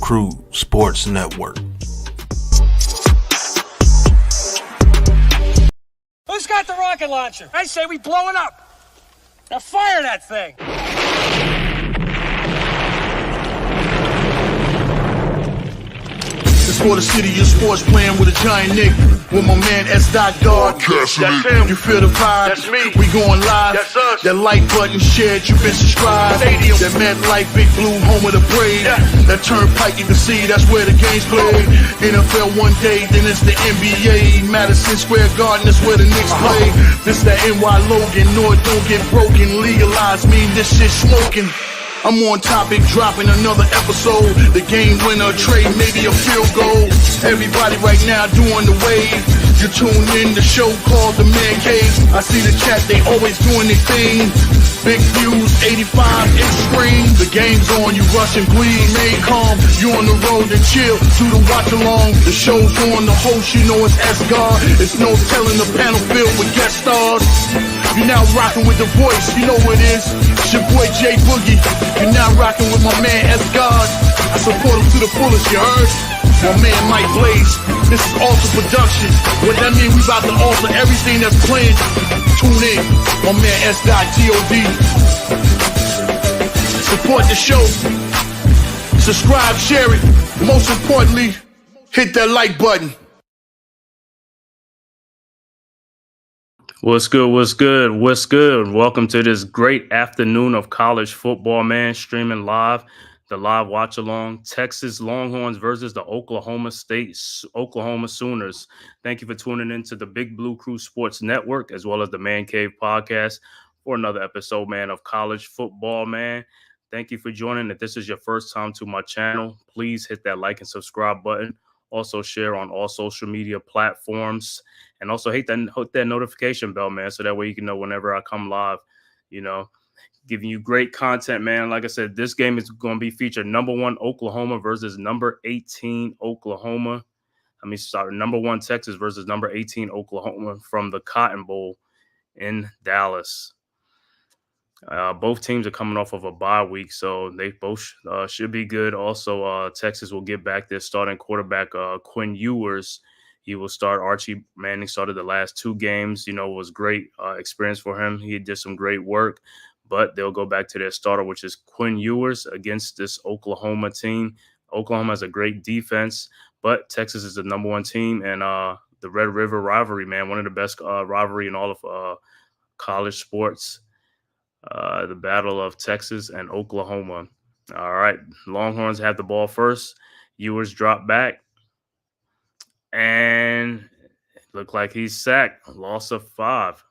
Crew Sports Network. Who's got the rocket launcher? I say we blow it up. Now fire that thing. It's for the city of sports, playing with a giant Nick. With my man S. Guard. That's him. You feel the vibe? That's me. We going live. That's us. That like button shared, you been subscribed. Stadium. That MetLife, Big Blue, home of the Braves. Yeah. That Turnpike, you can see that's where the game's played. NFL one day, then it's the NBA. Madison Square Garden, that's where the Knicks play. This that NY Logan, North don't get broken. Legalize, mean this shit smoking. I'm on topic, dropping another episode. The game winner, trade, maybe a field goal. Everybody right now doing the wave. You tune in, the show called TheMan-Cave. I see the chat, they always doing their thing. Big views, 85-inch screen. The game's on, you rush and bleed. Remain calm, you on the road and chill. Do the watch along. The show's on, the host, you know it's S-God. It's no telling the panel filled with guest stars. You're now rocking with the voice, you know who it is. It's your boy J Boogie. You're now rocking with my man S-God. I support him to the fullest, you heard? My man Mike Blaze. This is Alter Production. What that mean, we about to alter everything that's playing. Tune in. My man S.TOD. Support the show. Subscribe, share it. Most importantly, hit that like button. What's good? What's good? What's good? Welcome to this great afternoon of college football, man. Streaming live, the live watch along. Texas Longhorns versus the Oklahoma Sooners. Thank you for tuning in to the Big Blue Crew Sports Network, as well as the Man-Cave podcast for another episode, man, of college football, man. Thank you for joining. If this is your first time to my channel, please hit that like and subscribe button. Also share on all social media platforms. And also hit that notification bell, man, so that way you can know whenever I come live, you know, giving you great content, man. Like I said, this game is going to be featured number 1 Oklahoma versus number 18 Oklahoma. Number 1 Texas versus number 18 Oklahoma from the Cotton Bowl in Dallas. Both teams are coming off of a bye week, so they both should be good. Also, Texas will get back their starting quarterback, Quinn Ewers. He will start. Archie Manning started the last 2 games. You know, it was great experience for him. He did some great work, but they'll go back to their starter, which is Quinn Ewers against this Oklahoma team. Oklahoma has a great defense, but Texas is the number 1 team, and the Red River rivalry, man, one of the best rivalry in all of college sports. The battle of Texas and Oklahoma. All right, Longhorns have the ball first. Ewers drop back. And it looked like he's sacked. Loss of 5.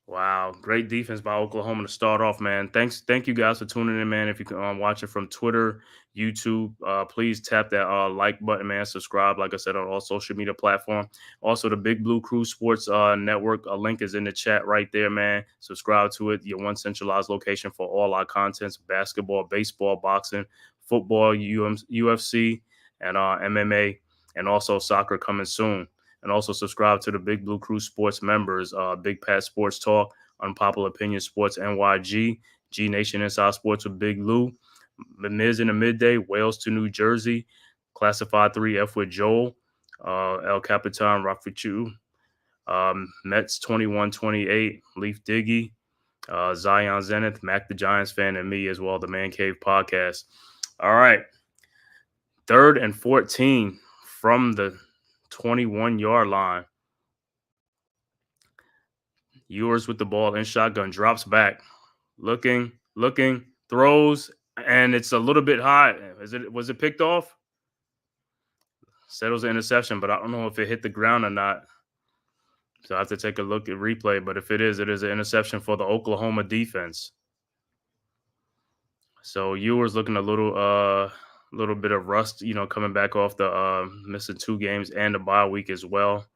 Wow. Great defense by Oklahoma to start off, man. Thank you guys for tuning in, man. If you can watch it from Twitter, YouTube, please tap that like button, man. Subscribe, like I said, on all social media platforms. Also, the Big Blue Crew Sports Network link is in the chat right there, man. Subscribe to it. Your one centralized location for all our contents: basketball, baseball, boxing, football, UFC, and MMA, and also soccer coming soon. And also subscribe to the Big Blue Crew Sports members, Big Pat Sports Talk, Unpopular Opinion Sports NYG, G Nation Inside Sports with Big Lou, Miz in the Midday, Wales to New Jersey, Classified 3F with Joel, El Capitan Rafichu, Mets 21-28, Leaf Diggy, Zion Zenith, Mac the Giants fan, and me as well, the Man-Cave podcast. All right. 3rd and 14 from the 21-yard line. Ewers with the ball in shotgun, drops back, looking, throws, and it's a little bit high. Was it picked off? Said it was an interception, but I don't know if it hit the ground or not. So I have to take a look at replay. But if it is an interception for the Oklahoma defense. So Ewers looking a little bit of rust, you know, coming back off the missing 2 games and the bye week as well.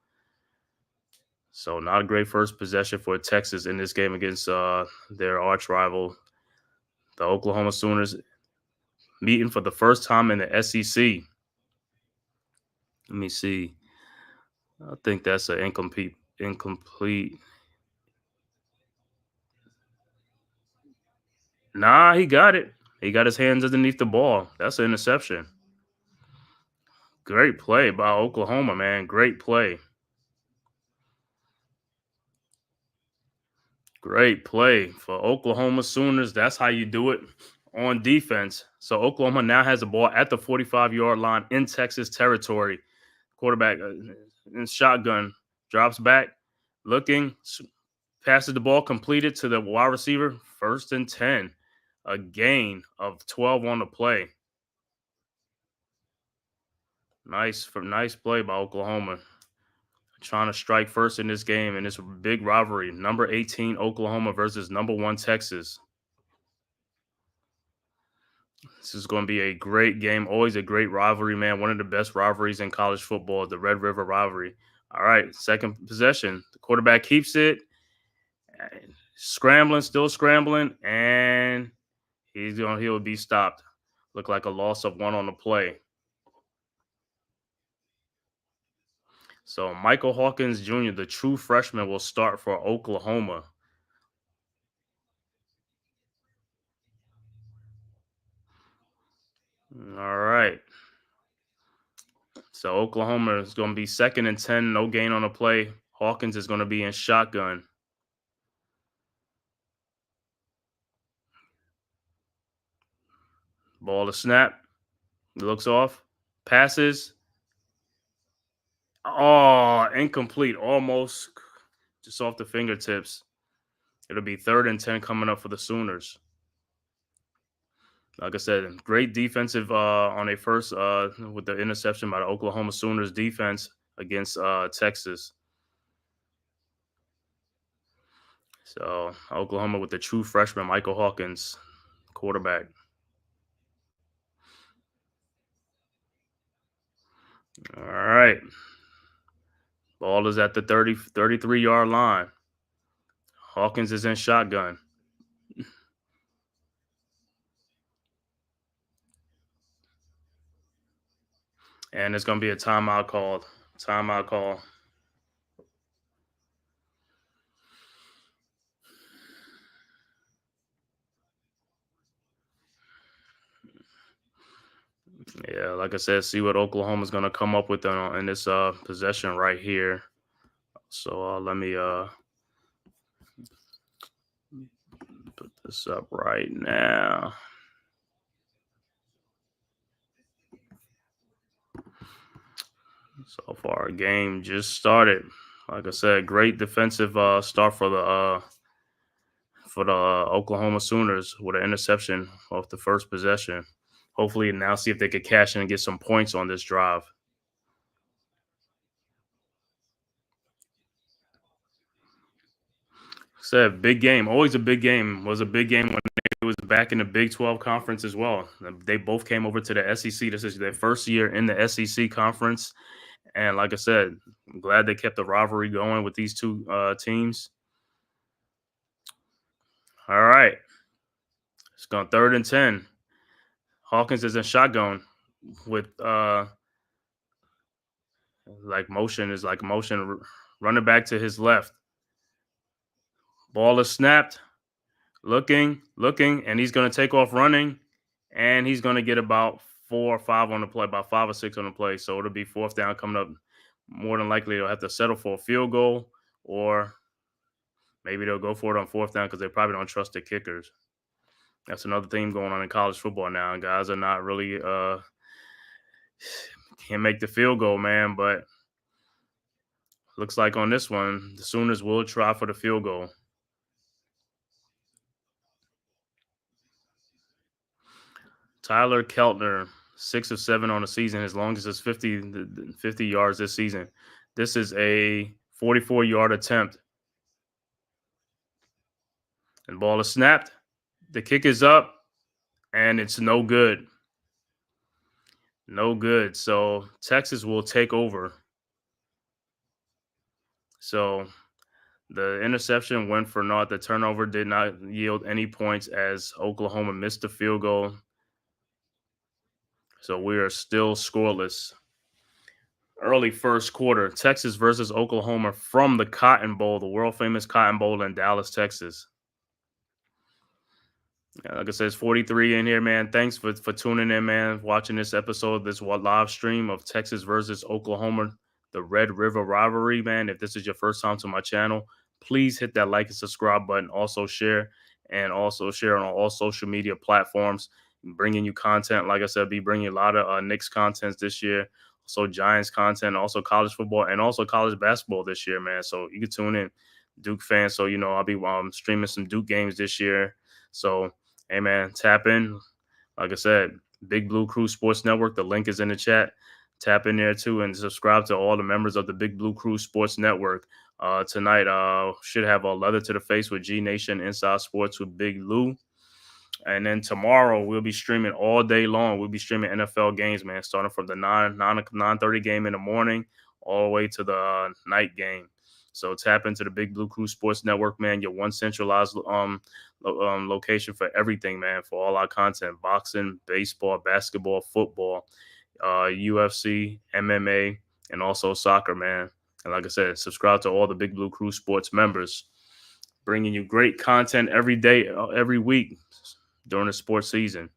So not a great first possession for Texas in this game against their arch rival, the Oklahoma Sooners, meeting for the first time in the SEC. Let me see. I think that's an incomplete. Nah, he got it. He got his hands underneath the ball. That's an interception. Great play by Oklahoma, man. Great play. Great play for Oklahoma Sooners. That's how you do it on defense. So Oklahoma now has the ball at the 45-yard line in Texas territory. Quarterback in shotgun drops back, looking, passes the ball completed to the wide receiver. 1st and 10. A gain of 12 on the play. Nice play by Oklahoma. Trying to strike first in this game in this big rivalry. Number 18 Oklahoma versus number 1 Texas. This is going to be a great game. Always a great rivalry, man. One of the best rivalries in college football, the Red River rivalry. All right, second possession. The quarterback keeps it. Still scrambling, and he'll be stopped. Look like a loss of 1 on the play. So Michael Hawkins Jr., the true freshman, will start for Oklahoma. All right. So Oklahoma is going to be 2nd and 10, no gain on the play. Hawkins is going to be in shotgun. Ball to snap. He looks off. Passes. Oh, incomplete. Almost just off the fingertips. It'll be 3rd and 10 coming up for the Sooners. Like I said, great defensive on a first with the interception by the Oklahoma Sooners defense against Texas. So Oklahoma with the true freshman, Michael Hawkins, quarterback. All right. Ball is at the 33-yard line. Hawkins is in shotgun. And it's going to be a timeout called. Timeout call. Yeah, like I said, see what Oklahoma's going to come up with in this possession right here. So let me put this up right now. So far, game just started. Like I said, great defensive start for the Oklahoma Sooners with an interception off the first possession. Hopefully, now see if they could cash in and get some points on this drive. Said big game, always a big game. Was a big game when it was back in the Big 12 conference as well. They both came over to the SEC. This is their first year in the SEC conference. And like I said, I'm glad they kept the rivalry going with these two teams. All right. It's going 3rd and 10. Hawkins is in shotgun with motion running back to his left. Ball is snapped. Looking, and he's going to take off running, and he's going to get about 4 or 5 on the play, about 5 or 6 on the play. So it'll be 4th down coming up. More than likely, they'll have to settle for a field goal, or maybe they'll go for it on 4th down because they probably don't trust the kickers. That's another theme going on in college football now. Guys are not really can't make the field goal, man. But looks like on this one, the Sooners will try for the field goal. Tyler Keltner, 6 of 7 on the season, as long as it's 50 yards this season. This is a 44-yard attempt. And ball is snapped. The kick is up, and it's no good. No good. So Texas will take over. So the interception went for naught. The turnover did not yield any points as Oklahoma missed the field goal. So we are still scoreless. Early first quarter, Texas versus Oklahoma from the Cotton Bowl, the world-famous Cotton Bowl in Dallas, Texas. Yeah, like I said, it's 43 in here, man. Thanks for tuning in, man. Watching this episode, this live stream of Texas versus Oklahoma, the Red River rivalry, man. If this is your first time to my channel, please hit that like and subscribe button. Also share on all social media platforms. Bringing you content, like I said, be bringing a lot of Knicks content this year. Also Giants content, also college football, and also college basketball this year, man. So you can tune in, Duke fans. So I'll be streaming some Duke games this year. So hey man, tap in. Like I said, Big Blue Crew Sports Network. The link is in the chat. Tap in there too and subscribe to all the members of the Big Blue Crew Sports Network. Tonight, should have a leather to the face with G Nation Inside Sports with Big Lou. And then tomorrow we'll be streaming all day long. We'll be streaming NFL games, man, starting from the 9:30 game in the morning all the way to the night game. So tap into the Big Blue Crew Sports Network, man. Your one centralized location for everything, man. For all our content: boxing, baseball, basketball, football, UFC, MMA, and also soccer, man. And like I said, subscribe to all the Big Blue Crew Sports members, bringing you great content every day, every week during the sports season.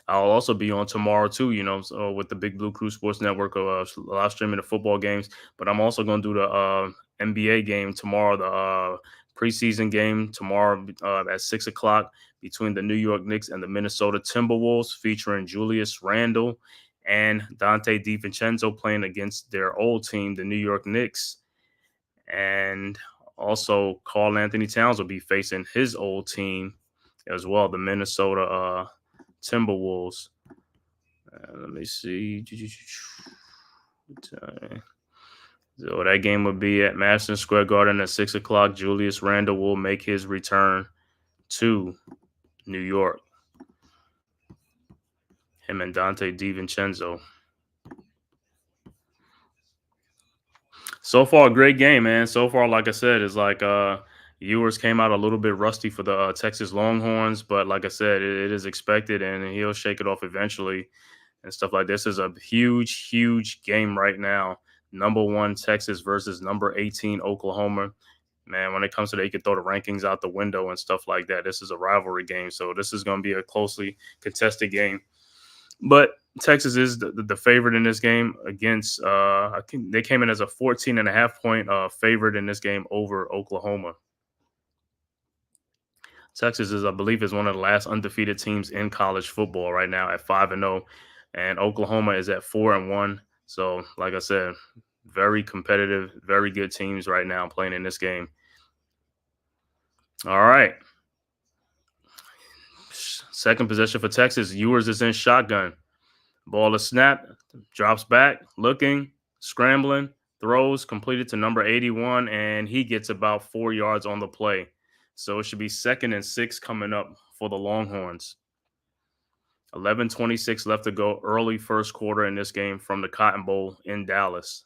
I'll also be on tomorrow too, so with the Big Blue Crew Sports Network, live streaming the football games. But I'm also going to do the NBA game tomorrow, the preseason game tomorrow at 6 o'clock between the New York Knicks and the Minnesota Timberwolves, featuring Julius Randle and Dante DiVincenzo playing against their old team, the New York Knicks. And also Karl Anthony Towns will be facing his old team as well, the Minnesota Timberwolves. Let me see. So that game will be at Madison Square Garden at 6 o'clock. Julius Randle will make his return to New York. Him and Dante DiVincenzo. So far, great game, man. So far, like I said, it's like Ewers came out a little bit rusty for the Texas Longhorns, but like I said, it is expected, and he'll shake it off eventually and stuff like this. Is a huge, huge game right now. Number 1 Texas versus number 18 Oklahoma. Man, when it comes to that, you can throw the rankings out the window and stuff like that. This is a rivalry game, so this is going to be a closely contested game. But Texas is the favorite in this game against, I think they came in as a 14.5-point favorite in this game over Oklahoma. Texas is, I believe, is one of the last undefeated teams in college football right now at 5-0, and Oklahoma is at 4-1. So, like I said, very competitive, very good teams right now playing in this game. All right. Second possession for Texas. Ewers is in shotgun. Ball is snapped, drops back, looking, scrambling, throws, completed to number 81, and he gets about 4 yards on the play. So it should be 2nd and 6 coming up for the Longhorns. 11:26 left to go, early first quarter in this game from the Cotton Bowl in Dallas.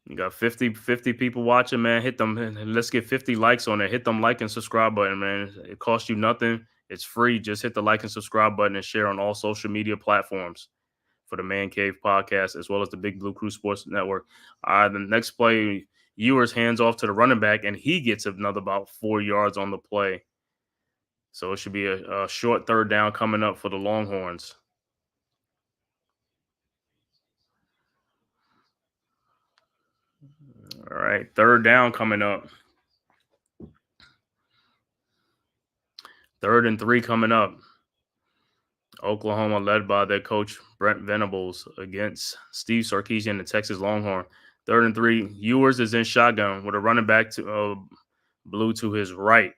You got 50 people watching, man. Hit them. Let's get 50 likes on it. Hit them like and subscribe button, man. It costs you nothing. It's free. Just hit the like and subscribe button and share on all social media platforms for the Man Cave podcast, as well as the Big Blue Crew Sports Network. The next play, Ewers hands off to the running back, and he gets another about 4 yards on the play. So it should be a short third down coming up for the Longhorns. All right, third down coming up. 3rd and 3 coming up. Oklahoma led by their coach, Brent Venables, against Steve Sarkisian, the Texas Longhorn. 3rd and 3. Ewers is in shotgun with a running back to blue to his right.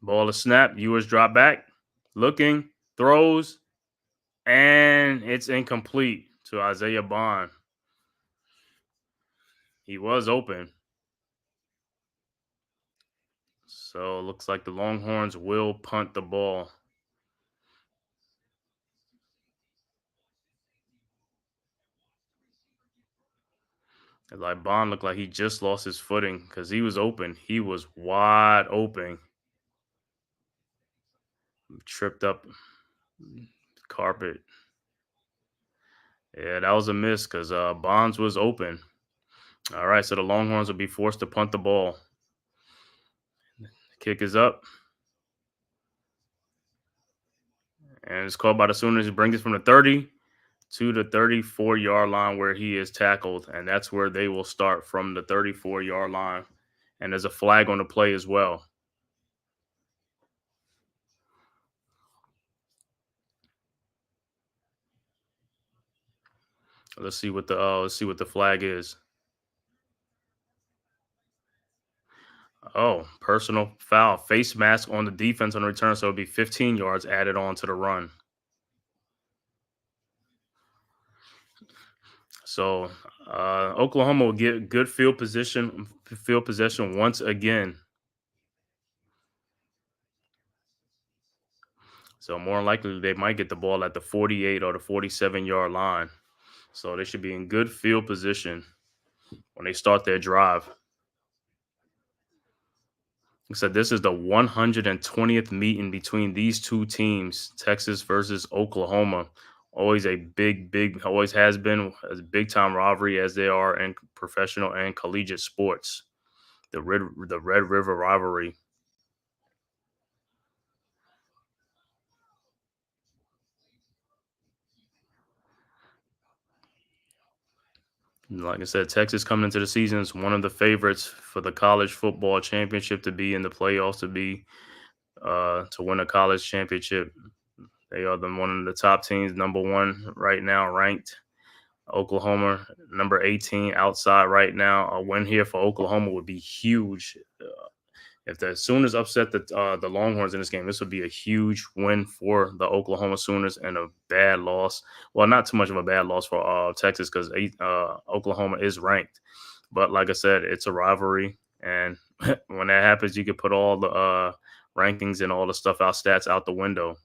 Ball is snapped. Ewers drop back, looking, throws, and it's incomplete to Isaiah Bond. He was open. So it looks like the Longhorns will punt the ball. It's like Bond looked like he just lost his footing because he was open. He was wide open. Tripped up carpet. Yeah, that was a miss because Bonds was open. All right, so the Longhorns will be forced to punt the ball. Kick is up. And it's called by the Sooners. He brings it from the 30 to the 34-yard line where he is tackled. And that's where they will start, from the 34-yard line. And there's a flag on the play as well. Let's see what the flag is. Oh, personal foul. Face mask on the defense on the return, so it'll be 15 yards added on to the run. So Oklahoma will get good field possession once again. So more likely they might get the ball at the 48 or the 47-yard line. So they should be in good field position when they start their drive. So this is the 120th meeting between these two teams, Texas versus Oklahoma. Always a always has been a big time rivalry, as they are in professional and collegiate sports. The Red River rivalry. Like I said, Texas coming into the season is one of the favorites for the college football championship, to be in the playoffs, to win a college championship. They are one of the top teams, number one right now, ranked. Oklahoma, number 18 outside right now. A win here for Oklahoma would be huge. If the Sooners upset the Longhorns in this game, this would be a huge win for the Oklahoma Sooners, and a bad loss. Well, not too much of a bad loss for Texas, because Oklahoma is ranked. But like I said, it's a rivalry, and when that happens, you can put all the rankings and all the stats out the window.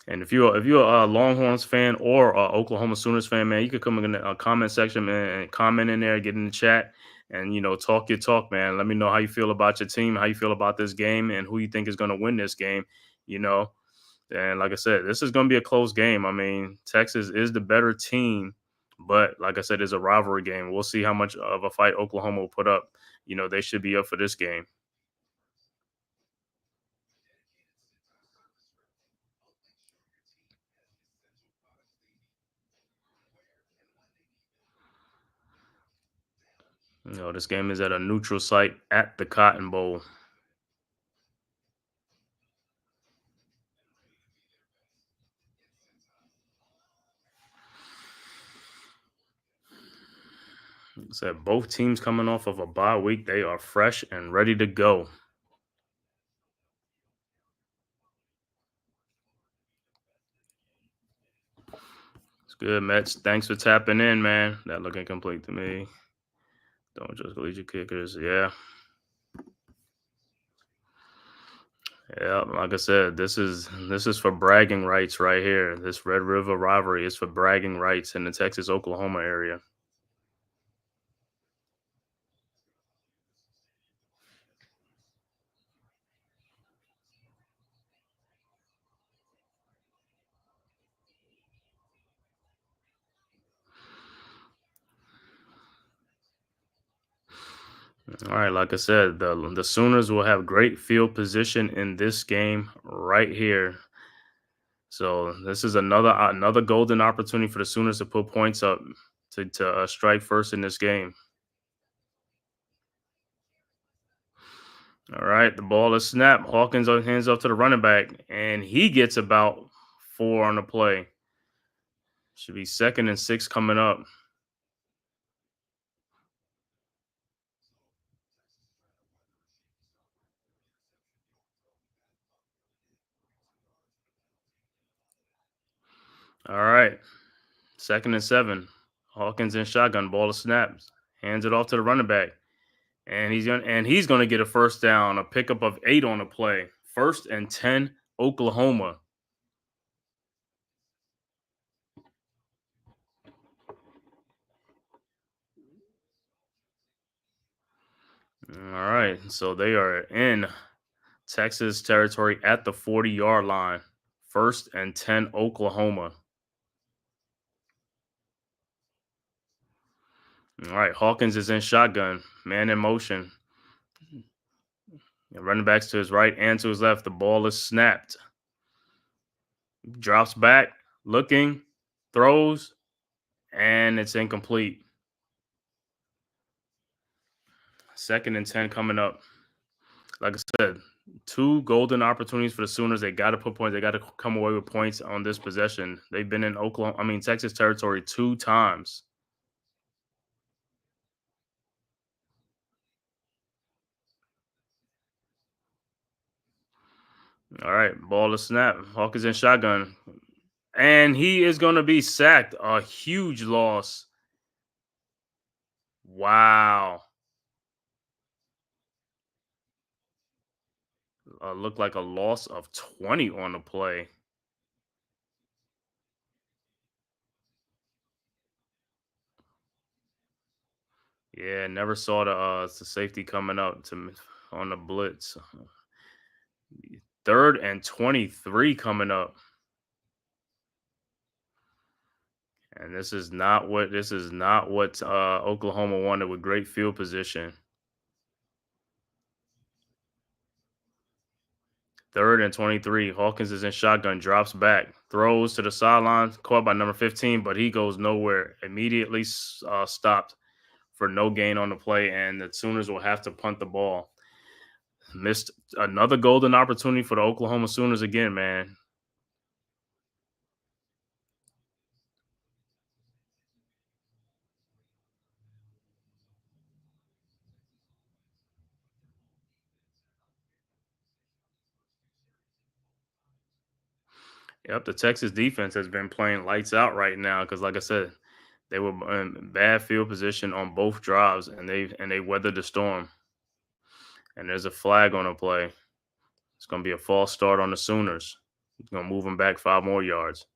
And if you're a Longhorns fan or a Oklahoma Sooners fan, man, you could come in the comment section, man, and comment in there, get in the chat, and talk your talk, man. Let me know how you feel about your team, how you feel about this game, and who you think is going to win this game. And like I said, this is going to be a close game. I mean, Texas is the better team, but like I said, it's a rivalry game. We'll see how much of a fight Oklahoma will put up. They should be up for this game. This game is at a neutral site at the Cotton Bowl. Said both teams coming off of a bye week. They are fresh and ready to go. It's good, Mets. Thanks for tapping in, man. That look incomplete to me. Don't just collegiate kickers. Yeah. Yeah, like I said, this is for bragging rights right here. This Red River rivalry is for bragging rights in the Texas-Oklahoma area. All right, like I said, the Sooners will have great field position in this game right here. So this is another golden opportunity for the Sooners to put points up, to strike first in this game. All right, the ball is snapped. Hawkins hands off to the running back, and he gets about 4 on the play. Should be 2nd and 6 coming up. All right, 2nd and 7. Hawkins in shotgun. Ball is snapped. Hands it off to the running back, and he's gonna get a first down. A pickup of 8 on the play. 1st and 10, Oklahoma. All right, so they are in Texas territory at the 40-yard line. 1st and 10, Oklahoma. All right, Hawkins is in shotgun, man in motion. Running backs to his right and to his left. The ball is snapped. Drops back, looking, throws, and it's incomplete. 2nd and 10 coming up. Like I said, 2 golden opportunities for the Sooners. They got to put points. They got to come away with points on this possession. They've been in Texas territory 2 times. All right, ball to snap. Hawkins in shotgun. And he is going to be sacked. A huge loss. Wow. Looked like a loss of 20 on the play. Yeah, never saw the safety coming up on the blitz. 3rd and 23 coming up. And this is not what Oklahoma wanted with great field position. 3rd and 23. Hawkins is in shotgun, drops back, throws to the sideline, caught by number 15, but he goes nowhere. Immediately stopped for no gain on the play, and the Sooners will have to punt the ball. Missed another golden opportunity for the Oklahoma Sooners again, man. Yep, the Texas defense has been playing lights out right now because, like I said, they were in bad field position on both drives, and they weathered the storm. And there's a flag on the play. It's going to be a false start on the Sooners. It's going to move them back 5 more yards.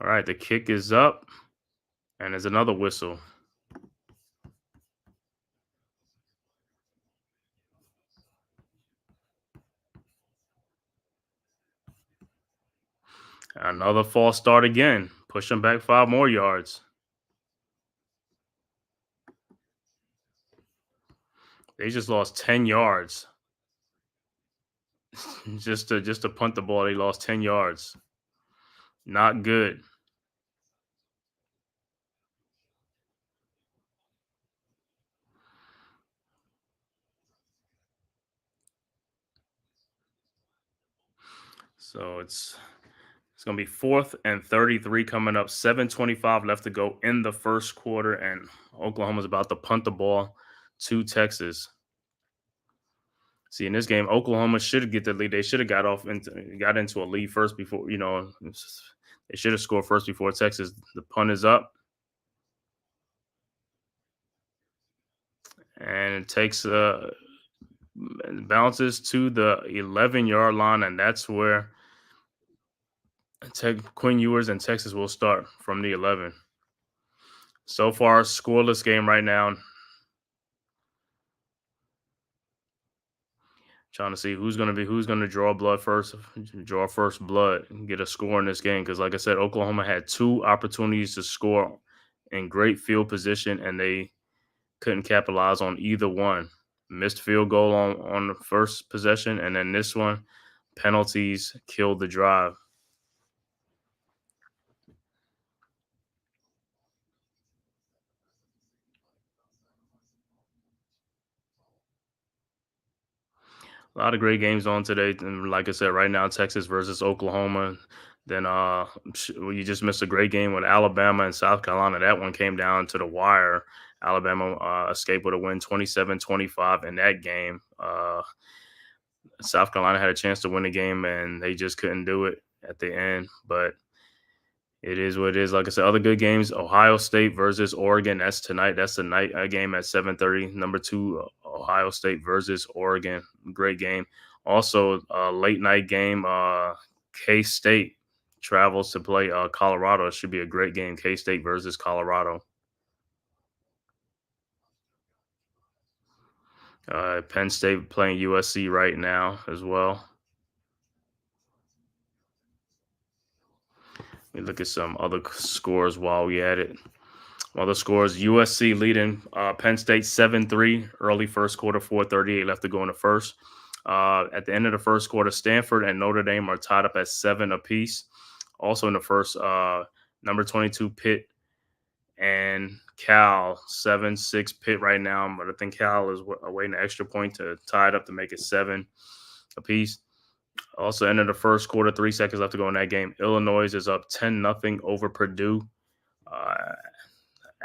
All right, the kick is up, and there's another whistle. Another false start again. Push them back 5 more yards. They just lost 10 yards. just to punt the ball, they lost 10 yards. Not good. So it's going to be 4th and 33 coming up. 7:25 left to go in the first quarter, and Oklahoma's about to punt the ball to Texas. See, in this game, Oklahoma should get the lead. They should have got into a lead first before, they should have scored first before Texas. The punt is up. And it takes bounces to the 11-yard line, and that's where Quinn Ewers and Texas will start from the 11. So far, scoreless game right now. Trying to see who's going to draw first blood and get a score in this game. Because like I said, Oklahoma had 2 opportunities to score in great field position, and they couldn't capitalize on either one. Missed field goal on the first possession, and then this one, penalties killed the drive. A lot of great games on today. And like I said, right now, Texas versus Oklahoma. Then you just missed a great game with Alabama and South Carolina. That one came down to the wire. Alabama escaped with a win 27-25 in that game. South Carolina had a chance to win the game, and they just couldn't do it at the end. But it is what it is. Like I said, other good games. Ohio State versus Oregon. That's tonight. That's the night game at 7:30. Number 2, Ohio State versus Oregon. Great game. Also, a late night game. K-State travels to play Colorado. It should be a great game. K-State versus Colorado. Penn State playing USC right now as well. Let me look at some other scores while we at it. Other scores: USC leading Penn State 7-3 early first quarter, 4:38 left to go in the first. At the end of the first quarter, Stanford and Notre Dame are tied up at 7 apiece. Also in the first, number 22 Pitt and Cal 7-6 Pitt right now, but I think Cal is awaiting an extra point to tie it up to make it 7 apiece. Also, end of the first quarter, 3 seconds left to go in that game. Illinois is up 10-0 over Purdue.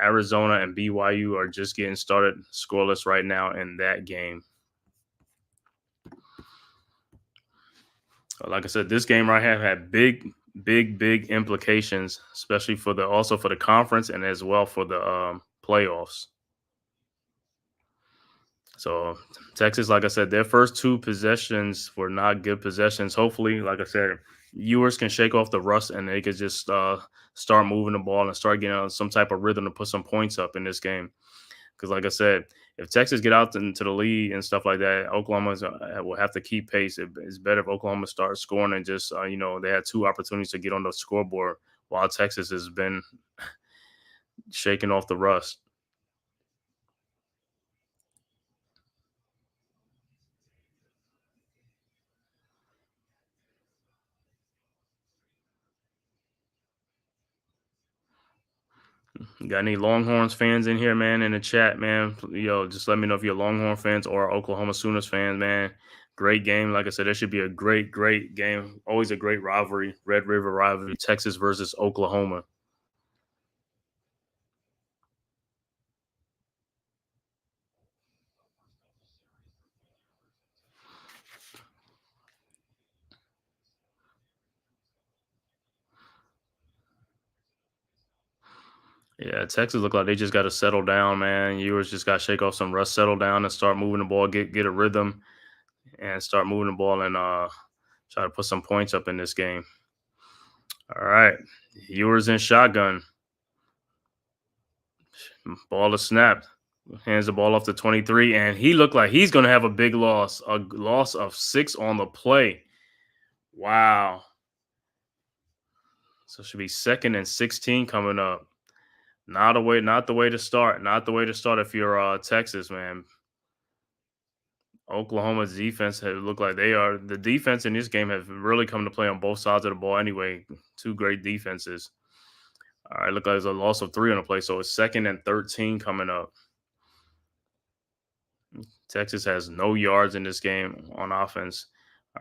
Arizona and BYU are just getting started scoreless right now in that game. Like I said, this game right here had big implications, especially for the conference and as well for the playoffs. So Texas, like I said, their first 2 possessions were not good possessions. Hopefully, like I said, Ewers can shake off the rust and they could just start moving the ball and start getting some type of rhythm to put some points up in this game. Because, like I said, if Texas get out into the lead and stuff like that, Oklahoma will have to keep pace. It's better if Oklahoma starts scoring and just, they had 2 opportunities to get on the scoreboard while Texas has been shaking off the rust. Got any Longhorns fans in here, man, in the chat, man? Just let me know if you're Longhorn fans or Oklahoma Sooners fans, man. Great game. Like I said, there should be a great game. Always a great rivalry. Red River rivalry, Texas versus Oklahoma. Yeah, Texas look like they just got to settle down, man. Ewers just got to shake off some rust, settle down, and start moving the ball, get a rhythm, and start moving the ball and try to put some points up in this game. All right, Ewers in shotgun. Ball is snapped. Hands the ball off to 23, and he looked like he's going to have a big loss. A loss of 6 on the play. Wow. So it should be 2nd and 16 coming up. Not the way to start. Not the way to start if you're Texas, man. Oklahoma's defense has looked like the defense in this game have really come to play on both sides of the ball anyway. 2 great defenses. All right, look like there's a loss of 3 on the play. So it's 2nd and 13 coming up. Texas has no yards in this game on offense.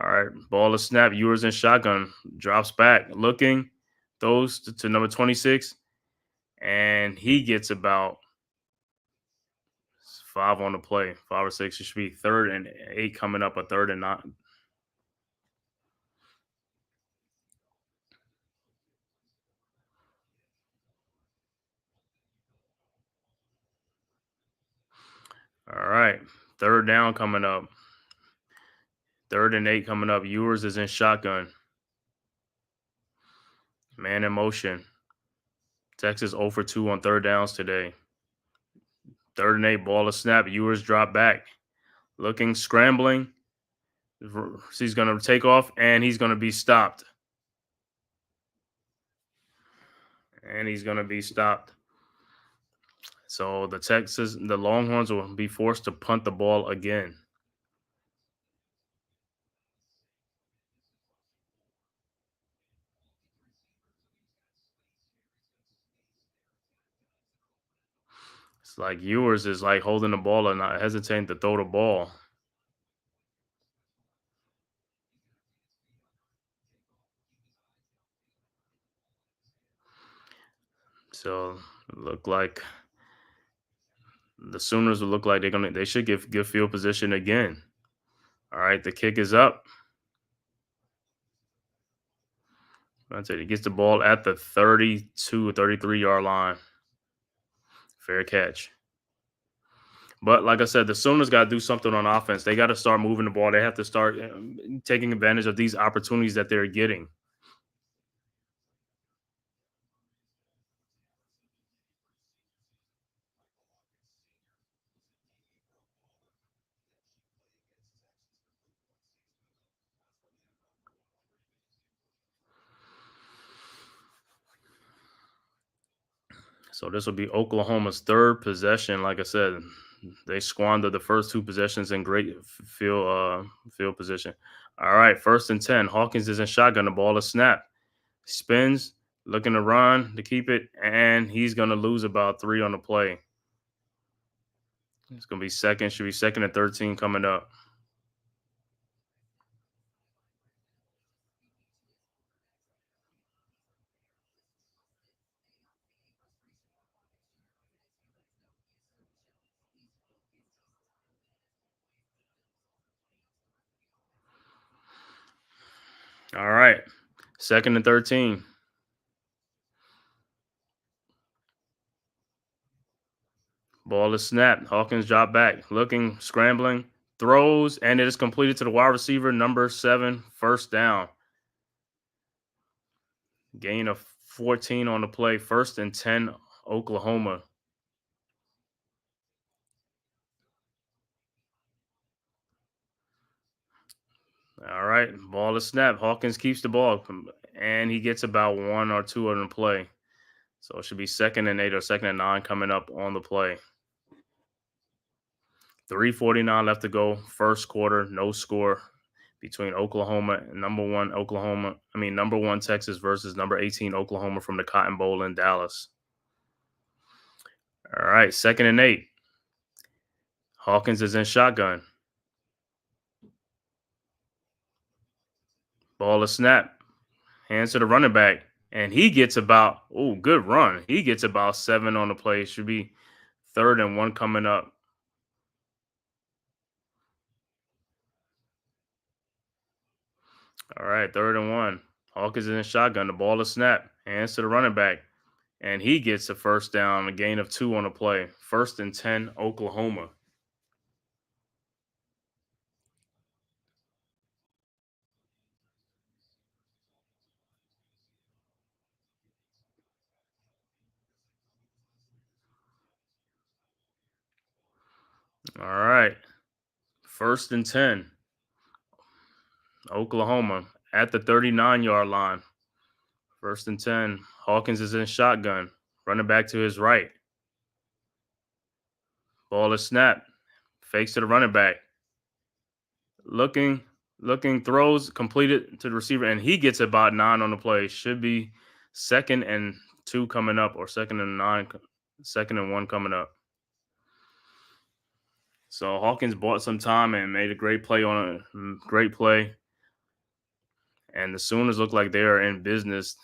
All right, ball is snapped. Ewers in shotgun. Drops back. Looking. Throws to number 26. And he gets about 5 on the play. 5 or 6. It should be 3rd and 8 coming up. A 3rd and 9. All right. 3rd down coming up. 3rd and 8 coming up. Ewers is in shotgun. Man in motion. Texas 0 for 2 on 3rd downs today. 3rd and 8. Ball is snapped. Ewers drop back. Looking, scrambling. He's going to take off, and he's going to be stopped. So the Longhorns will be forced to punt the ball again. It's like Ewers is like holding the ball and not hesitating to throw the ball. So look like the Sooners will look like they should give good field position again. All right, the kick is up. That's it. He gets the ball at the 32 or 33-yard line. Fair catch. But like I said, the Sooners got to do something on offense. They got to start moving the ball. They have to start taking advantage of these opportunities that they're getting. So this will be Oklahoma's third possession. Like I said, they squandered the first two possessions in great field position. All right, 1st and 10. Hawkins is in shotgun. The ball is snapped. Spins, looking to run to keep it, and he's going to lose about 3 on the play. It's going to be second. Should be 2nd and 13 coming up. All right, 2nd and 13. Ball is snapped. Hawkins drop back, looking, scrambling, throws, and it is completed to the wide receiver, number 7, first down. Gain of 14 on the play, 1st and 10, Oklahoma. All right, ball is snapped. Hawkins keeps the ball, and he gets about 1 or 2 on the play. So it should be 2nd and 8 or 2nd and 9 coming up on the play. 3:49 left to go, first quarter, no score between Oklahoma and number 1 Texas versus number 18 Oklahoma from the Cotton Bowl in Dallas. All right, 2nd and 8. Hawkins is in shotgun. Ball is snapped. Hands to the running back. And he gets about, good run. He gets about 7 on the play. Should be 3rd and 1 coming up. All right, 3rd and 1. Hawkins is in shotgun. The ball is snapped. Hands to the running back. And he gets a first down, a gain of 2 on the play. 1st and 10, Oklahoma. All right. 1st and 10. Oklahoma at the 39-yard line. 1st and 10. Hawkins is in shotgun. Running back to his right. Ball is snapped. Fakes to the running back. Looking, throws completed to the receiver, and he gets about 9 on the play. Should be 2nd and 2 coming up, or 2nd and 9, 2nd and 1 coming up. So Hawkins bought some time and made a great play on a great play. And the Sooners look like they are in business.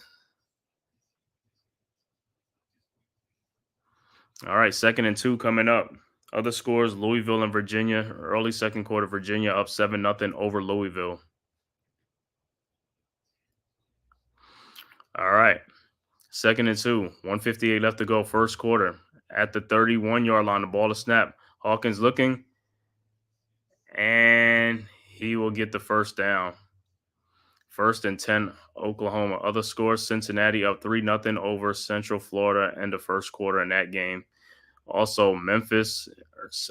All right, 2nd and 2 coming up. Other scores, Louisville and Virginia. Early second quarter, Virginia up 7-0 over Louisville. All right, 2nd and 2. 1:58 left to go, first quarter. At the 31-yard line, the ball is snapped. Hawkins looking, and he will get the first down. 1st and 10, Oklahoma. Other scores, Cincinnati up 3-0 over Central Florida in the first quarter in that game. Also, Memphis,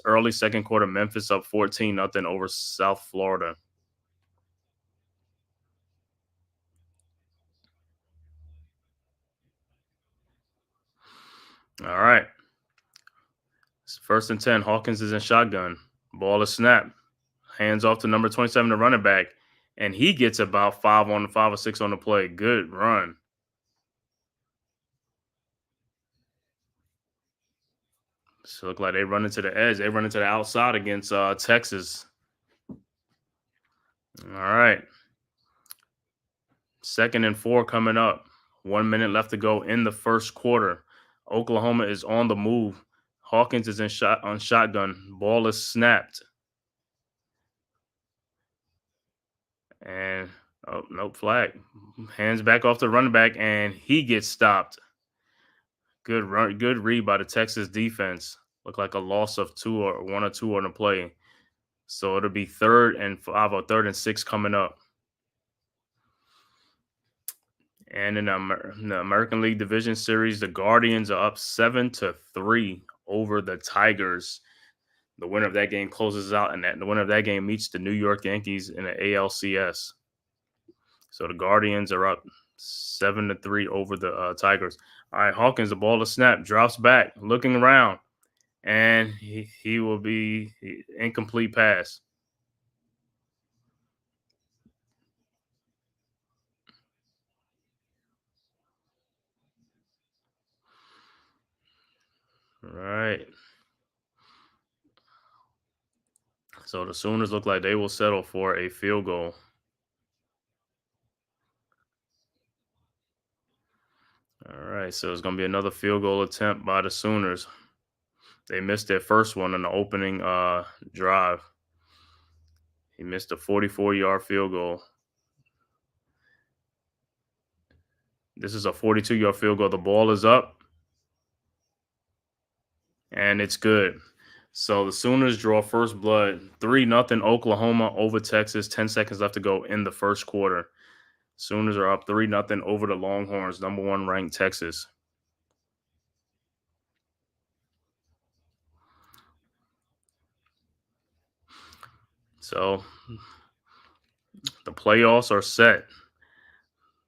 early second quarter, Memphis up 14-0 over South Florida. All right. 1st and 10, Hawkins is in shotgun. Ball is snapped. Hands off to number 27, the running back. And he gets about 5 or 6 on the play. Good run. So look like they run into the edge. They run into the outside against Texas. All right. 2nd and 4 coming up. 1 minute left to go in the first quarter. Oklahoma is on the move. Hawkins is in shotgun. Ball is snapped. And nope, flag. Hands back off the running back, and he gets stopped. Good run, good read by the Texas defense. Look like a loss of 2 or 1 or 2 on the play. So it'll be 3rd and 5 or 3rd and 6 coming up. And in the American League Division Series, the Guardians are up 7-3 over the Tigers. The winner of that game closes out, and the winner of that game meets the New York Yankees in the ALCS. So the Guardians are up 7-3 over the Tigers. All right, Hawkins, the ball to snap, drops back, looking around, and he will be incomplete pass. All right. So the Sooners look like they will settle for a field goal. All right, so it's going to be another field goal attempt by the Sooners. They missed their first one on the opening drive. He missed a 44-yard field goal. This is a 42-yard field goal. The ball is up, and it's good. So the Sooners draw first blood, 3-0 Oklahoma over Texas. 10 seconds left to go in the first quarter. Sooners are up 3-0 over the Longhorns, number 1 ranked Texas. So the playoffs are set.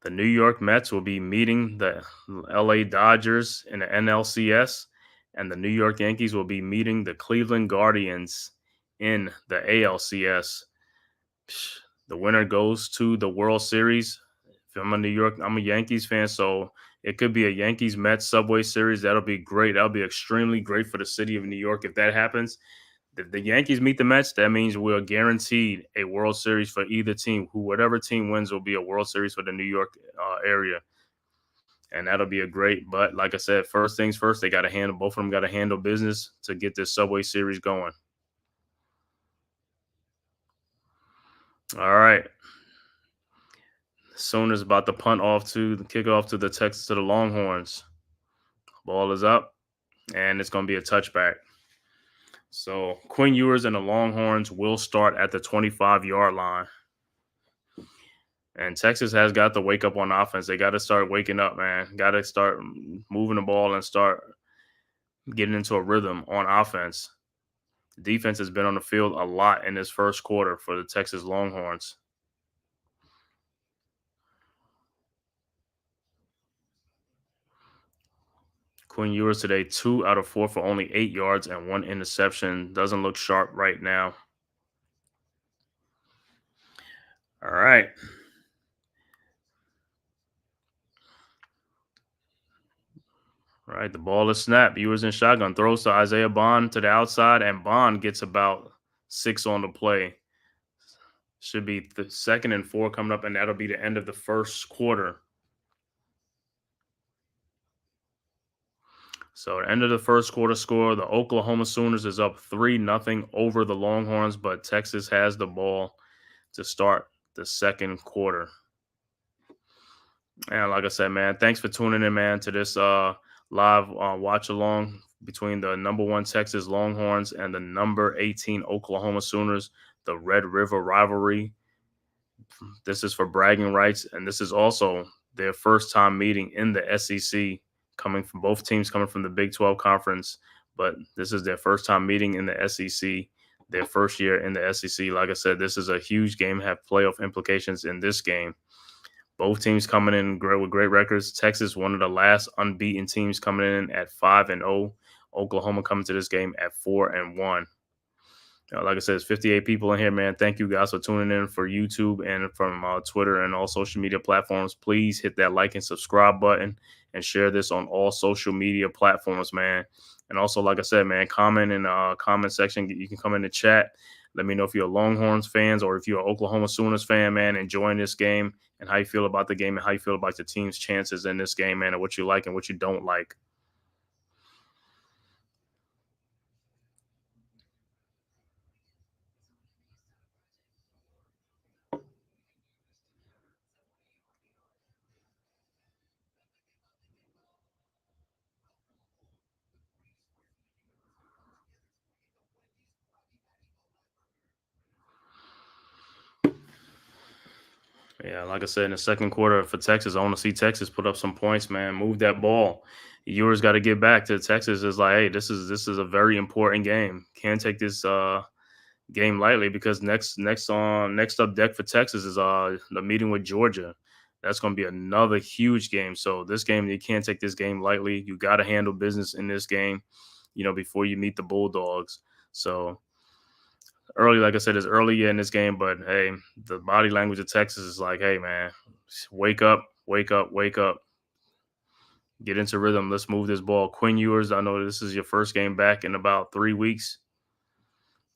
The New York Mets will be meeting the LA Dodgers in the NLCS, and the New York Yankees will be meeting the Cleveland Guardians in the ALCS. The winner goes to the World Series. If I'm I'm a Yankees fan, so it could be a Yankees Mets Subway Series. That'll be great. That'll be extremely great for the city of New York if that happens. If the Yankees meet the Mets, that means we're guaranteed a World Series for either team. Whatever team wins will be a World Series for the New York area, and that'll be a great. But like I said, first things first, they got to handle both of them. Got to handle business to get this Subway Series going. All right. Sooners about to punt off to the kickoff to the Longhorns. Ball is up, and it's going to be a touchback. So Quinn Ewers and the Longhorns will start at the 25-yard line. And Texas has got to wake up on offense. They got to start waking up, man. Got to start moving the ball and start getting into a rhythm on offense. The defense has been on the field a lot in this first quarter for the Texas Longhorns. Quinn Ewers today, 2 out of 4 for only 8 yards and 1 interception. Doesn't look sharp right now. All right. All right, the ball is snapped. Ewers in shotgun. Throws to Isaiah Bond to the outside, and Bond gets about 6 on the play. Should be the 2nd and 4 coming up, and that'll be the end of the first quarter. So at the end of the first quarter score, the Oklahoma Sooners is up 3-0 over the Longhorns, but Texas has the ball to start the second quarter. And like I said, man, thanks for tuning in, man, to this live watch along between the number 1 Texas Longhorns and the number 18 Oklahoma Sooners, the Red River rivalry. This is for bragging rights, and this is also their first time meeting in the SEC, coming from both teams coming from the Big 12 conference, but this is their first time meeting in the SEC, their first year in the SEC. Like I said, this is a huge game, have playoff implications in this game. Both teams coming in with great records. Texas, one of the last unbeaten teams, coming in at 5-0. Oklahoma coming to this game at 4-1. Like I said, it's 58 people in here, man. Thank you guys for tuning in for YouTube and from Twitter and all social media platforms. Please hit that like and subscribe button and share this on all social media platforms, man. And also, like I said, man, comment in the comment section. You can come in the chat. Let me know if you're a Longhorns fans or if you're an Oklahoma Sooners fan, man, enjoying this game and how you feel about the game and how you feel about the team's chances in this game, man, and what you like and what you don't like. Yeah, like I said, in the second quarter for Texas, I want to see Texas put up some points, man. Move that ball. Ewers got to get back to Texas. Is like, hey, this is a very important game. Can't take this game lightly because next up deck for Texas is the meeting with Georgia. That's going to be another huge game. So this game, you can't take this game lightly. You got to handle business in this game, before you meet the Bulldogs. So early, like I said, it's early in this game, but hey, the body language of Texas is like, hey man, wake up, wake up, wake up. Get into rhythm. Let's move this ball. Quinn Ewers, I know this is your first game back in about 3 weeks.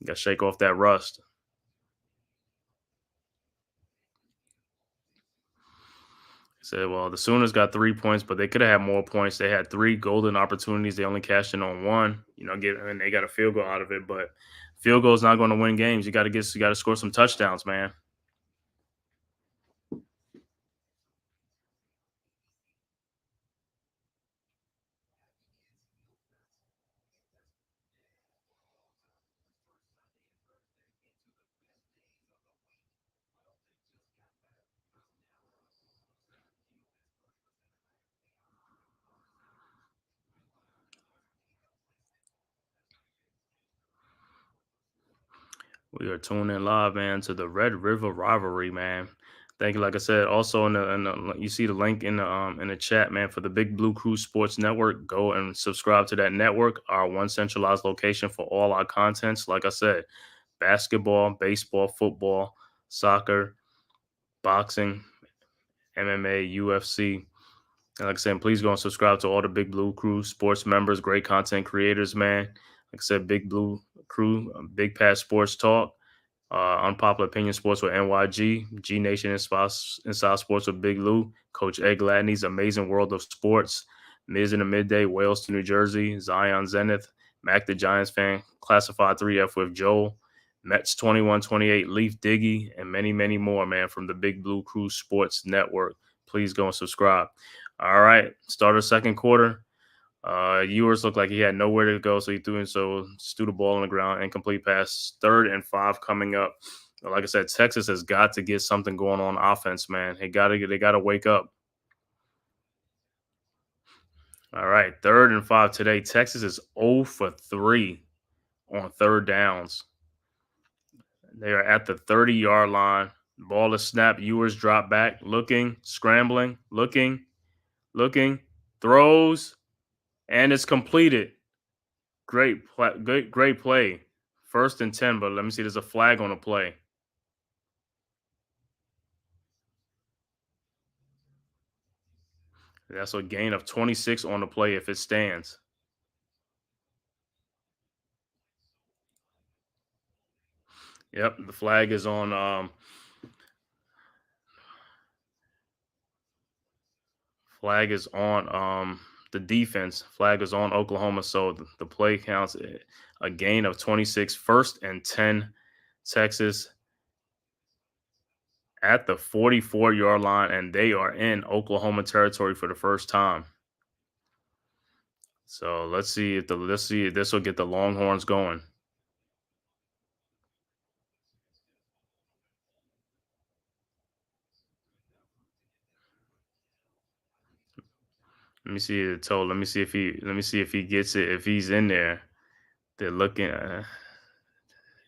You got to shake off that rust. Said, well, the Sooners got 3 points, but they could have had more points. They had 3 golden opportunities. They only cashed in on one. And they got a field goal out of it. But field goal is not going to win games. You got to score some touchdowns, man. We are tuning in live, man, to the Red River Rivalry, man. Thank you. Like I said, also you see the link in the chat, man, for the Big Blue Crew Sports Network. Go and subscribe to that network. Our one centralized location for all our contents. Like I said, basketball, baseball, football, soccer, boxing, MMA, UFC. And like I said, please go and subscribe to all the Big Blue Crew Sports members, great content creators, man. Like I said, Big Blue Crew, Big Pat Sports Talk, Unpopular Opinion Sports with NYG, G Nation Inside Sports with Big Lou, Coach Ed Gladney's Amazing World of Sports, Miz in the Midday, Wales to New Jersey, Zion Zenith, Mac the Giants fan, Classified 3F with Joel, Mets 2128, Leaf Diggy, and many, many more, man, from the Big Blue Crew Sports Network. Please go and subscribe. All right, start of second quarter. Ewers looked like he had nowhere to go, so he threw the ball on the ground, incomplete pass. 3rd and 5 coming up. Like I said, Texas has got to get something going on offense, man. They got to wake up. All right, 3rd and 5 today. Texas is 0 for 3 on 3rd downs. They are at the 30-yard line. Ball is snapped. Ewers drop back, looking, scrambling, looking, throws, and it's completed. Great play. Great play. 1st and 10, but let me see. There's a flag on the play. That's a gain of 26 on the play if it stands. Yep, the flag is on. Flag is on the defense. Flag is on Oklahoma, so the play counts a gain of 26. 1st and 10, Texas at the 44-yard line, and they are in Oklahoma territory for the first time. So let's see if this will get the Longhorns going. Let me see the total. Let me see if he gets it. If he's in there, they're looking.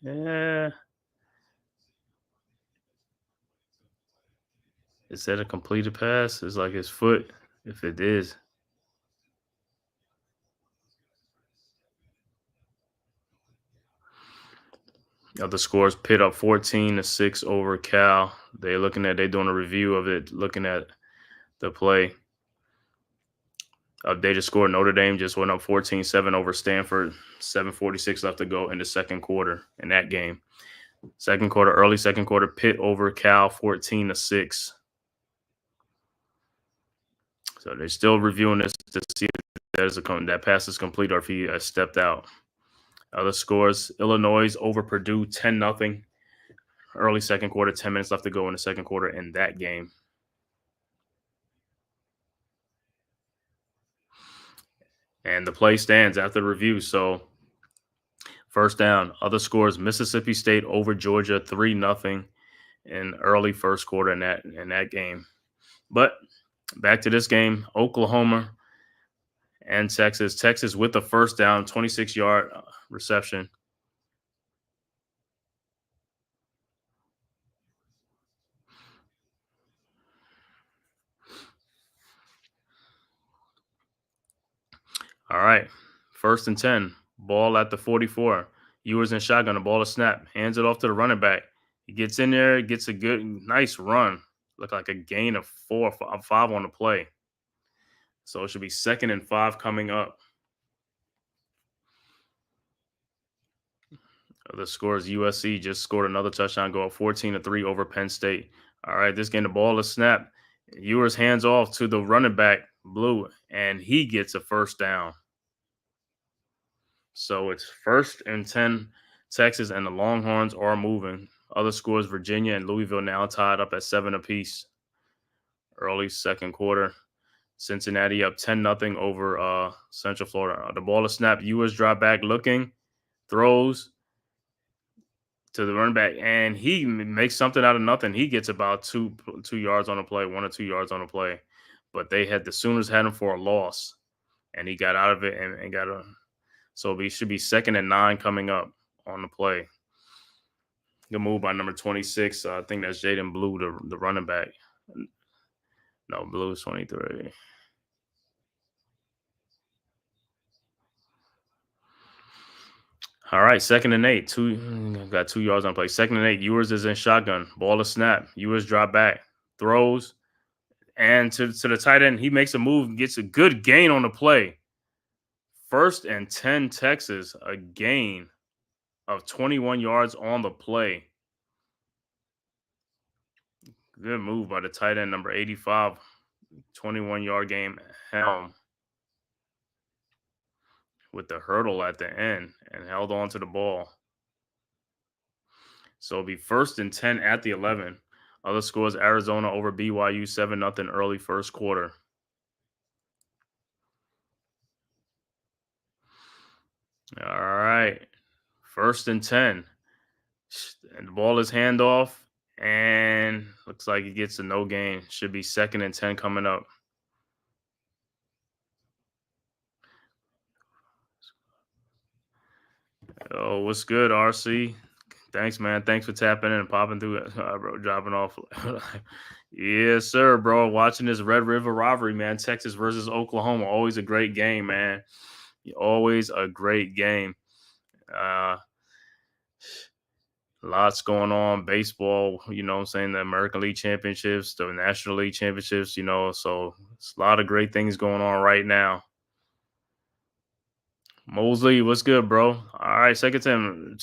Yeah. Is that a completed pass? It's like his foot. If it is. The scores: Pitt up 14-6 over Cal. They're doing a review of it, looking at the play. Updated score: Notre Dame just went up 14-7 over Stanford. 7:46 left to go in the second quarter in that game. Early second quarter, Pitt over Cal 14-6. So they're still reviewing this to see if that pass is complete or if he stepped out. Other scores: Illinois over Purdue 10-0. Early second quarter, 10 minutes left to go in the second quarter in that game. And the play stands after the review. So 1st down. Other scores: Mississippi State over Georgia 3-0. in early first quarter in that game. But back to this game, Oklahoma and Texas. Texas with the first down, 26-yard reception. All right, 1st and 10. Ball at the 44. Ewers in shotgun. The ball is snapped. Hands it off to the running back. He gets in there, gets a nice run. Look like a gain of 4 or 5 on the play. So it should be 2nd and 5 coming up. The score is USC just scored another touchdown, go up 14-3 over Penn State. All right, this game, the ball is snapped. Ewers hands off to the running back, Blue, and he gets a first down. So it's 1st and 10, Texas, and the Longhorns are moving. Other scores, Virginia and Louisville now tied up at 7 apiece. Early second quarter. Cincinnati up 10-0 over Central Florida. The ball is snapped. Ewers drop back looking, throws to the running back, and he makes something out of nothing. He gets about 2 yards on the play, 1 or 2 yards on the play. But the Sooners had him for a loss, and he got out of it and got a. So it should be 2nd and 9 coming up on the play. Good move by number 26. I think that's Jaden Blue, the running back. No, Blue is 23. All right, 2nd and 8. Got 2 yards on play. 2nd and 8. Ewers is in shotgun. Ball is snap. Ewers drop back, throws, and to the tight end. He makes a move, gets a good gain on the play. 1st and 10, Texas, a gain of 21 yards on the play. Good move by the tight end, number 85, 21-yard game, Helm, with the hurdle at the end and held on to the ball. So it'll be 1st and 10 at the 11. Other scores, Arizona over BYU, 7-0 early first quarter. All right, 1st and 10. And the ball is handoff, and looks like he gets a no gain. Should be 2nd and 10 coming up. Oh, what's good, RC? Thanks, man. Thanks for tapping in and popping through, bro, dropping off. Yes, sir, bro. Watching this Red River rivalry, man. Texas versus Oklahoma. Always a great game, man. Always a great game. Lots going on. Baseball, you know what I'm saying? The American League Championships, the National League Championships, you know. So it's a lot of great things going on right now. Mosley, what's good, bro? All right, 2nd time.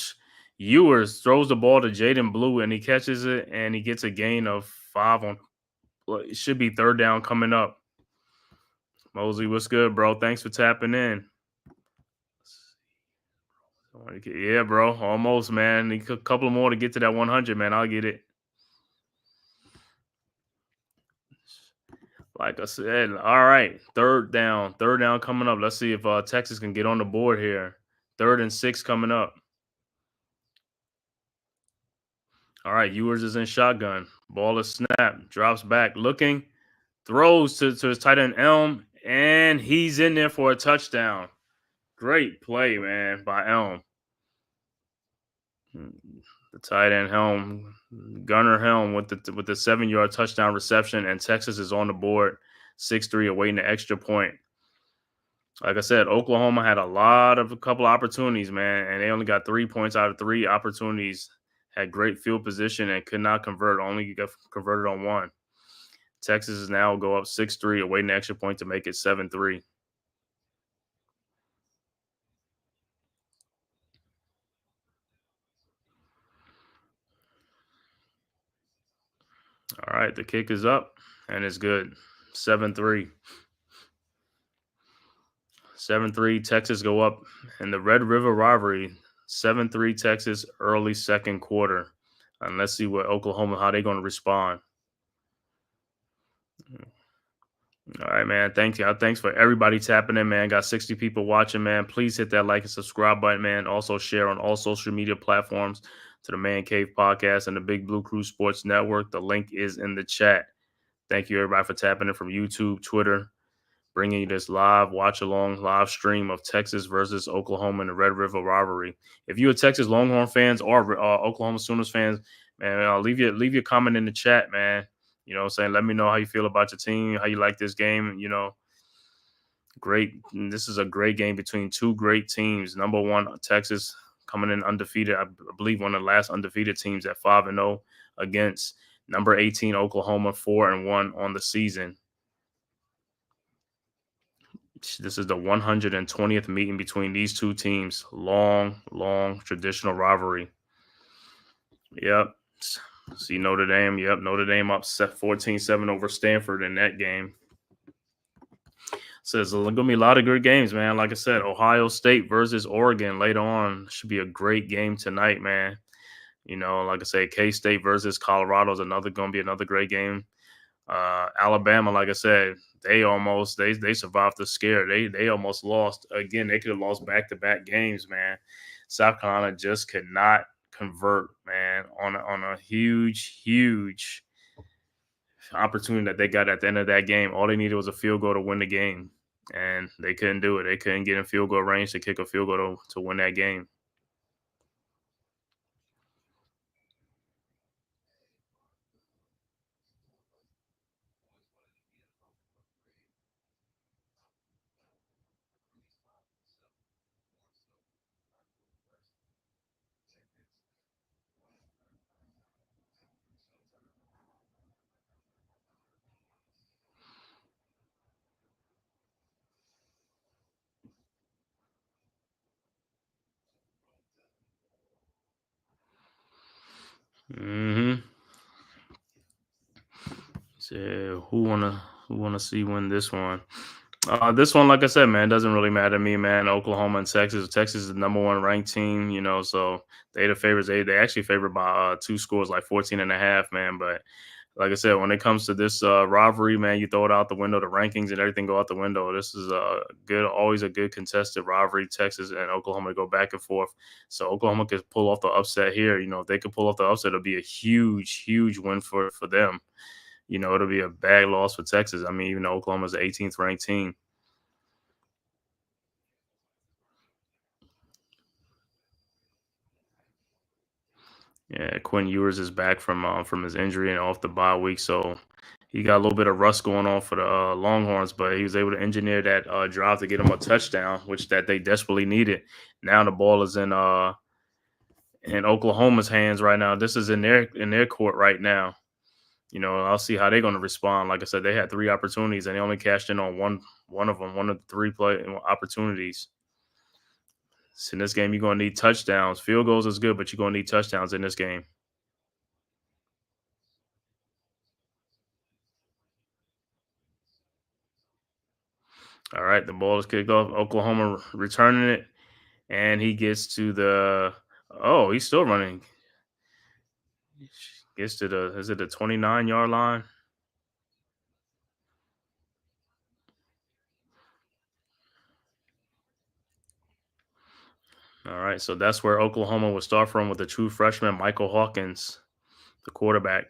Ewers throws the ball to Jaden Blue, and he catches it, and he gets a gain of 5 on. It should be 3rd down coming up. Mosley, what's good, bro? Thanks for tapping in. Yeah, bro, almost, man. A couple more to get to that 100, man. I'll get it. Like I said, all right, 3rd down coming up. Let's see if Texas can get on the board here. 3rd and 6 coming up. All right, Ewers is in shotgun. Ball is snapped, drops back, looking, throws to his tight end Elm, and he's in there for a touchdown. Great play, man, by Elm. The tight end Helm, Gunner Helm with the 7-yard touchdown reception, and Texas is on the board, 6-3, awaiting the extra point. Like I said, Oklahoma had a couple opportunities, man, and they only got 3 points out of 3 opportunities. Had great field position and could not convert. Only got converted on 1. Texas is now go up 6-3, awaiting the extra point to make it 7-3. All right, the kick is up, and it's good. 7-3. 7-3, Texas go up in the Red River rivalry. 7-3 Texas early second quarter. And let's see what Oklahoma, how they're going to respond. All right, man. Thank you. Thanks for everybody tapping in, man. Got 60 people watching, man. Please hit that like and subscribe button, man. Also share on all social media platforms to the Man Cave podcast and the Big Blue Crew Sports Network. The link is in the chat. Thank you, everybody, for tapping in from YouTube, Twitter, bringing you this live watch-along, live stream of Texas versus Oklahoma in the Red River rivalry. If you're Texas Longhorn fans or Oklahoma Sooners fans, man, leave your comment in the chat, man. You know what I'm saying? Let me know how you feel about your team, how you like this game, you know. Great. This is a great game between two great teams. Number one, Texas coming in undefeated. I believe one of the last undefeated teams at 5-0 against number 18 Oklahoma, 4-1 on the season. This is the 120th meeting between these two teams. Long traditional rivalry. Yep. See Notre Dame. Yep. Notre Dame upset 14-7 over Stanford in that game. So there's going to be a lot of good games, man. Like I said, Ohio State versus Oregon later on should be a great game tonight, man. You know, like I say, K-State versus Colorado is going to be another great game. Alabama, like I said, they survived the scare. They almost lost again. They could have lost back-to-back games, man. South Carolina just could not convert, man, on a huge opportunity that they got at the end of that game. All they needed was a field goal to win the game, and they couldn't do it. They couldn't get in field goal range to kick a field goal to win that game. So who wanna see win this one? This one, like I said, man, doesn't really matter to me, man. Oklahoma and Texas. Texas is the number one ranked team, you know, so they the favorites. They actually favored by 2 scores, like 14.5, man. But like I said, when it comes to this rivalry, man, you throw it out the window. The rankings and everything go out the window. This is always a good contested rivalry. Texas and Oklahoma go back and forth. So Oklahoma could pull off the upset here. You know, if they could pull off the upset, it'll be a huge win for them. You know, it'll be a bad loss for Texas. I mean, even though Oklahoma's the 18th ranked team. Yeah, Quinn Ewers is back from his injury and off the bye week, so he got a little bit of rust going on for the Longhorns, but he was able to engineer that drive to get him a touchdown, which that they desperately needed. Now the ball is in Oklahoma's hands right now. This is in their court right now. You know, I'll see how they're going to respond. Like I said, they had 3 opportunities and they only cashed in on one of them, one of the 3 play opportunities. So in this game, you're going to need touchdowns. Field goals is good, but you're going to need touchdowns in this game. All right, the ball is kicked off. Oklahoma returning it, and he gets to the – oh, he's still running. Gets to the – is it the 29-yard line? All right, so that's where Oklahoma will start from with the true freshman, Michael Hawkins, the quarterback.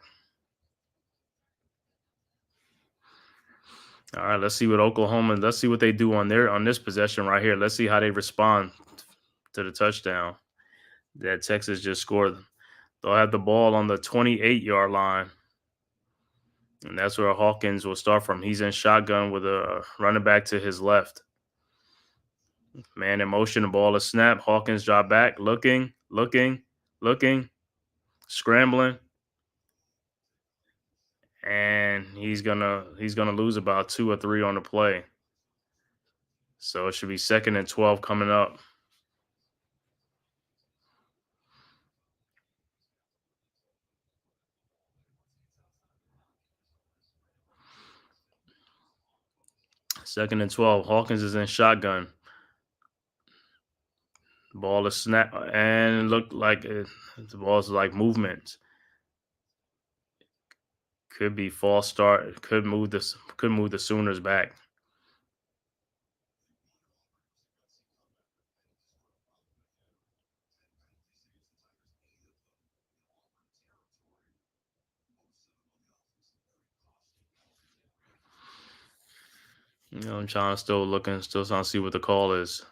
All right, let's see what they do on this possession right here. Let's see how they respond to the touchdown that Texas just scored. They'll have the ball on the 28-yard line. And that's where Hawkins will start from. He's in shotgun with a running back to his left. Man in motion, the ball is snapped. Hawkins drop back, looking, scrambling. And he's gonna lose about 2 or 3 on the play. So it should be 2nd and 12 coming up. Second and 12. Hawkins is in shotgun. The ball is snapped and it looked like the ball is like movement. Could be false start. Could move the Sooners back. I'm trying to still trying to see what the call is.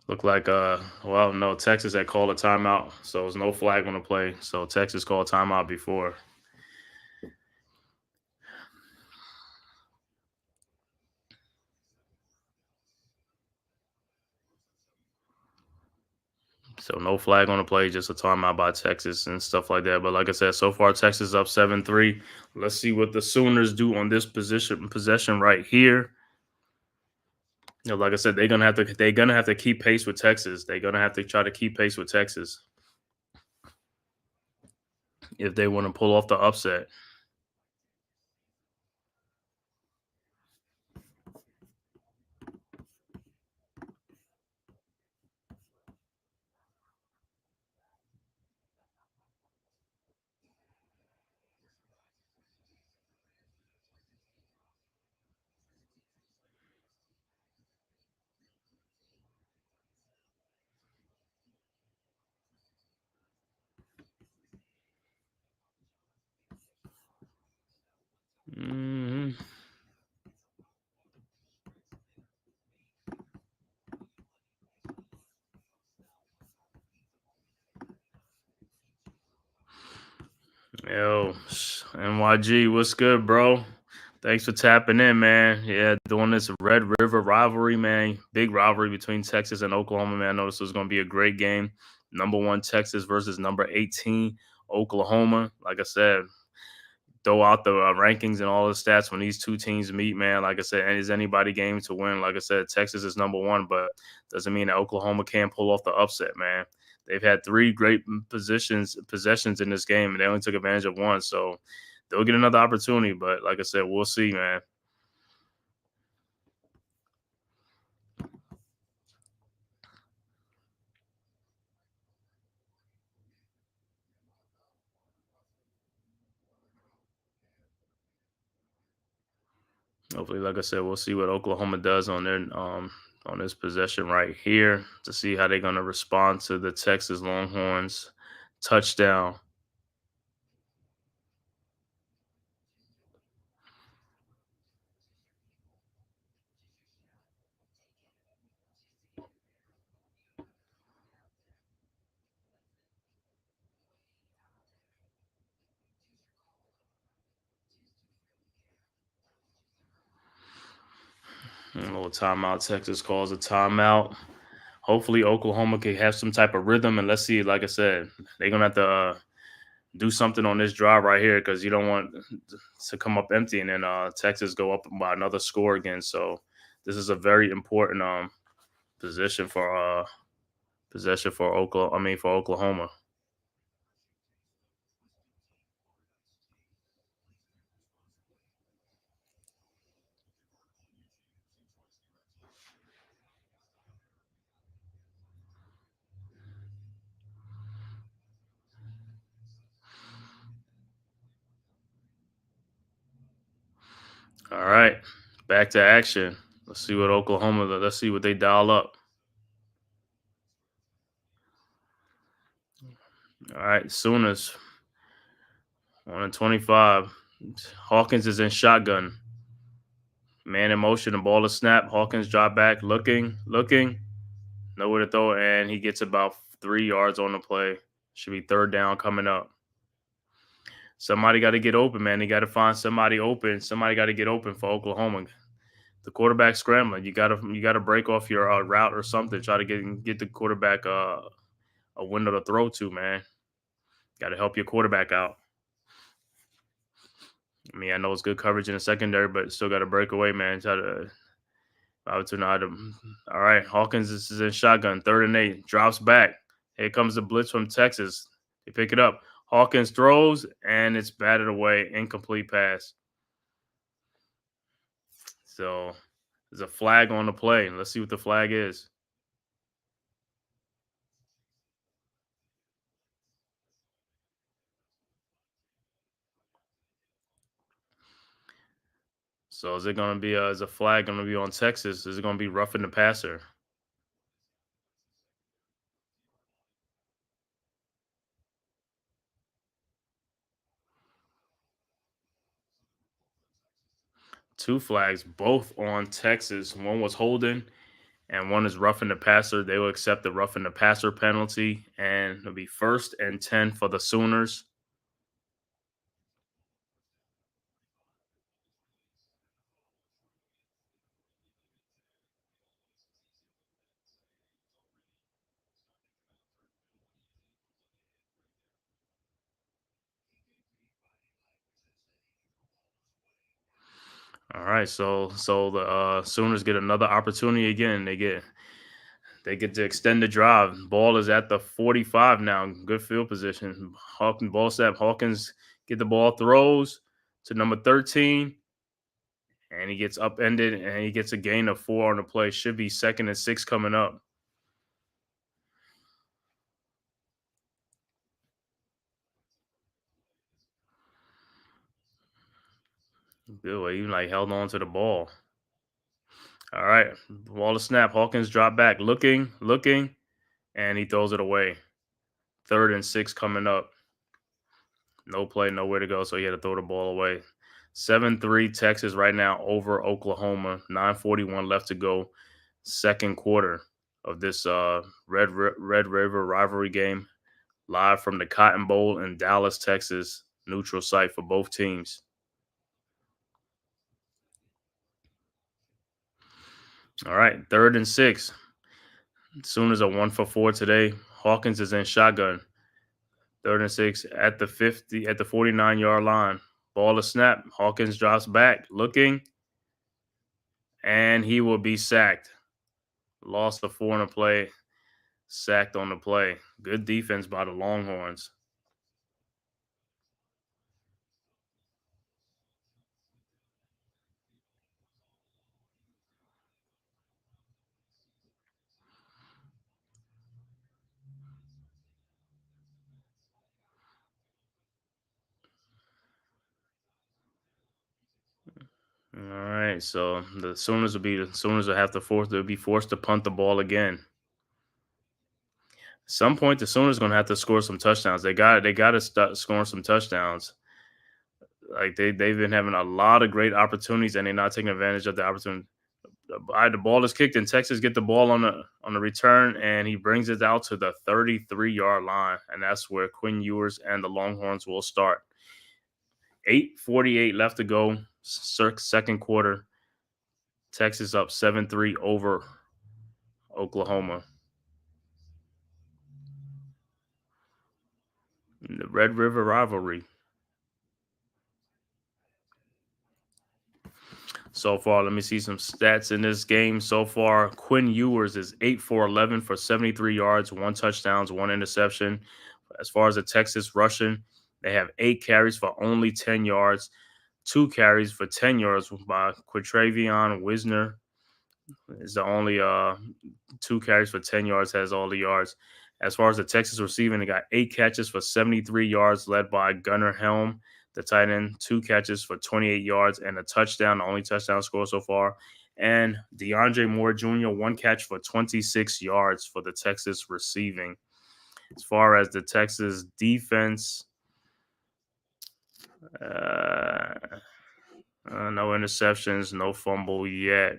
Look like well, no, Texas had called a timeout, so there's no flag on the play. So Texas called timeout before. So no flag on the play, just a timeout by Texas and stuff like that. But like I said, so far Texas up 7-3. Let's see what the Sooners do on this possession right here. Like I said, they're gonna have to keep pace with Texas. They're gonna have to try to keep pace with Texas if they want to pull off the upset. hmm Yo, NYG, what's good, bro? Thanks for tapping in, man. Yeah, doing this Red River rivalry, man. Big rivalry between Texas and Oklahoma, man. I know this was going to be a great game. Number 1 Texas versus number 18 Oklahoma. Like I said, throw out the rankings and all the stats when these two teams meet, man. Like I said, is anybody game to win? Like I said, Texas is number 1, but doesn't mean that Oklahoma can't pull off the upset, man. They've had 3 great possessions in this game, and they only took advantage of 1. So they'll get another opportunity. But like I said, we'll see, man. Hopefully, like I said, we'll see what Oklahoma does on this possession right here to see how they're gonna respond to the Texas Longhorns touchdown. A little timeout. Texas calls a timeout. Hopefully, Oklahoma can have some type of rhythm, and let's see. Like I said, they're gonna have to do something on this drive right here because you don't want to come up empty and then Texas go up by another score again. So this is a very important position for possession for Oklahoma. I mean for Oklahoma. All right, back to action. Let's see what Oklahoma. Let's see what they dial up. All right, Sooners 1-25. Hawkins is in shotgun. Man in motion. The ball is snapped. Hawkins drop back, looking, nowhere to throw, and he gets about 3 yards on the play. Should be third down coming up. Somebody got to get open, man. They got to find somebody open. Somebody got to get open for Oklahoma. The quarterback scrambling. You gotta break off your route or something. Try to get the quarterback a window to throw to, man. Got to help your quarterback out. I mean, I know it's good coverage in the secondary, but still got to break away, man. Try to All right, Hawkins is in shotgun, 3rd and 8. Drops back. Here comes the blitz from Texas. They pick it up. Hawkins throws, and it's batted away. Incomplete pass. So there's a flag on the play. Let's see what the flag is. So is it going to be is a flag going to be on Texas? Is it going to be roughing the passer? Two flags, both on Texas. One was holding, and one is roughing the passer. They will accept the roughing the passer penalty, and it'll be 1st and 10 for the Sooners. All right, so the Sooners get another opportunity again. They get to extend the drive. Ball is at the 45 now. Good field position. Hawkins ball snap. Hawkins get the ball, throws to number 13, and he gets upended, and he gets a gain of 4 on the play. Should be 2nd and 6 coming up. Good way, even like held on to the ball. All right, ball to snap. Hawkins drop back, looking, and he throws it away. 3rd and 6 coming up. No play, nowhere to go, so he had to throw the ball away. 7-3 Texas right now over Oklahoma. 9:41 left to go. Second quarter of this Red River rivalry game. Live from the Cotton Bowl in Dallas, Texas. Neutral site for both teams. All right, 3rd and 6. Sooners are 1 for 4 today. Hawkins is in shotgun. 3rd and 6 at the 50, at the 49-yard line. Ball to snap. Hawkins drops back, looking, and he will be sacked. Lost the 4 on the play, sacked on the play. Good defense by the Longhorns. All right, so the Sooners will have to they'll be forced to punt the ball again. At some point, the Sooners going to have to score some touchdowns. They got to start scoring some touchdowns. Like they've been having a lot of great opportunities, and they're not taking advantage of the opportunity. The ball is kicked, and Texas get the ball on the return, and he brings it out to the 33-yard line, and that's where Quinn Ewers and the Longhorns will start. 8:48 left to go, second quarter. Texas up 7-3 over Oklahoma. In the Red River rivalry. So far, let me see some stats in this game. So far, Quinn Ewers is 8 for 11 for 73 yards, 1 touchdown, 1 interception. As far as the Texas rushing, they have 8 carries for only 10 yards, 2 carries for 10 yards by Quatravion Wisner. Is the only 2 carries for 10 yards, has all the yards. As far as the Texas receiving, they got 8 catches for 73 yards, led by Gunnar Helm, the tight end, 2 catches for 28 yards and a touchdown, the only touchdown score so far. And DeAndre Moore Jr., 1 catch for 26 yards for the Texas receiving. As far as the Texas defense, no interceptions, no fumble yet.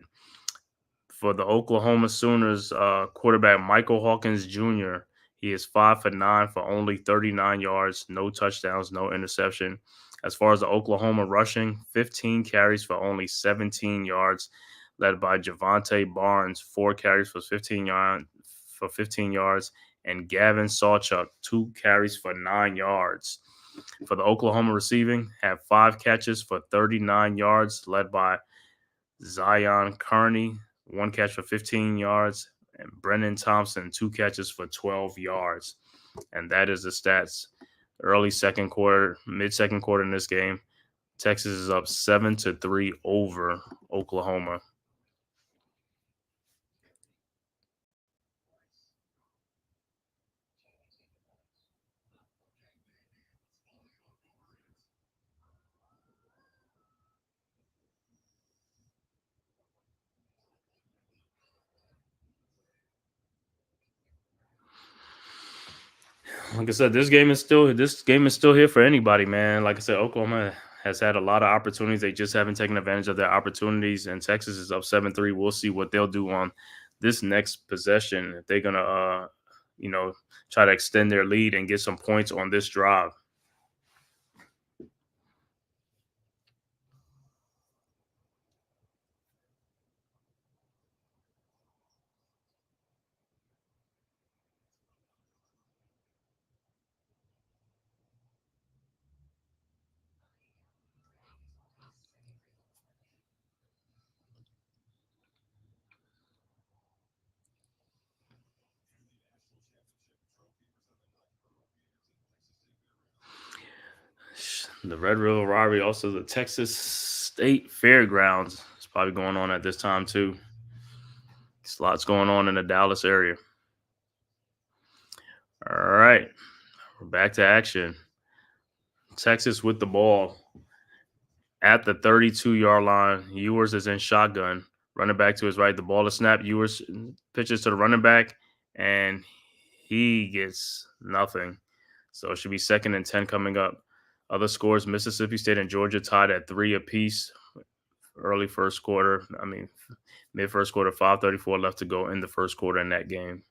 For the Oklahoma Sooners, quarterback Michael Hawkins Jr., he is 5 for 9 for only 39 yards, no touchdowns, no interception. As far as the Oklahoma rushing, 15 carries for only 17 yards, led by Javante Barnes, 4 carries for 15 yards, and Gavin Sawchuk, 2 carries for 9 yards. For the Oklahoma receiving, have 5 catches for 39 yards, led by Zion Kearney, 1 catch for 15 yards, and Brennan Thompson, 2 catches for 12 yards. And that is the stats. Early second quarter, mid-second quarter in this game, Texas is up 7-3 over Oklahoma. Like I said, this game is still here for anybody, man. Like I said, Oklahoma has had a lot of opportunities. They just haven't taken advantage of their opportunities. And Texas is up 7-3. We'll see what they'll do on this next possession. If they're gonna you know, try to extend their lead and get some points on this drive. The Red River Rivalry, also the Texas State Fairgrounds. It's probably going on at this time too. There's lots going on in the Dallas area. All right, we're back to action. Texas with the ball at the 32-yard line. Ewers is in shotgun. Running back to his right. The ball is snapped. Ewers pitches to the running back, and he gets nothing. So it should be 2nd and 10 coming up. Other scores, Mississippi State and Georgia tied at 3 apiece. Early first quarter. Mid first quarter, 5:34 left to go in the first quarter in that game.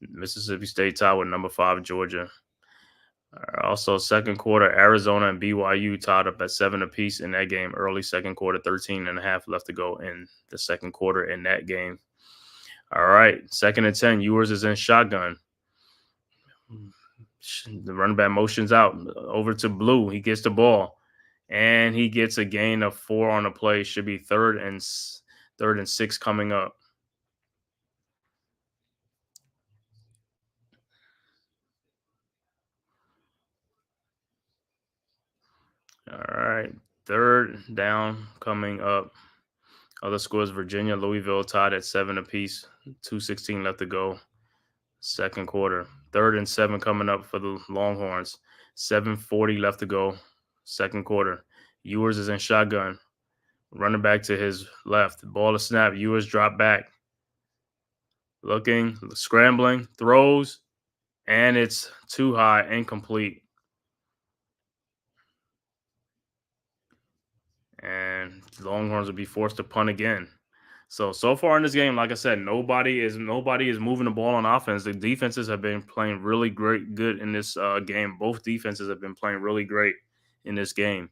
Mississippi State tied with number 5, Georgia. Also, second quarter, Arizona and BYU tied up at 7 apiece in that game. Early second quarter, 13 and a half left to go in the second quarter in that game. All right, 2nd and 10. Ewers is in shotgun. The running back motions out over to Blue. He gets the ball, and he gets a gain of 4 on the play. Should be third and 6 coming up. All right, 3rd down coming up. Other scores, Virginia, Louisville tied at 7 apiece. 2:16 left to go. Second quarter. 3rd and 7 coming up for the Longhorns. 7:40 left to go. Second quarter. Ewers is in shotgun. Running back to his left. Ball is snapped. Ewers drop back. Looking, scrambling, throws, and it's too high, incomplete. And the Longhorns will be forced to punt again. So far in this game, like I said, nobody is moving the ball on offense. The defenses have been playing really good in this game. Both defenses have been playing really great in this game.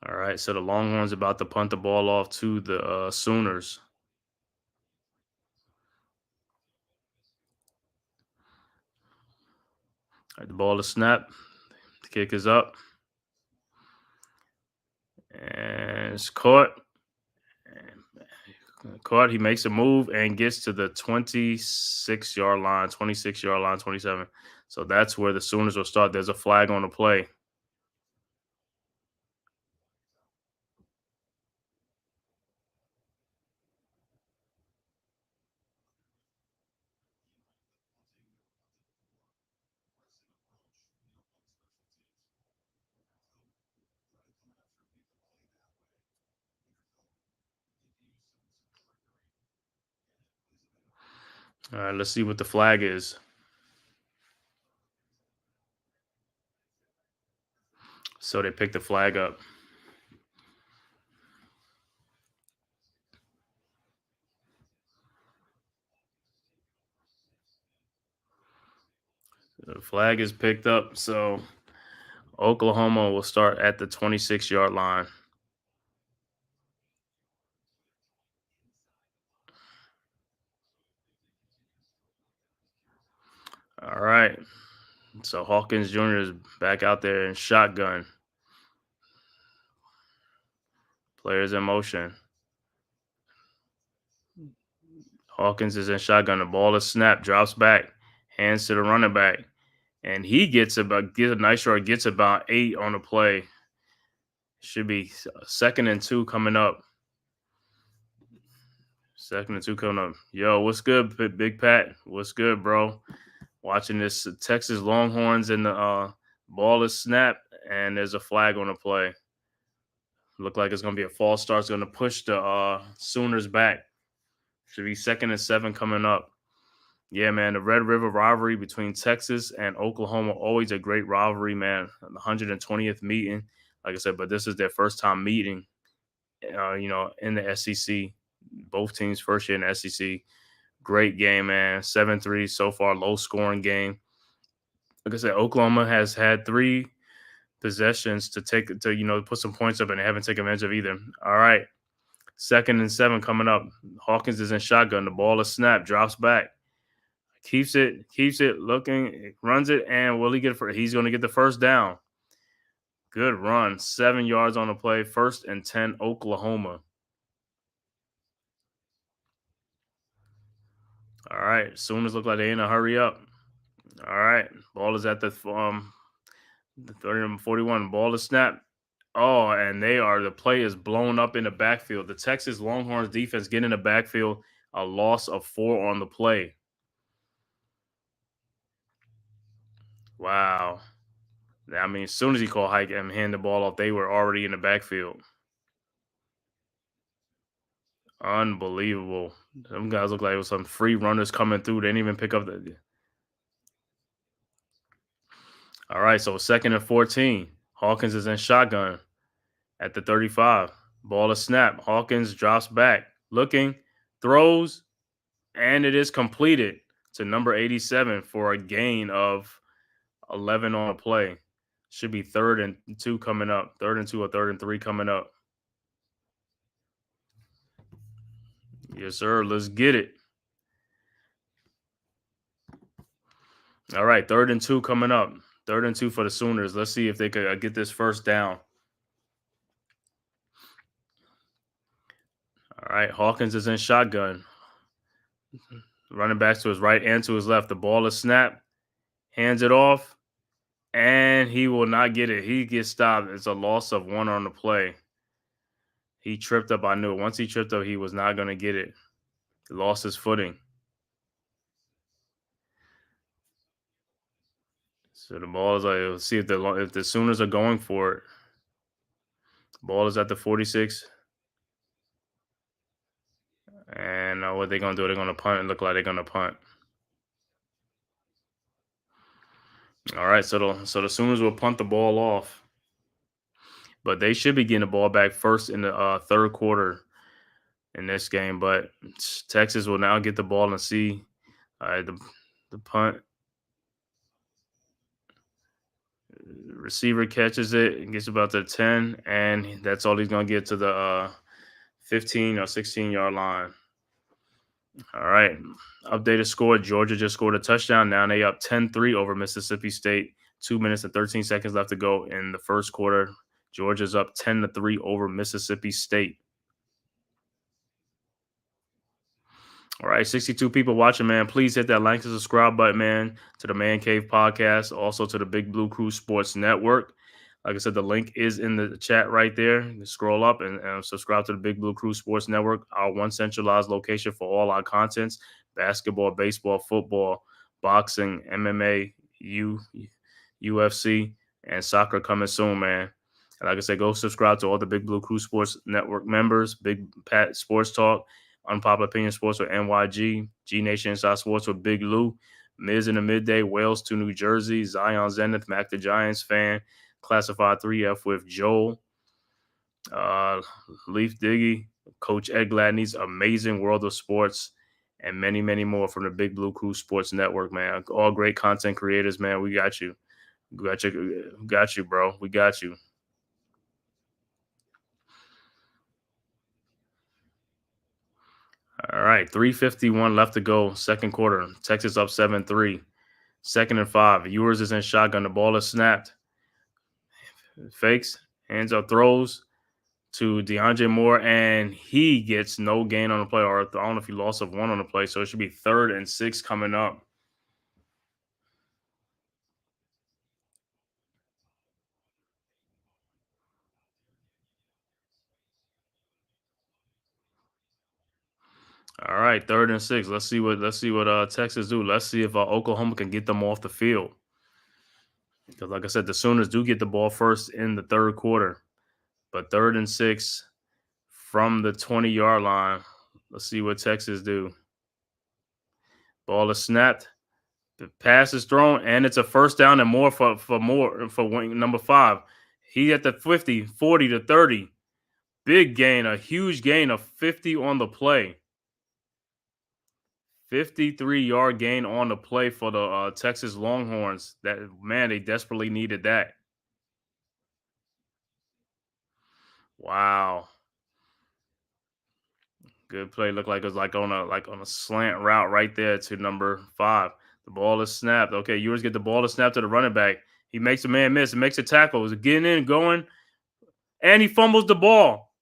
All right, so the Longhorns about to punt the ball off to the Sooners. All right, the ball is snapped. The kick is up. And it's caught. He makes a move and gets to the 26-yard line, 27. So that's where the Sooners will start. There's a flag on the play. All right, let's see what the flag is. So they picked the flag up. The flag is picked up. So Oklahoma will start at the 26-yard line. All right. So Hawkins Jr. is back out there in shotgun. Players in motion. Hawkins is in shotgun. The ball is snapped, drops back, hands to the running back, and he gets a nice yard, gets about 8 on the play. Should be 2nd and 2 coming up. 2nd and 2 coming up. Yo, what's good, Big Pat? What's good, bro? Watching this Texas Longhorns and the ball is snapped, and there's a flag on the play. Look like it's going to be a false start. It's going to push the Sooners back. Should be 2nd and 7 coming up. Yeah, man, the Red River rivalry between Texas and Oklahoma, always a great rivalry, man. The 120th meeting, like I said, but this is their first time meeting, in the SEC. Both teams first year in the SEC. Great game, man. 7-3 so far, low scoring game. Like I said, Oklahoma has had 3 possessions to put some points up, and they haven't taken advantage of either. All right, 2nd and 7 coming up. Hawkins is in shotgun. The ball is snapped, drops back. Keeps it looking, runs it, and will he get it? He's going to get the first down. Good run. 7 yards on the play. 1st and 10, Oklahoma. All right. Sooners look like they in a hurry up. All right. Ball is at the 30-41. Ball is snapped. Oh, and the play is blown up in the backfield. The Texas Longhorns defense get in the backfield. A loss of 4 on the play. Wow. I mean, as soon as he called hike and hand the ball off, they were already in the backfield. Unbelievable. Them guys look like it was some free runners coming through. They didn't even pick up the. All right, so 2nd and 14. Hawkins is in shotgun at the 35. Ball is snapped. Hawkins drops back, looking, throws, and it is completed to number 87 for a gain of 11 on a play. Should be 3rd and 2 coming up. 3rd and 2 or 3rd and 3 coming up. Yes, sir. Let's get it. All right, 3rd and 2 coming up. 3rd and 2 for the Sooners. Let's see if they could get this first down. All right, Hawkins is in shotgun. Running back to his right and to his left. The ball is snapped. Hands it off. And he will not get it. He gets stopped. It's a loss of 1 on the play. He tripped up. I knew it. Once he tripped up, he was not going to get it. He lost his footing. So the ball is like, let's see if the Sooners are going for it. Ball is at the 46. And what they're going to do, they're going to punt. It look like they're going to punt. All right, so the Sooners will punt the ball off. But they should be getting the ball back first in the 3rd quarter in this game. But Texas will now get the ball and see the punt. Receiver catches it and gets about to 10, and that's all he's going to get to the 15 or 16-yard line. All right. Updated score. Georgia just scored a touchdown. Now they up 10-3 over Mississippi State. 2 minutes and 13 seconds left to go in the 1st quarter. Georgia's up 10-3 over Mississippi State. All right, 62 people watching, man. Please hit that like and subscribe button, man, to the Man Cave podcast, also to the Big Blue Crew Sports Network. Like I said, the link is in the chat right there. You can scroll up and subscribe to the Big Blue Crew Sports Network, our one centralized location for all our contents: basketball, baseball, football, boxing, MMA, UFC, and soccer coming soon, man. And like I said, go subscribe to all the Big Blue Crew Sports Network members: Big Pat Sports Talk, Unpopular Opinion Sports with NYG, G Nation Inside Sports with Big Lou, Miz in the Midday, Wales to New Jersey, Zion Zenith, Mac the Giants fan, Classified 3F with Joel, Leaf Diggy, Coach Ed Gladney's Amazing World of Sports, and many, many more from the Big Blue Crew Sports Network, man. All great content creators, man. We got you. We got you, bro. We got you. All right, 3:51 left to go, 2nd quarter. Texas up 7-3. 2nd and 5. Ewers is in shotgun. The ball is snapped. Fakes, hands up, throws to DeAndre Moore, and he gets no gain on the play, or I don't know if he lost of 1 on the play, so it should be 3rd and 6 coming up. All right, 3rd and 6. Let's see what Texas do. Let's see if Oklahoma can get them off the field. Because, like I said, the Sooners do get the ball first in the third quarter. But 3rd and 6 from the 20-yard line. Let's see what Texas do. Ball is snapped. The pass is thrown, and it's a first down and more for wing number 5. He at the 50, 40 to 30. Big gain, a huge gain of 50 on the play. 53-yard gain on the play for the Texas Longhorns. That man, they desperately needed that. Wow. Good play. Looked like it was like on a slant route right there to number 5. The ball is snapped. Okay, Ewers get the ball to snap to the running back. He makes a man miss. He makes a tackle. He's getting in, going, and he fumbles the ball.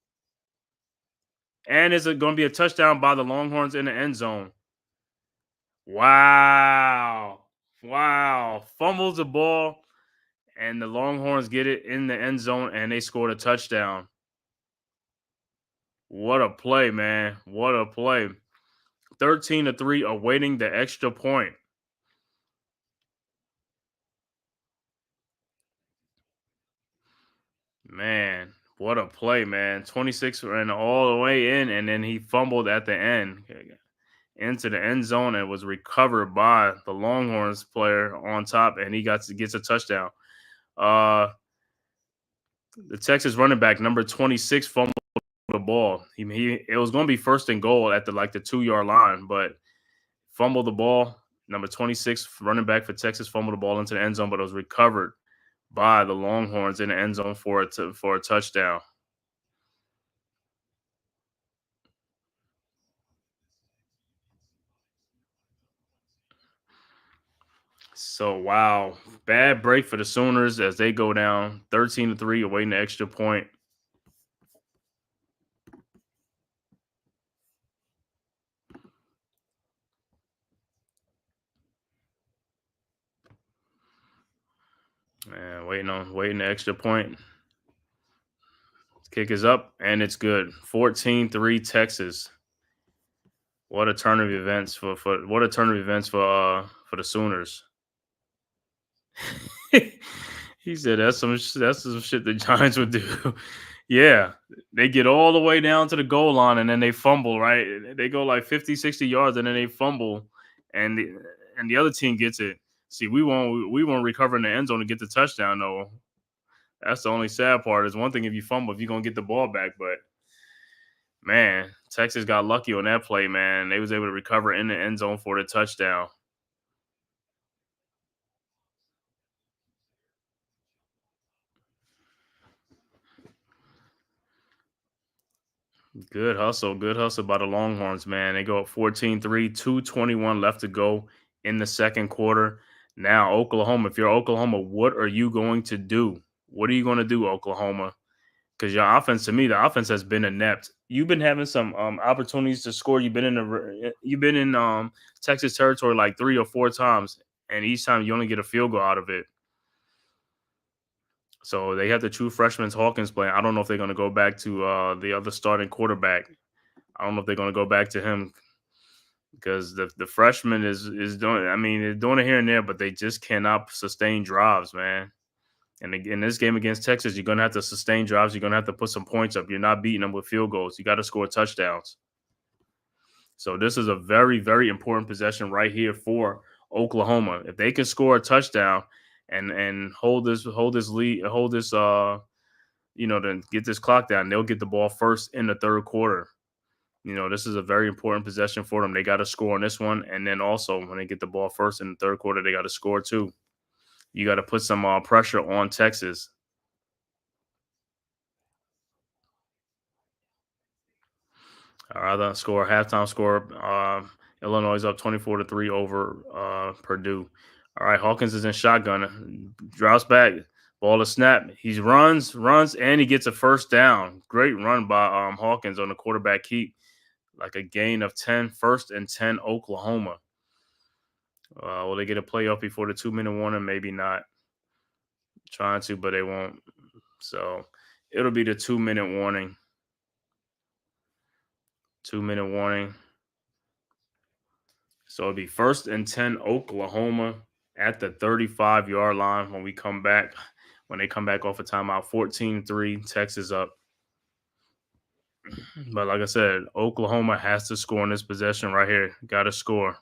And is it going to be a touchdown by the Longhorns in the end zone? Wow. Wow. Fumbles the ball, and the Longhorns get it in the end zone, and they scored a touchdown. What a play, man. What a play. 13-3, awaiting the extra point. Man, what a play, man. 26 ran all the way in, and then he fumbled at the end into the end zone and was recovered by the Longhorns player on top, and he gets a touchdown. The Texas running back, number 26, fumbled the ball. It was going to be 1st and goal at the 2-yard line, but fumbled the ball. Number 26, running back for Texas, fumbled the ball into the end zone, but it was recovered by the Longhorns in the end zone for a touchdown. So wow, bad break for the Sooners as they go down 13-3, awaiting the extra point. And waiting the extra point. Kick is up and it's good. 14-3 Texas. What a turn of events for the Sooners. He said that's some shit the Giants would do. Yeah, they get all the way down to the goal line and then they fumble, right? They go like 50, 60 yards and then they fumble and the other team gets it. See, we won't recover in the end zone to get the touchdown though. That's the only sad part. Is one thing if you fumble, if you're gonna get the ball back, but man, Texas got lucky on that play, man. They was able to recover in the end zone for the touchdown. Good hustle by the Longhorns, man. They go up 14-3, 2:21 left to go in the second quarter. Now, Oklahoma, if you're Oklahoma, what are you going to do? What are you going to do, Oklahoma? Because your offense, to me, the offense has been inept. You've been having some opportunities to score. You've been in Texas territory like 3 or 4 times, and each time you only get a field goal out of it. So they have the true freshman Hawkins playing. I don't know if they're going to go back to the other starting quarterback. I don't know if they're going to go back to him because the freshman is doing. I mean, they're doing it here and there, but they just cannot sustain drives, man. And in this game against Texas, you're going to have to sustain drives. You're going to have to put some points up. You're not beating them with field goals. You got to score touchdowns. So this is a very, very important possession right here for Oklahoma. If they can score a touchdown and hold this lead, then get this clock down, they'll get the ball first in the third quarter. This is a very important possession for them. They got to score on this one. And then also when they get the ball first in the third quarter, they got to score too. You got to put some pressure on Texas. All right, the score, halftime score. Illinois is up 24-3 over Purdue. All right, Hawkins is in shotgun. Drops back. Ball is snap. He runs, and he gets a first down. Great run by Hawkins on the quarterback keep. Like a gain of 10, 1st and 10, Oklahoma. Will they get a playoff before the 2-minute warning? Maybe not. Trying to, but they won't. So it'll be the 2-minute warning. 2-minute warning. So it'll be 1st and 10 Oklahoma at the 35-yard line when we come back. When they come back off a timeout, 14-3, Texas up. But like I said, Oklahoma has to score in this possession right here. Got to score.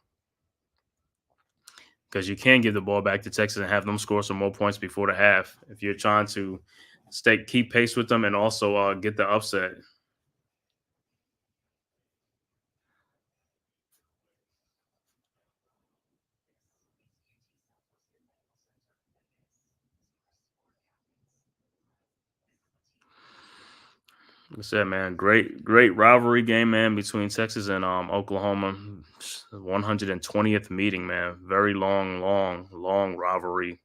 Because you can give the ball back to Texas and have them score some more points before the half if you're trying to keep pace with them and also get the upset. Like I said, man, great rivalry game, man, between Texas and Oklahoma. 120th meeting, man. Very long rivalry.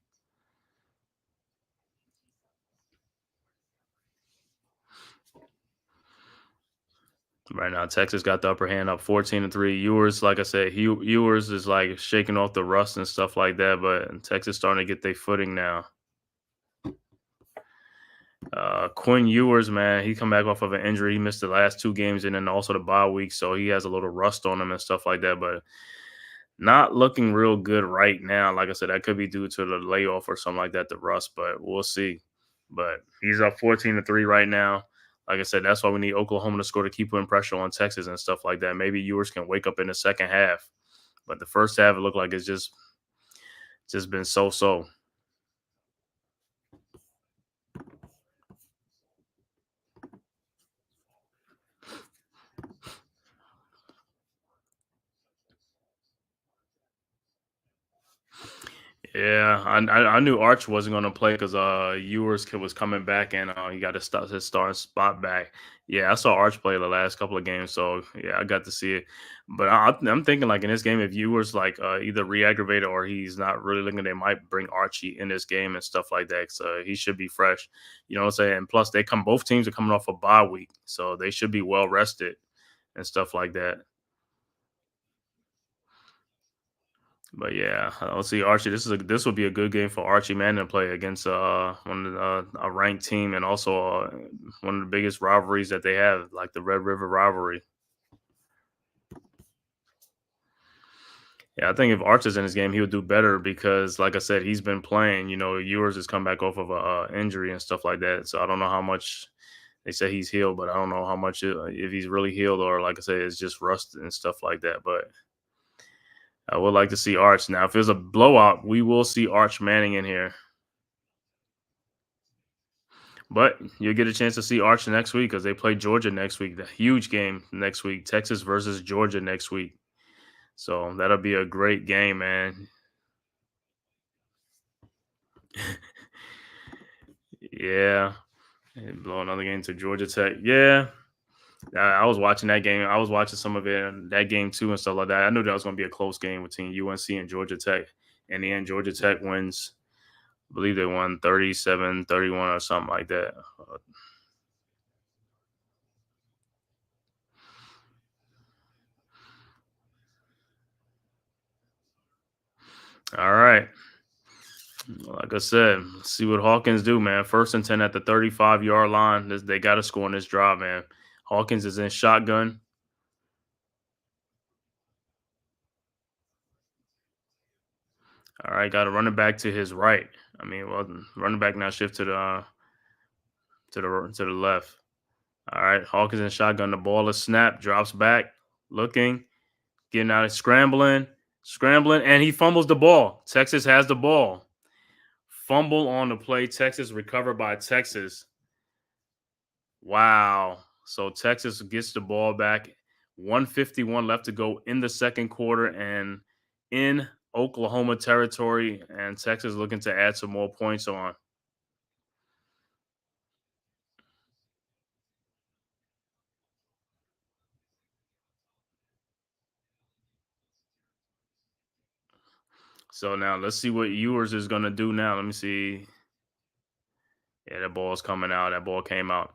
Right now, Texas got the upper hand, up 14-3. Ewers, like I said, Ewers is like shaking off the rust and stuff like that, but Texas starting to get their footing now. Quinn Ewers, man, he come back off of an injury. He missed the last 2 games and then also the bye week, so he has a little rust on him and stuff like that, but not looking real good right now. Like I said, that could be due to the layoff or something like that, the rust, but we'll see. But he's up 14-3 right now. Like I said, that's why we need Oklahoma to score to keep putting pressure on Texas and stuff like that. Maybe Ewers can wake up in the second half, but the first half it looked like it's just been so. Yeah, I knew Arch wasn't going to play because Ewers was coming back and he got his starting spot back. Yeah, I saw Arch play the last couple of games, so yeah, I got to see it. But I'm thinking like in this game, if Ewers like either re-aggravated or he's not really looking, they might bring Archie in this game and stuff like that. So he should be fresh. You know what I'm saying? And plus, both teams are coming off a bye week, so they should be well rested and stuff like that. But yeah, I'll see Archie. This would be a good game for Archie man to play against a ranked team and also one of the biggest rivalries that they have, like the Red River rivalry. Yeah, I think if Arch is in this game, he would do better because, like I said, he's been playing. You know, Ewers has come back off of a injury and stuff like that. So I don't know how much they say he's healed, but I don't know how much if he's really healed or, like I said, it's just rust and stuff like that. But I would like to see Arch. Now, if it's a blowout, we will see Arch Manning in here. But you'll get a chance to see Arch next week because they play Georgia next week. The huge game next week. Texas versus Georgia next week. So that'll be a great game, man. Yeah. And blow another game to Georgia Tech. Yeah. I was watching that game. I was watching some of it, that game too, and stuff like that. I knew that was going to be a close game between UNC and Georgia Tech. In the end, Georgia Tech wins. I believe they won 37-31 or something like that. All right. Like I said, let's see what Hawkins do, man. 1st and 10 at the 35-yard line. They got to score on this drive, man. Hawkins is in shotgun. All right, got to run it back to his right. I mean, well, running back now shift to the left. All right, Hawkins in shotgun. The ball is snapped, drops back, looking, getting out, scrambling, and he fumbles the ball. Texas has the ball. Fumble on the play. Texas recovered by Texas. Wow. So Texas gets the ball back. 151 left to go in the second quarter and in Oklahoma territory, and Texas looking to add some more points on. So now let's see what Ewers is going to do now. Let me see. Yeah, that ball's coming out. That ball came out.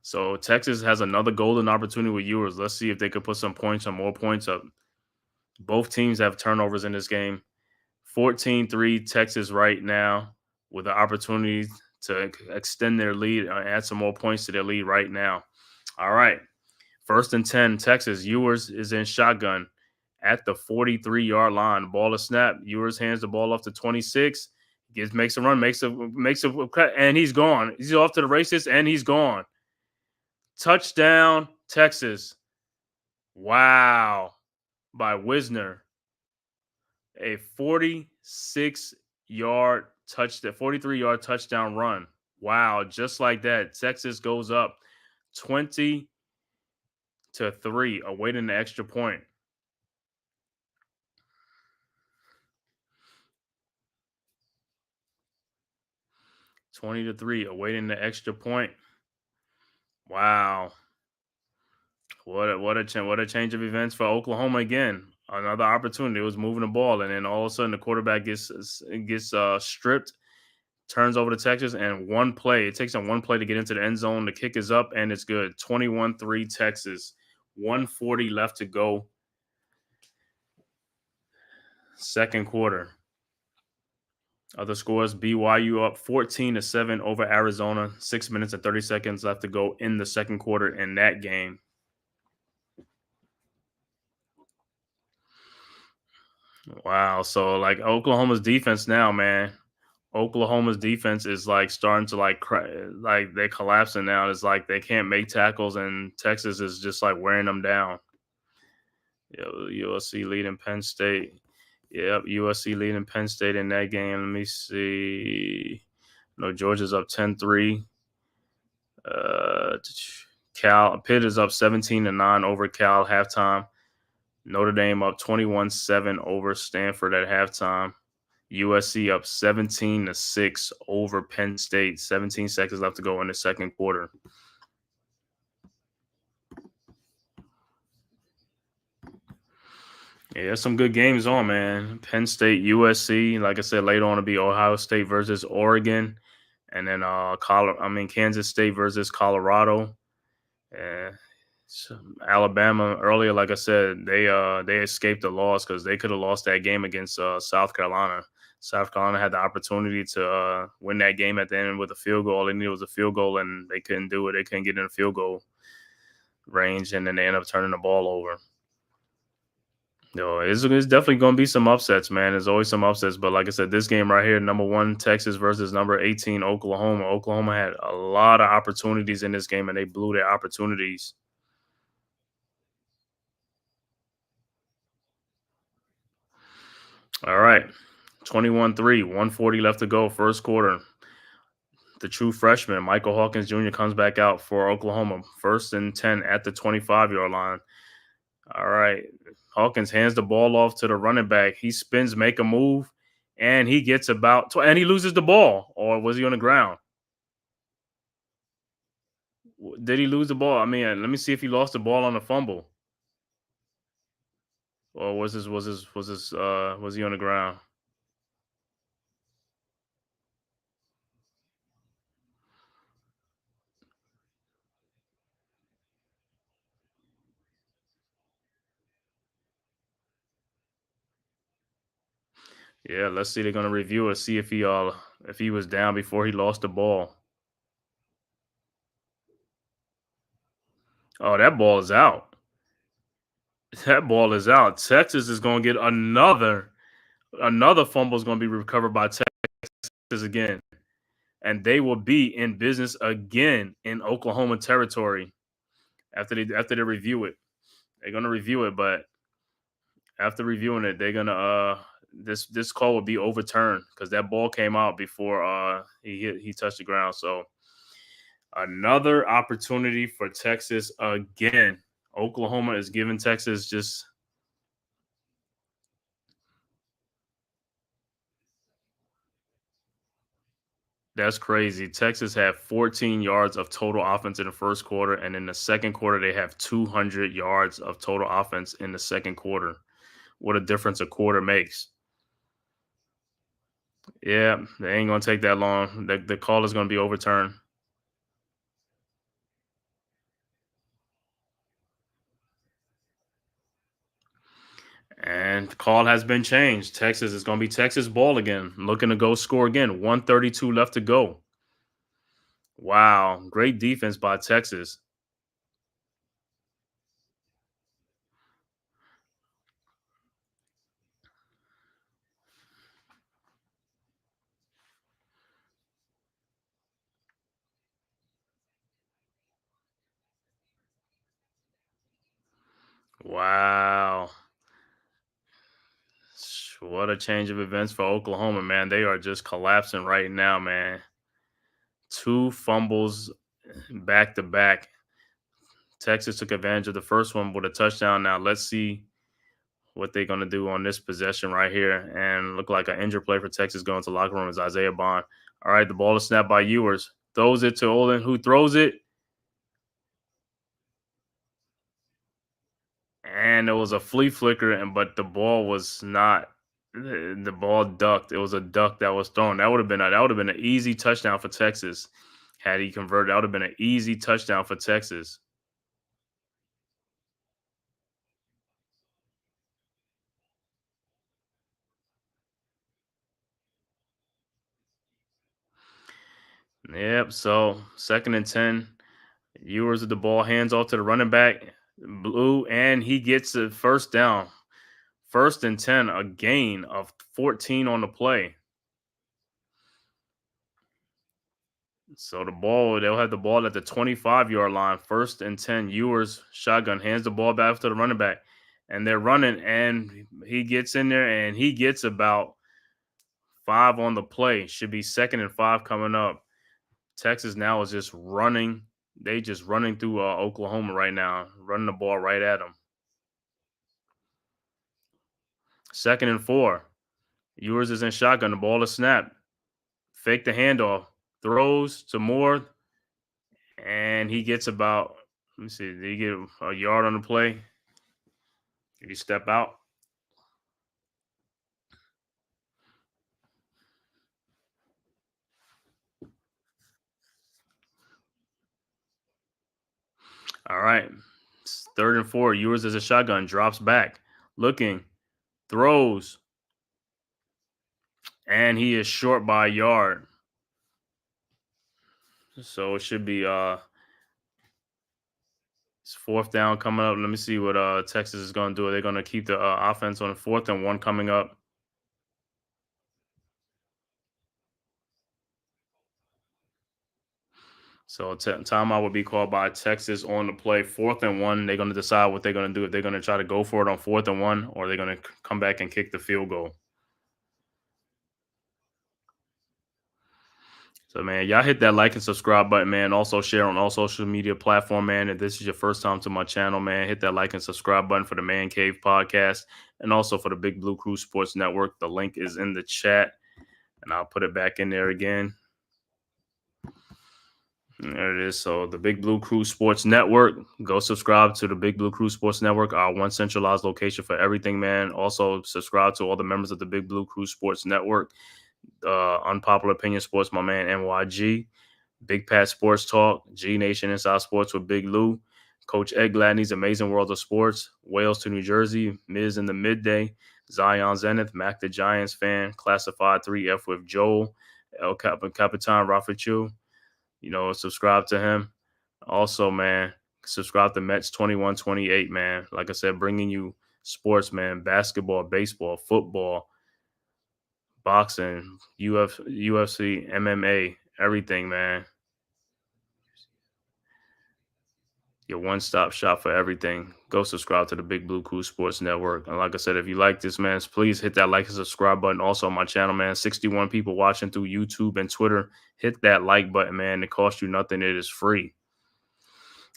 So Texas has another golden opportunity with Ewers. Let's see if they could put some more points up. Both teams have turnovers in this game. 14-3 Texas right now with the opportunity to extend their lead, add some more points to their lead right now. All right. 1st and 10, Texas. Ewers is in shotgun at the 43-yard line. Ball is snapped. Ewers hands the ball off to 26. Makes a run, makes a cut, and he's gone. He's off to the races, and he's gone. Touchdown, Texas. Wow. By Wisner. A 43-yard touchdown run. Wow, just like that. Texas goes up 20-3, awaiting the extra point. 20-3, awaiting the extra point. Wow. What a change of events for Oklahoma again. Another opportunity. It was moving the ball, and then all of a sudden the quarterback gets stripped, turns over to Texas, and one play. It takes them one play to get into the end zone. The kick is up, and it's good. 21-3 Texas. 1:40 left to go. Second quarter. Other scores: BYU up 14-7 over Arizona. 6 minutes and 30 seconds left to go in the second quarter in that game. Wow. So like Oklahoma's defense now, man. Oklahoma's defense is like starting to like they're collapsing now. It's like they can't make tackles, and Texas is just like wearing them down. USC leading Penn State. Yep, USC leading Penn State in that game. Let me see. No, Georgia's up 10-3. Pitt is up 17-9 over Cal halftime. Notre Dame up 21-7 over Stanford at halftime. USC up 17-6 over Penn State. 17 seconds left to go in the second quarter. Yeah, some good games on, man. Penn State, USC. Like I said, later on it'll be Ohio State versus Oregon, and then Kansas State versus Colorado. Alabama earlier, like I said, they escaped the loss because they could have lost that game against South Carolina. South Carolina had the opportunity to win that game at the end with a field goal. All they needed was a field goal, and they couldn't do it. They couldn't get in a field goal range, and then they ended up turning the ball over. No, it's definitely going to be some upsets, man. There's always some upsets. But like I said, this game right here, number 1, Texas versus number 18, Oklahoma. Oklahoma had a lot of opportunities in this game, and they blew their opportunities. All right, 21-3, 1:40 left to go, first quarter. The true freshman, Michael Hawkins Jr., comes back out for Oklahoma. 1st and 10 at the 25-yard line. All right, Hawkins hands the ball off to the running back. He spins, make a move, and he gets and he loses the ball. Or was he on the ground? Did he lose the ball? I mean, let me see if he lost the ball on the fumble. Or was he on the ground? Yeah, let's see. They're gonna review it, see if he was down before he lost the ball. Oh, that ball is out. That ball is out. Texas is gonna get another fumble is gonna be recovered by Texas again, and they will be in business again in Oklahoma territory after they review it. They're gonna review it, but after reviewing it, they're gonna this call will be overturned because that ball came out before he touched the ground. So another opportunity for Texas again. Oklahoma is giving Texas just that's crazy. Texas had 14 yards of total offense in the first quarter, and in the second quarter they have 200 yards of total offense in the second quarter. What a difference a quarter makes. Yeah, they ain't gonna take that long. The call is gonna be overturned. And the call has been changed. Texas is going to be Texas ball again. Looking to go score again. 1:32 left to go. Wow. Great defense by Texas. Wow. What a change of events for Oklahoma, man. They are just collapsing right now, man. Two fumbles back to back. Texas took advantage of the first one with a touchdown. Now let's see what they're going to do on this possession right here. And look like an injured play for Texas going to the locker room is Isaiah Bond. All right, the ball is snapped by Ewers. Throws it to Olin, who throws it. And it was a flea flicker, but the ball was not. The ball ducked. It was a duck that was thrown. That would have been an easy touchdown for Texas had he converted. That would have been an easy touchdown for Texas. Yep. So 2nd and 10. Ewers with the ball, hands off to the running back, Blue, and he gets a first down. 1st and 10, a gain of 14 on the play. So they'll have the ball at the 25-yard line. 1st and 10, Ewers shotgun, hands the ball back to the running back, and they're running, and he gets in there, and he gets about 5 on the play. Should be 2nd and 5 coming up. Texas now is just running. They just running through Oklahoma right now, running the ball right at them. 2nd and 4. Ewers is in shotgun. The ball is snapped. Fake the handoff. Throws to Moore. And he gets about, let me see, did he get a yard on the play? Did he step out? All right. 3rd and 4. Ewers is a shotgun. Drops back. Looking. Throws. And he is short by a yard. So it should be it's 4th down coming up. Let me see what Texas is going to do. They're going to keep the offense on 4th and 1 coming up. So timeout will be called by Texas on the play. 4th and 1. They're going to decide what they're going to do. If they're going to try to go for it on 4th and 1, or they're going to come back and kick the field goal. So, man, y'all hit that like and subscribe button, man. Also share on all social media platform, man. If this is your first time to my channel, man, hit that like and subscribe button for the Man-Cave podcast and also for the Big Blue Crew Sports Network. The link is in the chat, and I'll put it back in there again. There it is. So the Big Blue Crew Sports Network. Go subscribe to the Big Blue Crew Sports Network, our one centralized location for everything, man. Also subscribe to all the members of the Big Blue Crew Sports Network. Unpopular Opinion Sports, my man NYG. Big Pat Sports Talk, G Nation Inside Sports with Big Lou. Coach Ed Gladney's Amazing World of Sports. Wales to New Jersey. Miz in the Midday. Zion Zenith. Mac the Giants fan. Classified 3F with Joel. El Capitan Rafachu. Subscribe to him. Also, man, subscribe to Mets 2128, man. Like I said, bringing you sports, man. Basketball, baseball, football, boxing, UFC, MMA, everything, man. Your one-stop shop for everything. Go subscribe to the Big Blue Crew Sports Network. And like I said, if you like this, man, please hit that like and subscribe button. Also on my channel, man, 61 people watching through YouTube and Twitter. Hit that like button, man. It costs you nothing. It is free.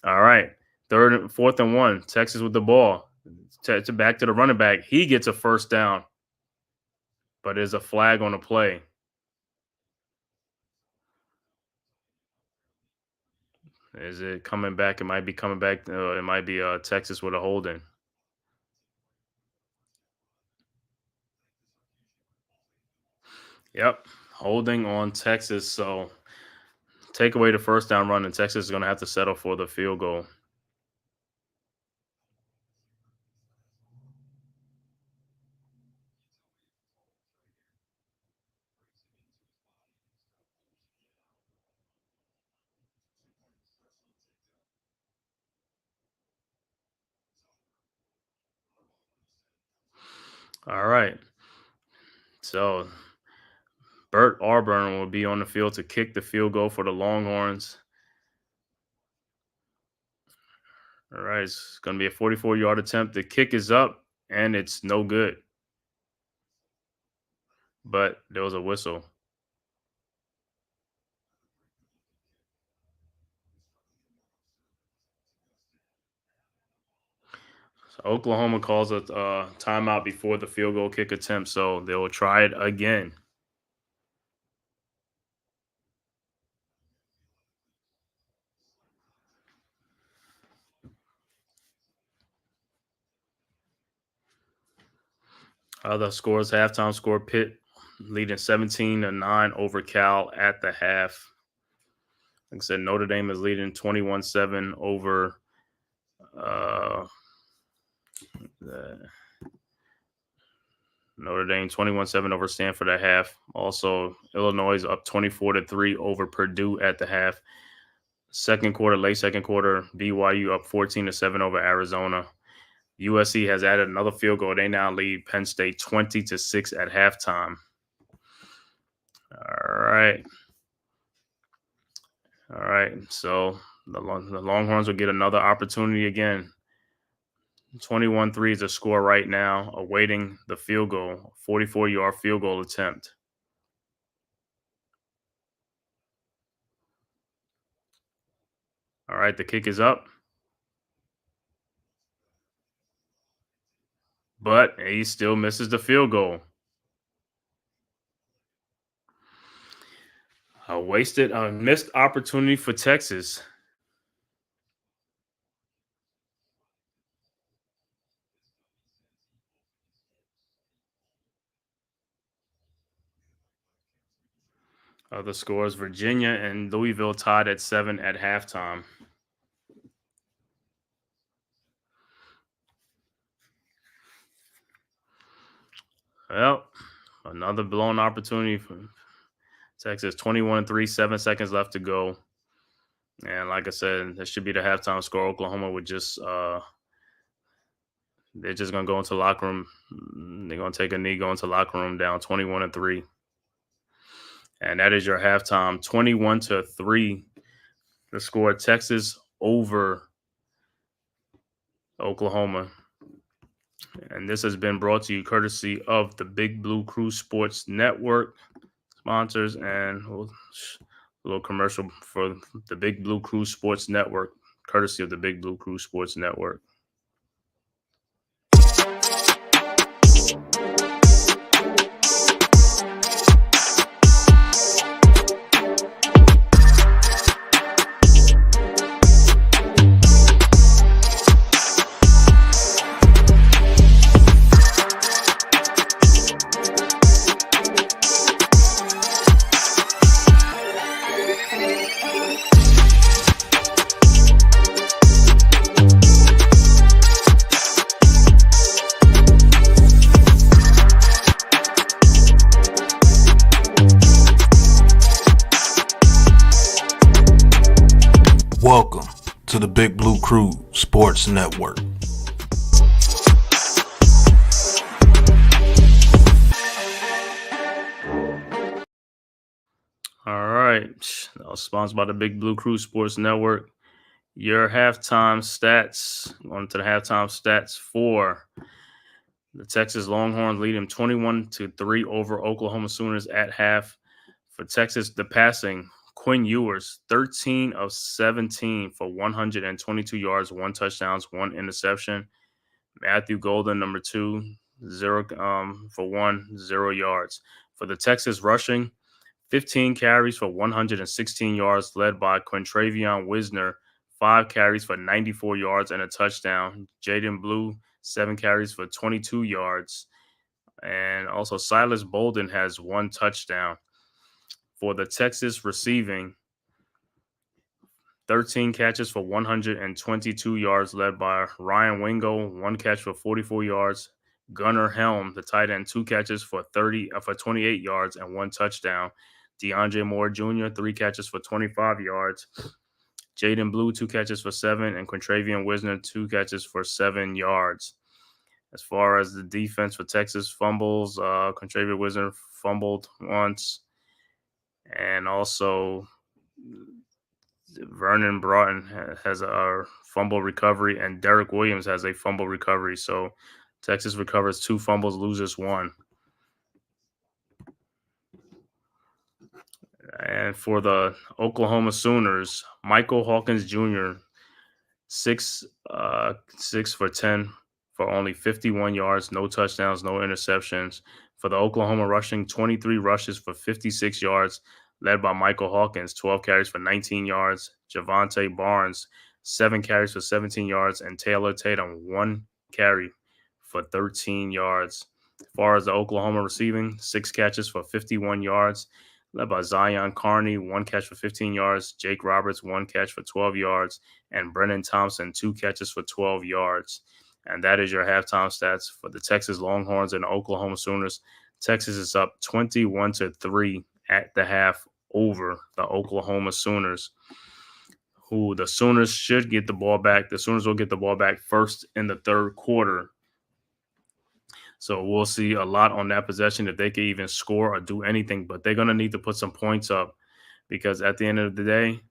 All right. 4th and 1. Texas with the ball. Back to the running back. He gets a first down. But there's a flag on the play. Is it coming back? It might be coming back. It might be Texas with a holding. Yep. Holding on Texas. So take away the first down run, and Texas is going to have to settle for the field goal. All right. So Bert Auburn will be on the field to kick the field goal for the Longhorns. All right, it's going to be a 44-yard attempt. The kick is up, and it's no good. But there was a whistle. So Oklahoma calls a timeout before the field goal kick attempt, so they will try it again. The scores: halftime score: Pitt leading 17-9 over Cal at the half. Like I said, Notre Dame is leading 21-7 over Notre Dame, 21-7 over Stanford at half. Also, Illinois is up 24-3 over Purdue at the half. Late second quarter, BYU up 14-7 over Arizona. USC has added another field goal. They now lead Penn State 20-6 at halftime. All right. So the Longhorns will get another opportunity again. 21-3 is the score right now, awaiting the field goal, 44-yard field goal attempt. All right, the kick is up. But he still misses the field goal. A missed opportunity for Texas. Other scores: Virginia and Louisville tied at 7 at halftime. Well, another blown opportunity for Texas. 21-3, 7 seconds left to go. And like I said, that should be the halftime score. Oklahoma would just they're just gonna go into the locker room. They're gonna take a knee, go into the locker room down 21-3. And that is your halftime. 21-3. The score: Texas over Oklahoma. And this has been brought to you courtesy of the Big Blue Crew Sports Network sponsors, and a little commercial for the Big Blue Crew Sports Network, courtesy of the Big Blue Crew Sports Network. Welcome to the Big Blue Crew Sports Network. All right. That was sponsored by the Big Blue Crew Sports Network. Your halftime stats. On to the halftime stats for the Texas Longhorns, leading 21-3 over Oklahoma Sooners at half. For Texas, the passing: Quinn Ewers, 13 of 17 for 122 yards, 1 touchdown, 1 interception. Matthew Golden, number 2, 0 for 1, 0 yards. For the Texas rushing, 15 carries for 116 yards, led by Quintravion Wisner, 5 carries for 94 yards and a touchdown. Jaden Blue, 7 carries for 22 yards. And also Silas Bolden has 1 touchdown. For the Texas receiving, 13 catches for 122 yards, led by Ryan Wingo, 1 catch for 44 yards. Gunnar Helm, the tight end, 2 catches for 28 yards and 1 touchdown. DeAndre Moore Jr., 3 catches for 25 yards. Jaden Blue, 2 catches for 7, and Quintravion Wisner, 2 catches for 7 yards. As far as the defense for Texas, fumbles, Quintravion Wisner fumbled once. And also, Vernon Broughton has a fumble recovery, and Derek Williams has a fumble recovery. So Texas recovers 2 fumbles, loses 1. And for the Oklahoma Sooners, Michael Hawkins Jr., 6 for 10 for only 51 yards, no touchdowns, no interceptions. For the Oklahoma rushing, 23 rushes for 56 yards, led by Michael Hawkins, 12 carries for 19 yards. Javante Barnes, 7 carries for 17 yards, and Taylor Tatum, 1 carry for 13 yards. As far as the Oklahoma receiving, 6 catches for 51 yards, led by Zion Carney, 1 catch for 15 yards. Jake Roberts, 1 catch for 12 yards. And Brennan Thompson, 2 catches for 12 yards. And that is your halftime stats for the Texas Longhorns and the Oklahoma Sooners. Texas is up 21-3 at the half over the Oklahoma Sooners, who the Sooners should get the ball back. The Sooners will get the ball back first in the third quarter. So we'll see a lot on that possession if they can even score or do anything. But they're going to need to put some points up because at the end of the day,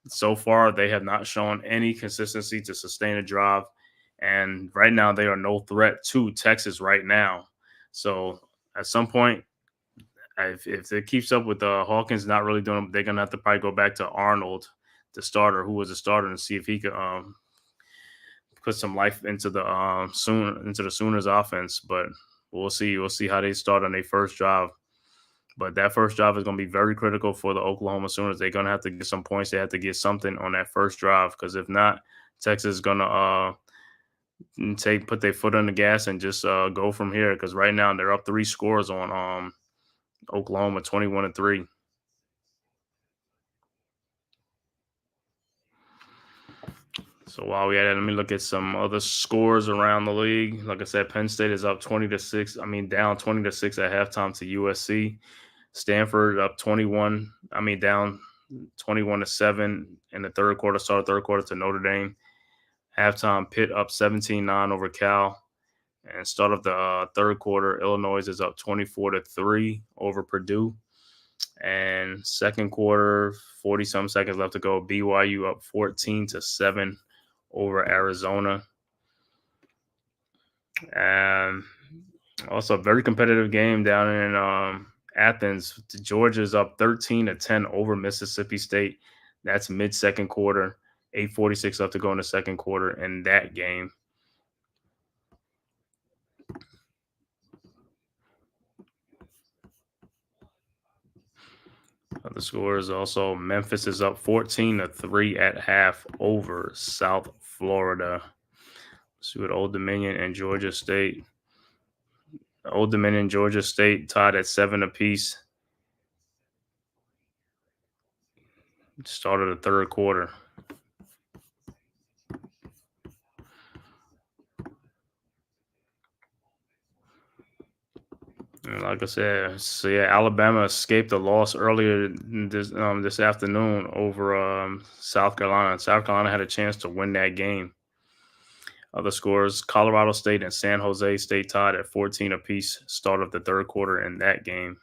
so far they have not shown any consistency to sustain a drive. And right now they are no threat to Texas right now. So at some point, if it keeps up with Hawkins not really doing, they're going to have to probably go back to Arnold, the starter, who was a starter, and see if he could put some life into the Sooners offense. But we'll see. We'll see how they start on their first drive. But that first drive is going to be very critical for the Oklahoma Sooners. They're going to have to get some points. They have to get something on that first drive because if not, Texas is going to put their foot on the gas and just go from here. Because right now they're up 3 scores on Oklahoma, 21-3. So while we at it, let me look at some other scores around the league. Like I said, Penn State is up 20-6. Down 20-6 at halftime to USC. Stanford up down 21-7 in the third quarter, started third quarter to Notre Dame. Halftime, Pitt up 17-9 over Cal. And start of the third quarter, Illinois is up 24-3 over Purdue. And second quarter, 40-some seconds left to go. BYU up 14-7 over Arizona. And also a very competitive game down in Athens. Georgia's up 13-10 over Mississippi State. That's mid-second quarter. 8:46 left to go in the second quarter in that game. The score is also Memphis is up 14-3 at half over South Florida. Let's see what Old Dominion and Georgia State. Old Dominion and Georgia State tied at 7 apiece. Started the third quarter. And like I said, Alabama escaped a loss earlier this afternoon over South Carolina. South Carolina had a chance to win that game. Other scores: Colorado State and San Jose State tied at 14 apiece. Start of the third quarter in that game.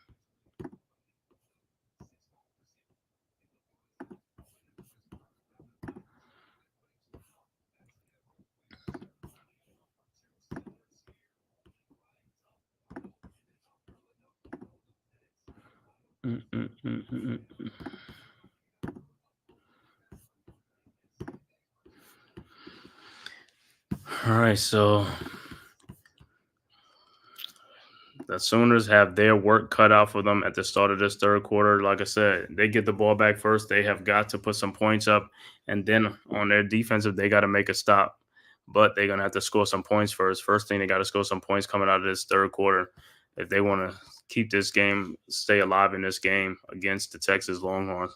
All right, so the Sooners have their work cut out for them at the start of this third quarter. Like I said, they get the ball back first. They have got to put some points up, and then on their defensive, they got to make a stop. But they're going to have to score some points first. First thing, they got to score some points coming out of this third quarter if they want to keep this game, stay alive in this game against the Texas Longhorns.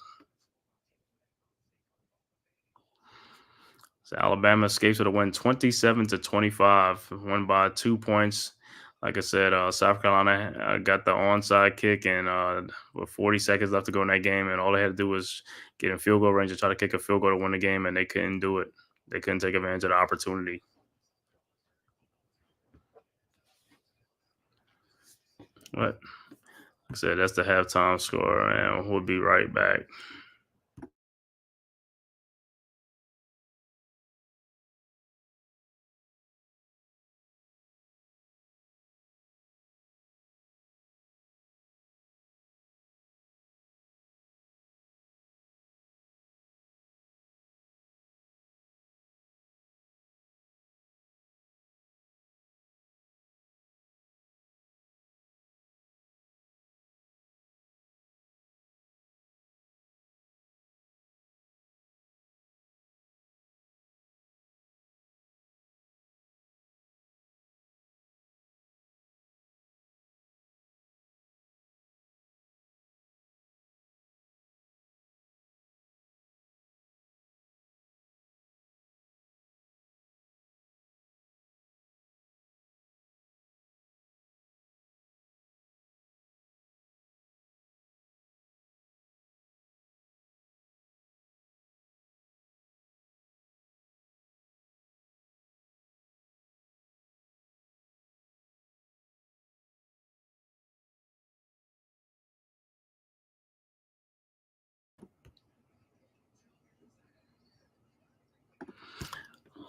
So Alabama escapes with a win 27-25, won by 2 points. Like I said, South Carolina got the onside kick and with 40 seconds left to go in that game, and all they had to do was get in field goal range and try to kick a field goal to win the game, and they couldn't do it. They couldn't take advantage of the opportunity. But like I said, that's the halftime score, and we'll be right back.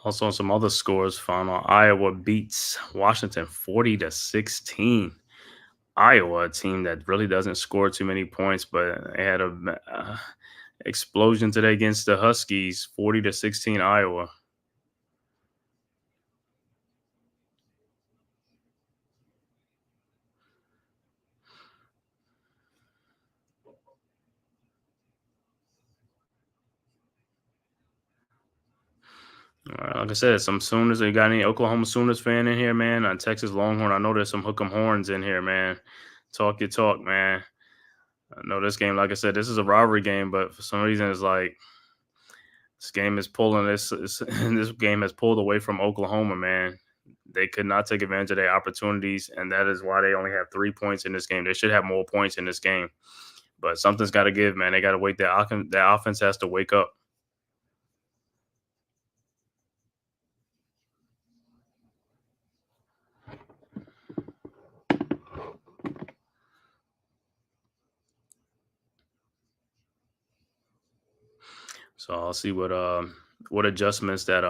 Also, on some other scores, final Iowa beats Washington 40-16. Iowa, a team that really doesn't score too many points, but they had a explosion today against the Huskies, 40-16 Iowa. Like I said, some Sooners. You got any Oklahoma Sooners fan in here, man? On Texas Longhorn, I know there's some Hook'em horns in here, man. Talk your talk, man. I know this game, like I said, this is a rivalry game, but for some reason, it's like this game is pulling this game has pulled away from Oklahoma, man. They could not take advantage of their opportunities, and that is why they only have 3 points in this game. They should have more points in this game, but something's got to give, man. They got to wait. Their offense has to wake up. So I'll see what adjustments that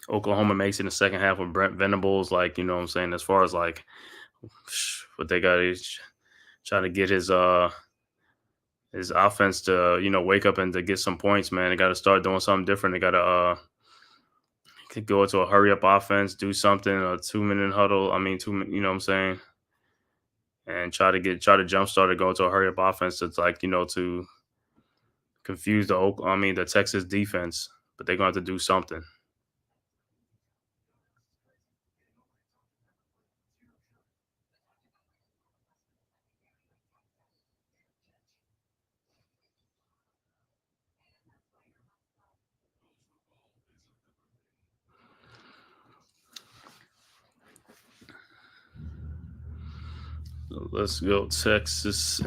Oklahoma makes in the second half with Brent Venables. Like, you know what I'm saying, as far as like what they got is trying to get his offense to, you know, wake up and to get some points, man. They got to start doing something different. They got to go into a hurry up offense, do something, a 2-minute huddle. I mean, you know what I'm saying, and try to jumpstart it, go into a hurry up offense. That's like, you know, to confuse the Texas defense, but they're going to have to do something. So let's go Texas.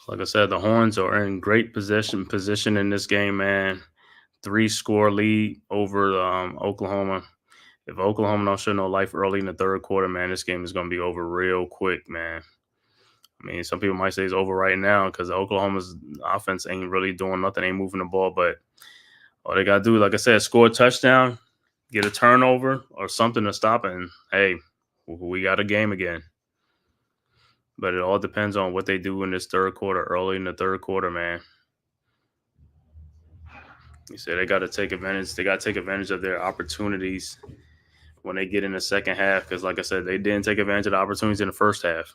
Like I said, the Horns are in great position in this game, man. 3-score lead over Oklahoma. If Oklahoma don't show no life early in the third quarter, man, this game is going to be over real quick, man. I mean, some people might say it's over right now because Oklahoma's offense ain't really doing nothing, ain't moving the ball. But all they got to do, like I said, score a touchdown, get a turnover or something to stop it. And, hey, we got a game again. But it all depends on what they do in this third quarter, early in the third quarter, man. You said they got to take advantage. They got to take advantage of their opportunities when they get in the second half. Because, like I said, they didn't take advantage of the opportunities in the first half.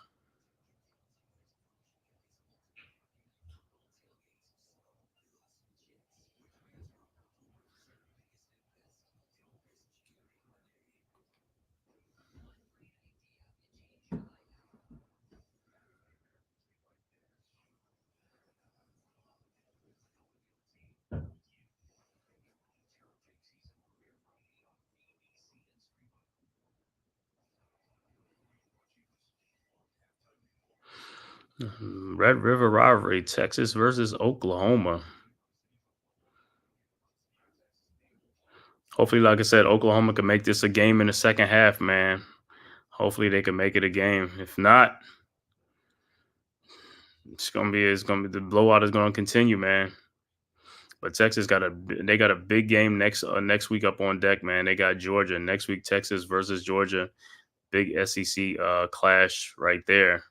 Red River rivalry, Texas versus Oklahoma. Hopefully, like I said, Oklahoma can make this a game in the second half, man. Hopefully, they can make it a game. If not, it's gonna be the blowout is gonna continue, man. But Texas got a big game next week up on deck, man. They got Georgia next week. Texas versus Georgia, big SEC clash right there.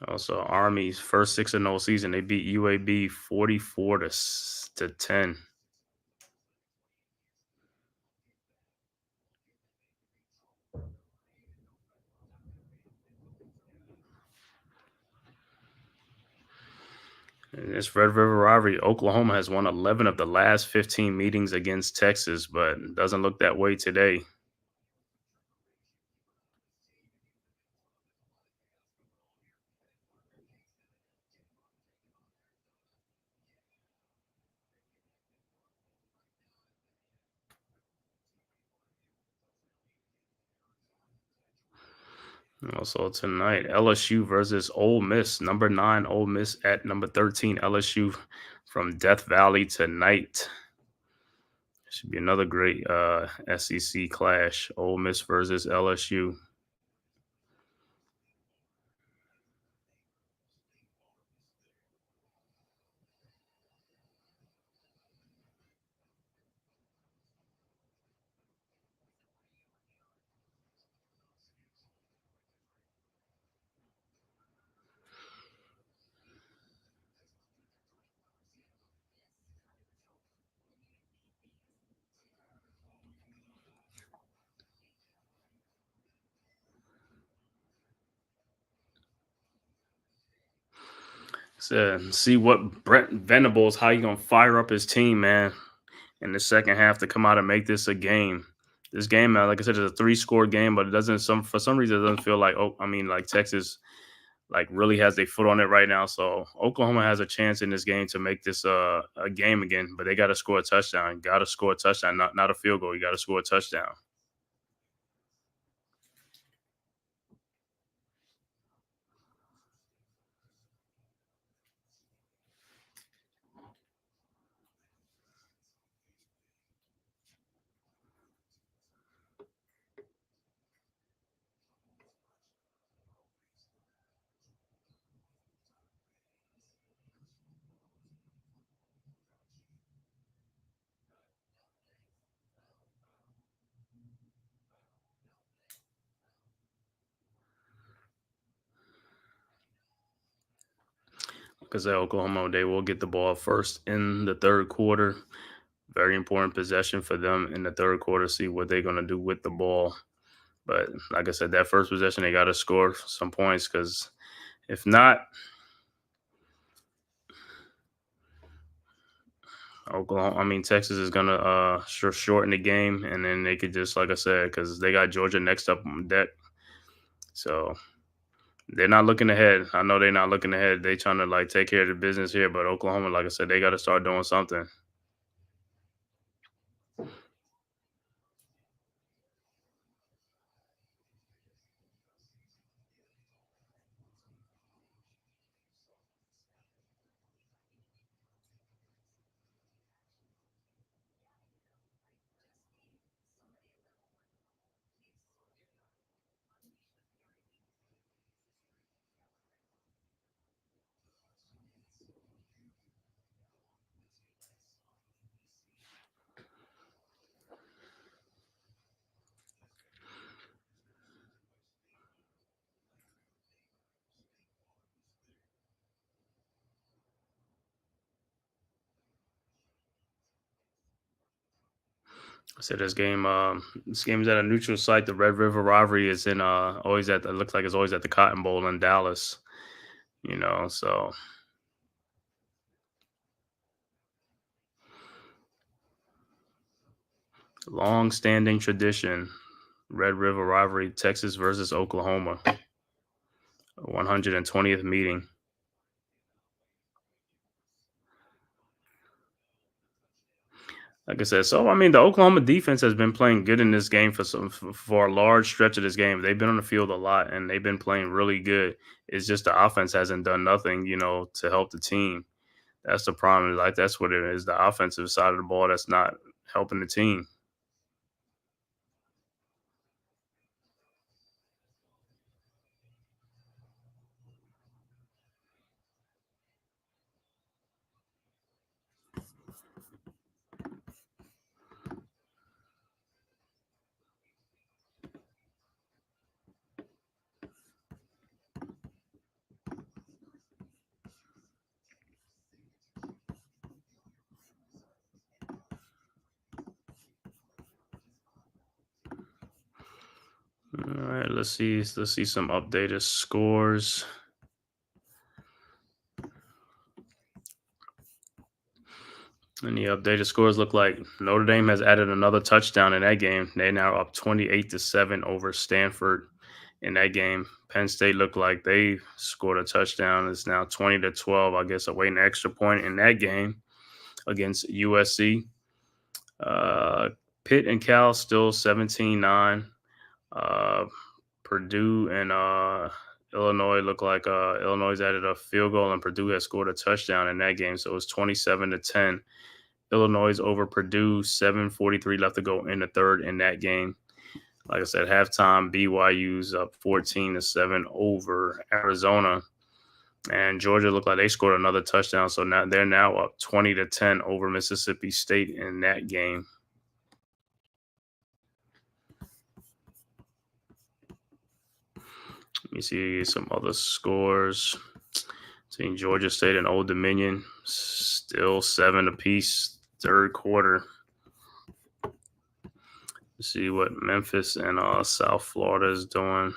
Also, Army's first 6-0 season, they beat UAB 44-10. In this Red River rivalry, Oklahoma has won 11 of the last 15 meetings against Texas, but it doesn't look that way today. Also tonight, LSU versus Ole Miss. Number 9 Ole Miss at number 13 LSU from Death Valley tonight. Should be another great SEC clash. Ole Miss versus LSU. So see what Brent Venables, how you gonna fire up his team, man, in the second half to come out and make this a game. This game, like I said, is a 3-score game, but it doesn't for some reason it doesn't feel like like Texas like really has their foot on it right now. So Oklahoma has a chance in this game to make this a game again, but they got to score a touchdown. Got to score a touchdown, not a field goal. You got to score a touchdown. Because Oklahoma, they will get the ball first in the third quarter. Very important possession for them in the third quarter. See what they're going to do with the ball. But like I said, that first possession, they got to score some points because if not, Texas is going to shorten the game. And then they could just, like I said, because they got Georgia next up on deck. So they're not looking ahead. I know they're not looking ahead. They trying to like take care of the business here. But Oklahoma, like I said, they got to start doing something. I said this game is at a neutral site. The Red River Rivalry is in always at it looks like it's always at the Cotton Bowl in Dallas. So long standing tradition. Red River Rivalry, Texas versus Oklahoma. 120th meeting. Like I said, the Oklahoma defense has been playing good in this game for a large stretch of this game. They've been on the field a lot and they've been playing really good. It's just the offense hasn't done nothing, to help the team. That's the problem. Like that's what it is. The offensive side of the ball that's not helping the team. All right, let's see some updated scores. And the updated scores look like Notre Dame has added another touchdown in that game. They're now up 28-7 over Stanford in that game. Penn State looked like they scored a touchdown. It's now 20-12. I guess awaiting an extra point in that game against USC. Pitt and Cal still 17-9. Purdue and Illinois looked like Illinois added a field goal and Purdue had scored a touchdown in that game. So it was 27-10. Illinois over Purdue, 7:43 left to go in the third in that game. Like I said, halftime, BYU's up 14-7 over Arizona. And Georgia looked like they scored another touchdown. So now they're now up 20-10 over Mississippi State in that game. Let me see some other scores. Seeing Georgia State and Old Dominion, still 7 apiece, third quarter. Let's see what Memphis and South Florida is doing.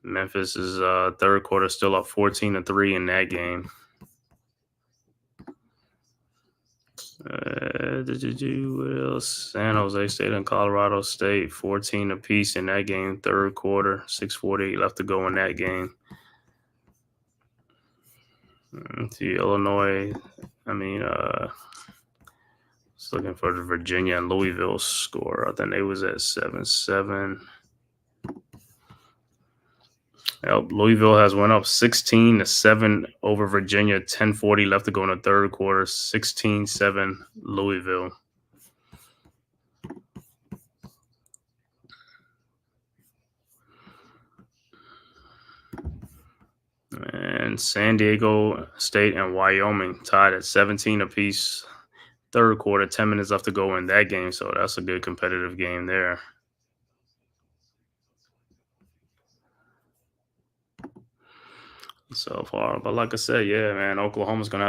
Memphis is third quarter still up 14-3 in that game. What else? San Jose State and Colorado State, 14 apiece in that game, third quarter, 6:48 left to go in that game. See, Illinois, just looking for the Virginia and Louisville score. I think they was at 7-7. Louisville has went up 16-7 over Virginia. 10:40 left to go in the third quarter. 16-7 Louisville. And San Diego State and Wyoming tied at 17 apiece. Third quarter, 10 minutes left to go in that game. So that's a good competitive game there. So far, but like I said, yeah, man, Oklahoma's they're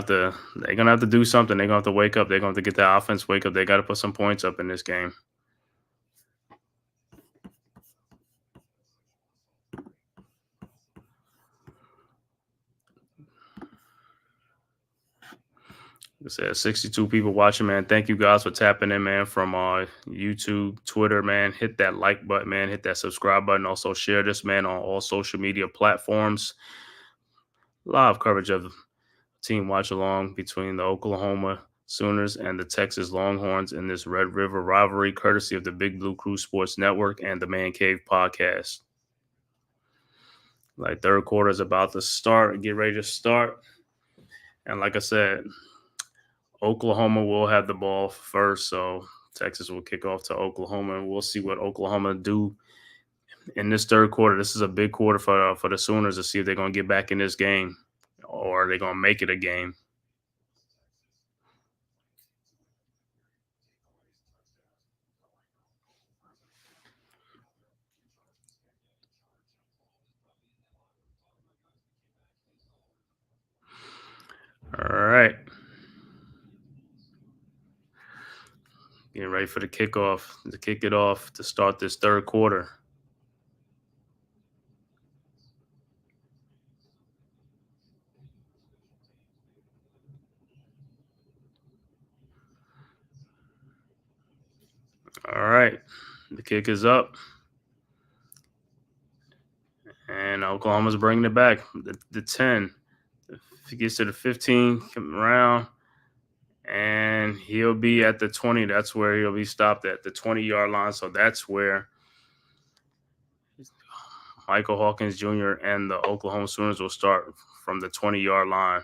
gonna have to do something. They're gonna have to wake up. They're gonna have to get the offense wake up. They got to put some points up in this game. Like I said, 62 people watching, man. Thank you guys for tapping in, man, from YouTube, Twitter, man. Hit that like button, man. Hit that subscribe button. Also share this, man, on all social media platforms. Live coverage of the team watch along between the Oklahoma Sooners and the Texas Longhorns in this Red River rivalry, courtesy of the Big Blue Crew Sports Network and the Man-Cave podcast. Like, third quarter is about to start. Get ready to start. And like I said, Oklahoma will have the ball first, so Texas will kick off to Oklahoma, and we'll see what Oklahoma do in this third quarter. This is a big quarter for the Sooners to see if they're going to get back in this game or are they going to make it a game. All right. Getting ready for the kickoff, to kick it off to start this third quarter. All right. The kick is up. And Oklahoma's bringing it back. The 10. If he gets to the 15, come around. And he'll be at the 20. That's where he'll be stopped at, the 20-yard line. So that's where Michael Hawkins Jr. and the Oklahoma Sooners will start, from the 20-yard line.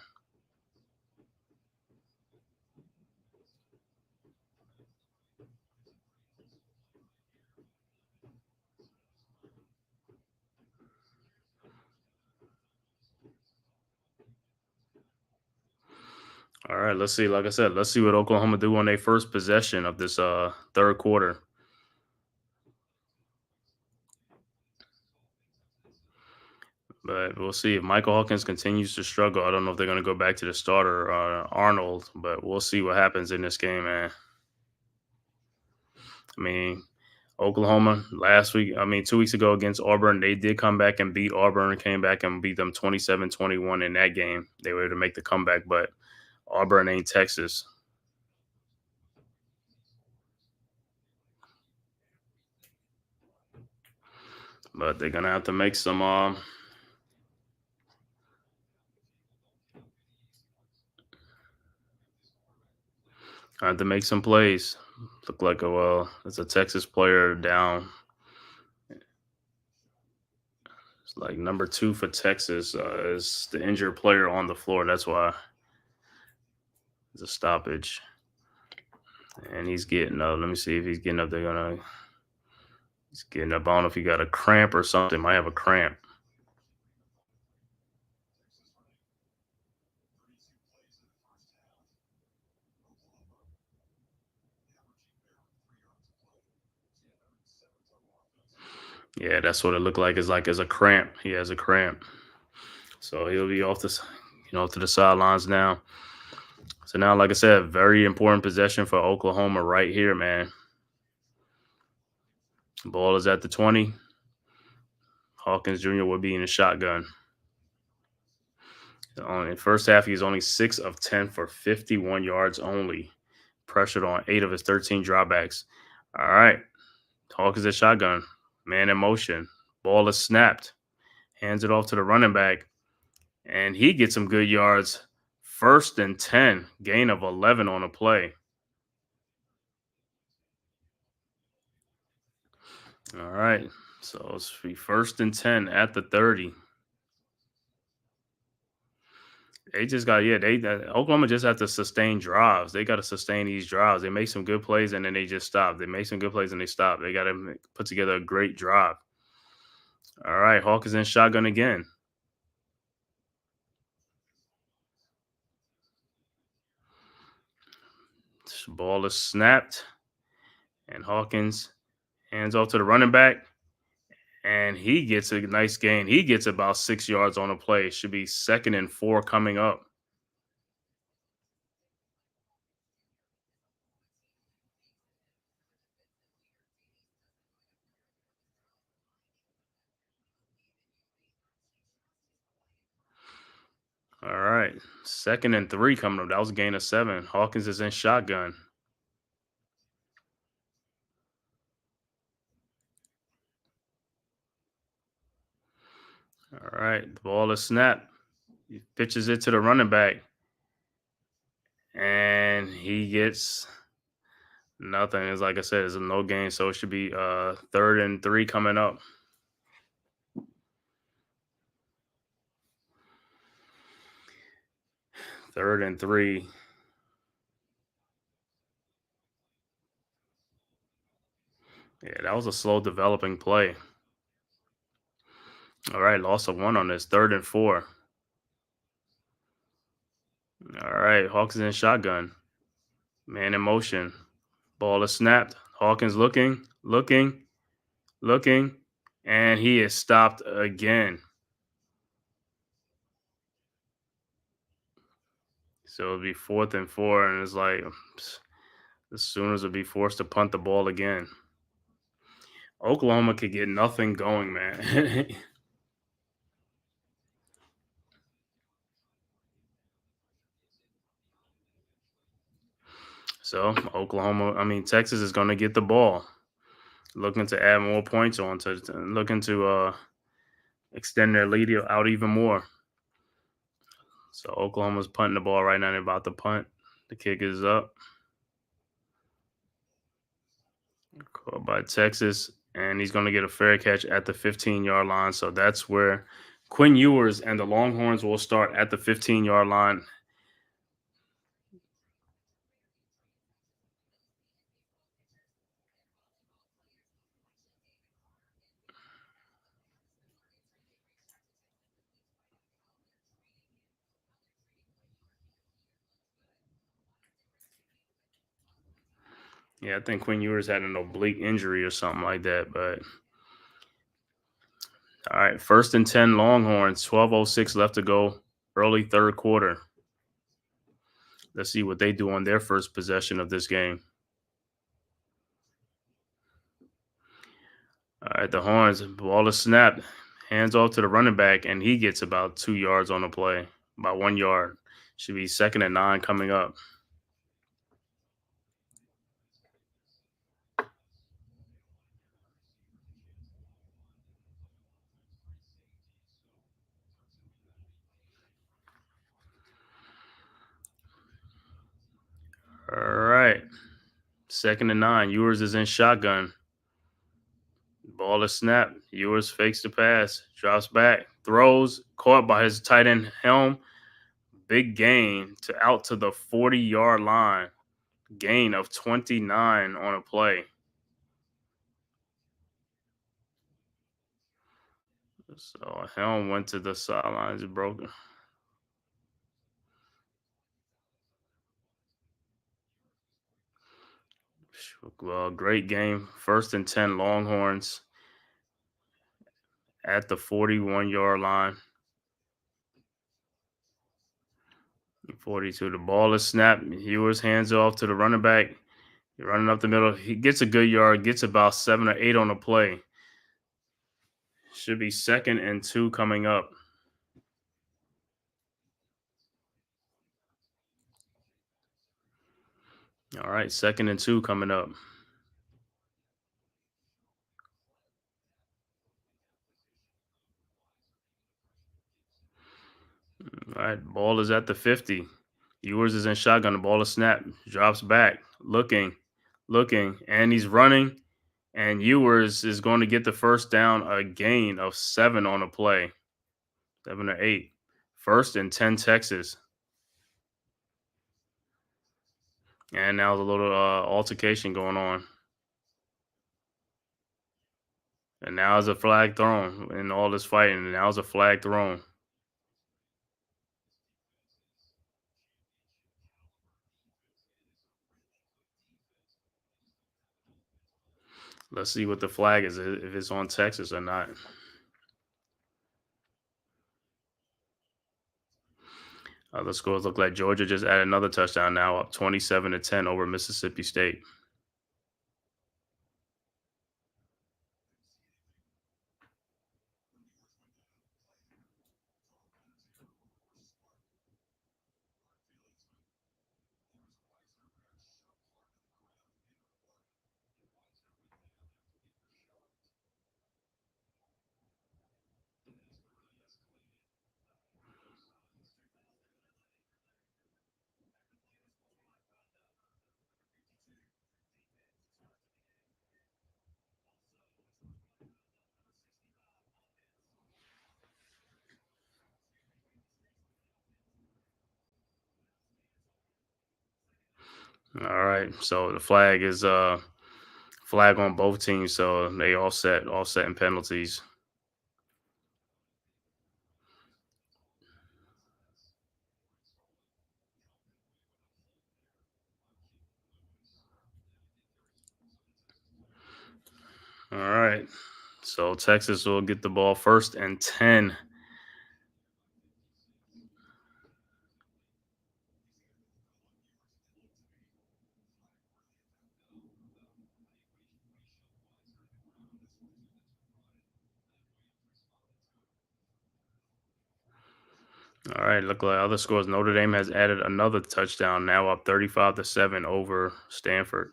All right, let's see. Like I said, let's see what Oklahoma do on their first possession of this third quarter. But we'll see if Michael Hawkins continues to struggle. I don't know if they're going to go back to the starter, Arnold, but we'll see what happens in this game, man. I mean, Oklahoma 2 weeks ago against Auburn, they did come back and beat Auburn, came back and beat them 27-21 in that game. They were able to make the comeback, but Auburn ain't Texas. But they're going to have to make some plays. Look like it's a Texas player down. It's like number 2 for Texas is the injured player on the floor. That's why it's a stoppage. And he's getting up. Let me see if he's getting up. He's getting up. I don't know if he got a cramp or something. Might have a cramp. Yeah, that's what it looked like. It's like it's a cramp. He has a cramp. So he'll be off this, to the sidelines now. So now, like I said, very important possession for Oklahoma right here, man. Ball is at the 20. Hawkins Jr. will be in the shotgun. In the first half, he's only 6 of 10 for 51 yards only. Pressured on 8 of his 13 dropbacks. All right. Hawkins at shotgun. Man in motion. Ball is snapped. Hands it off to the running back. And he gets some good yards. 1st and 10. Gain of 11 on a play. All right. So it's 1st and 10 at the 30. They just got, Oklahoma just have to sustain drives. They got to sustain these drives. They make some good plays and then they just stop. They make some good plays and they stop. They got to put together a great drive. All right. Hawk is in shotgun again. This ball is snapped. And Hawkins hands off to the running back. And he gets a nice gain. He gets about 6 yards on a play. Should be 2nd and 4 coming up. All right. 2nd and 3 coming up. That was a gain of 7. Hawkins is in shotgun. All right. The ball is snapped. He pitches it to the running back. And he gets nothing. It's like I said, it's a no gain. So it should be 3rd and 3 coming up. Third and 3. Yeah, that was a slow developing play. All right, loss of 1 on this. 3rd and 4. All right, Hawkins in shotgun. Man in motion. Ball is snapped. Hawkins looking, and he is stopped again. So it'll be 4th and 4, and it's like the Sooners will be forced to punt the ball again. Oklahoma could get nothing going, man. So Texas is going to get the ball, looking to add more points on, looking to extend their lead out even more. So Oklahoma's punting the ball right now. They're about to punt. The kick is up. Caught by Texas, and he's going to get a fair catch at the 15-yard line. So that's where Quinn Ewers and the Longhorns will start at the 15-yard line. Yeah, I think Quinn Ewers had an oblique injury or something like that. But all right, 1st and 10 Longhorns, 12:06 left to go, early 3rd quarter. Let's see what they do on their first possession of this game. All right, the Horns, ball is snapped. Hands off to the running back, and he gets about 2 yards on the play, about 1 yard. Should be 2nd and 9 coming up. All right. 2nd and 9. Ewers is in shotgun. Ball is snapped. Ewers fakes the pass, drops back, throws, caught by his tight end Helm. Big gain out to the 40-yard line. Gain of 29 on a play. So Helm went to the sidelines, broken. Well, great game. 1st and 10 Longhorns at the 41-yard line. 42. The ball is snapped. Ewers hands off to the running back. He's running up the middle. He gets a good yard, gets about 7 or 8 on the play. Should be 2nd and 2 coming up. All right, 2nd and 2 coming up. All right, ball is at the 50. Ewers is in shotgun. The ball is snapped. Drops back. Looking, and he's running. And Ewers is going to get the first down, a gain of 7 on a play. 7 or 8. 1st and 10 Texas. And now there's a little altercation going on. And now is a flag thrown in all this fighting. And now is a flag thrown. Let's see what the flag is, if it's on Texas or not. The scores look like Georgia just added another touchdown, now up 27-10 over Mississippi State. All right, so the flag is flag on both teams, so they all set in penalties. All right, so Texas will get the ball 1st and 10. All right, look like other scores. Notre Dame has added another touchdown, now up 35-7 over Stanford.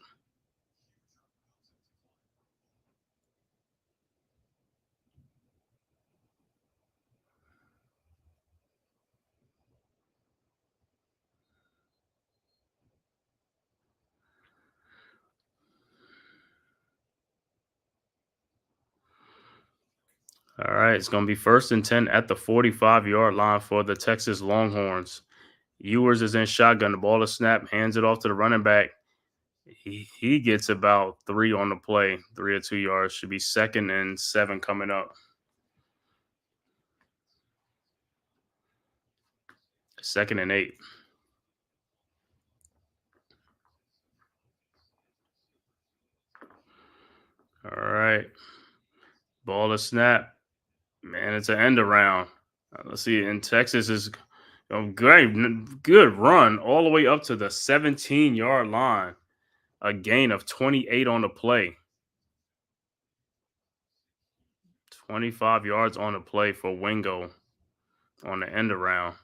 All right, it's going to be 1st and 10 at the 45-yard line for the Texas Longhorns. Ewers is in shotgun. The ball is snapped, hands it off to the running back. He gets about 3 on the play, 3 or 2 yards. Should be 2nd and 7 coming up. 2nd and 8. All right. Ball is snapped. Man, it's an end around. Let's see. And Texas is great. Good run all the way up to the 17-yard line. A gain of 28 on the play. 25 yards on the play for Wingo on the end around.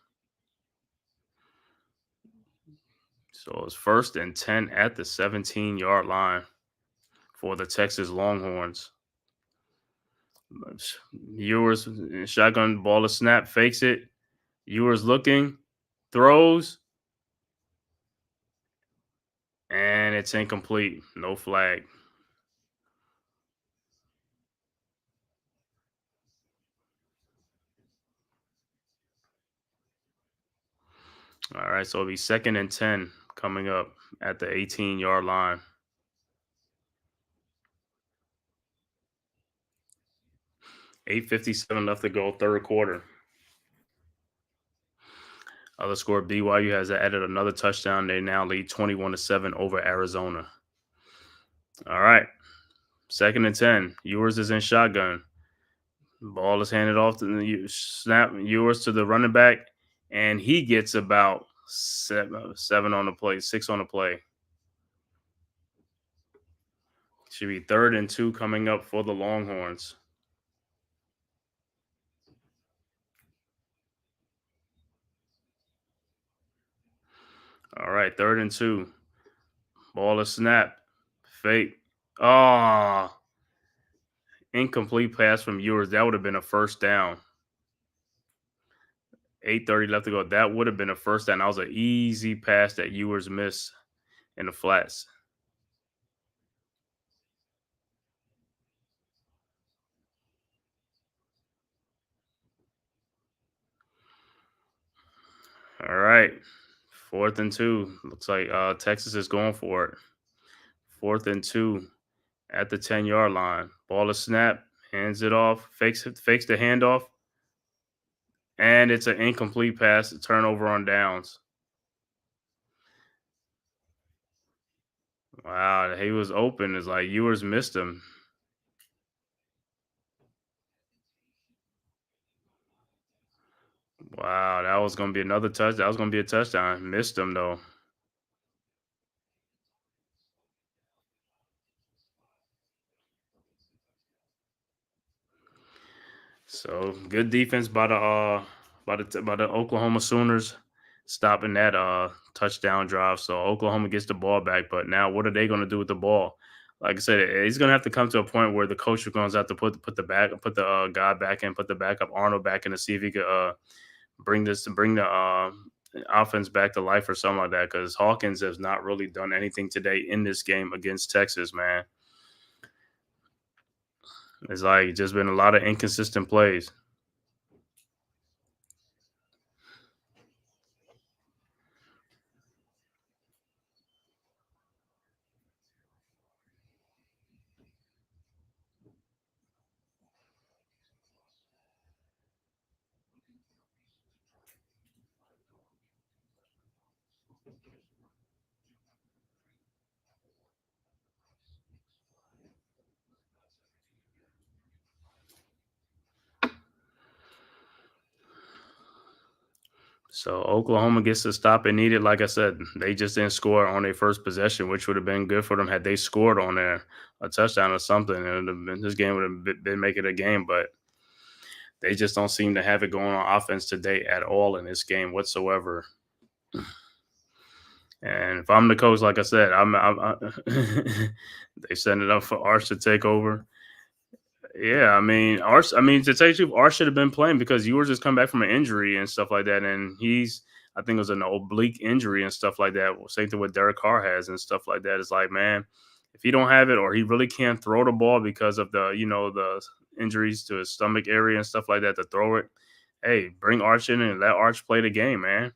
So it's 1st and 10 at the 17-yard line for the Texas Longhorns. Ewers shotgun, ball is snap, fakes it. Ewers looking, throws, and it's incomplete. No flag. All right, so it'll be 2nd and 10 coming up at the 18-yard line. 8:57 left to go, third quarter. Other score, BYU has added another touchdown. They now lead 21-7 over Arizona. All right, 2nd and 10. Ewers is in shotgun. Ball is handed off to the snap. Ewers to the running back, and he gets about seven on the play, 6 on the play. Should be 3rd and 2 coming up for the Longhorns. All right, 3rd and 2. Ball is snapped. Fake. Oh, incomplete pass from Ewers. That would have been a first down. 8:30 left to go. That would have been a first down. That was an easy pass that Ewers missed in the flats. All right. 4th and 2. Looks like Texas is going for it. 4th and 2 at the 10-yard line. Ball is snapped. Hands it off. Fakes the handoff. And it's an incomplete pass. A turnover on downs. Wow. He was open. It's like Ewers missed him. Wow. That was going to be another touch. That was going to be a touchdown. Missed him, though. So good defense by the Oklahoma Sooners, stopping that touchdown drive. So Oklahoma gets the ball back, but now what are they going to do with the ball? Like I said, he's going to have to come to a point where the coach is going to have to put the guy back in, put the backup Arnold back in to see if he could bring the offense back to life or something like that. Because Hawkins has not really done anything today in this game against Texas, man. It's like just been a lot of inconsistent plays. So Oklahoma gets the stop it needed. Like I said, they just didn't score on their first possession, which would have been good for them had they scored on a touchdown or something. And this game would have been make it a game, but they just don't seem to have it going on offense today at all in this game whatsoever. And if I'm the coach, like I said, they send it up for Arch to take over. Yeah, I mean, Arch. I mean, to tell you the truth, Arch should have been playing because Ewers just come back from an injury and stuff like that, and I think it was an oblique injury and stuff like that. Same thing what Derek Carr has and stuff like that. It's like, man, if he don't have it or he really can't throw the ball because of the injuries to his stomach area and stuff like that to throw it, hey, bring Arch in and let Arch play the game, man.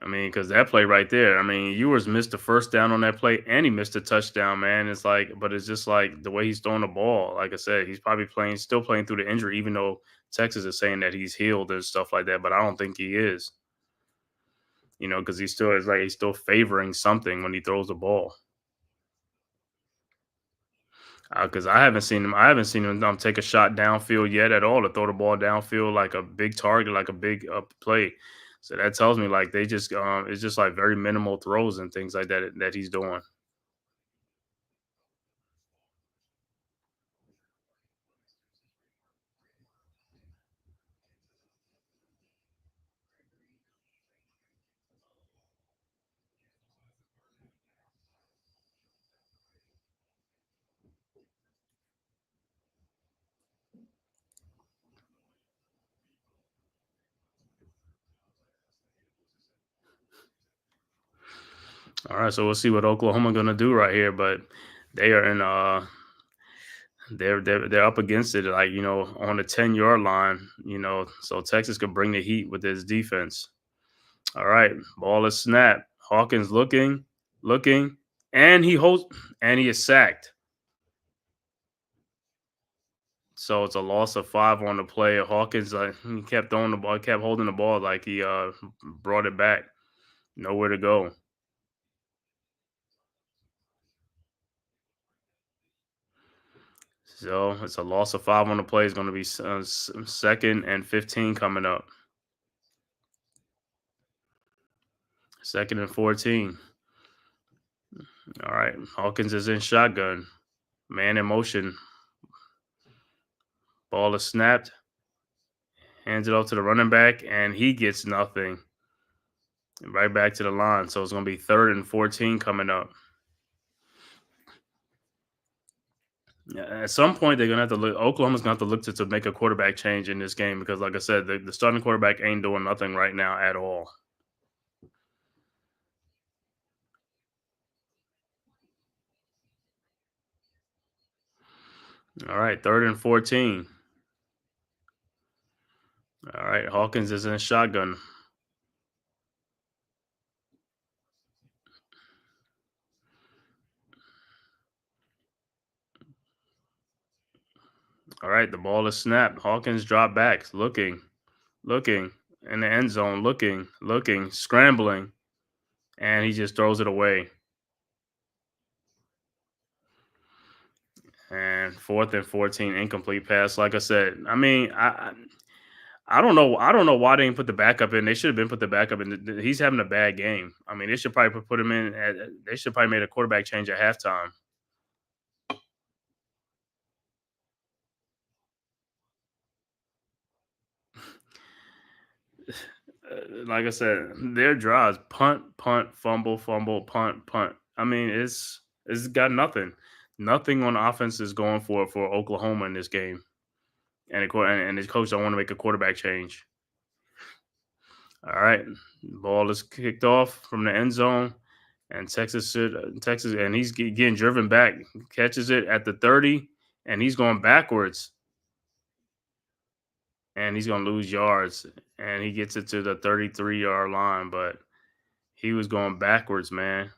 I mean, because that play right there, I mean, Ewers missed the first down on that play and he missed a touchdown, man. It's like, but it's just like the way he's throwing the ball. Like I said, he's probably still playing through the injury, even though Texas is saying that he's healed and stuff like that. But I don't think he is, because he's still favoring something when he throws the ball. Because I haven't seen him take a shot downfield yet at all to throw the ball downfield like a big target, like a big play. So that tells me like they just it's just like very minimal throws and things like that he's doing. All right, so we'll see what Oklahoma going to do right here, but they are in they're up against it, like, on the 10-yard line, so Texas could bring the heat with his defense. All right, ball is snapped. Hawkins looking, and he is sacked. So it's a loss of 5 on the play. Hawkins, he kept throwing the ball, kept holding the ball like he brought it back. Nowhere to go. So it's a loss of 5 on the play. It's going to be 2nd and 15 coming up. 2nd and 14. All right, Hawkins is in shotgun. Man in motion. Ball is snapped. Hands it off to the running back, and he gets nothing. Right back to the line. So it's going to be 3rd and 14 coming up. At some point, they're going to have to look. Oklahoma's going to have to look to make a quarterback change in this game because, like I said, the starting quarterback ain't doing nothing right now at all. All right, 3rd and 14. All right, Hawkins is in shotgun. All right, the ball is snapped. Hawkins drop back, looking in the end zone, looking, scrambling, and he just throws it away. And 4th and 14, incomplete pass. Like I said, I mean, I don't know. I don't know why they didn't put the backup in. They should have been put the backup in. He's having a bad game. I mean, they should probably put him in. They should probably made a quarterback change at halftime. Like I said, their drives: punt, fumble, punt. I mean, it's got nothing. Nothing on offense is going for Oklahoma in this game, and his coach don't want to make a quarterback change. All right, ball is kicked off from the end zone, and Texas, and he's getting driven back. Catches it at the 30, and he's going backwards, and he's going to lose yards, and he gets it to the 33-yard line, but he was going backwards, man.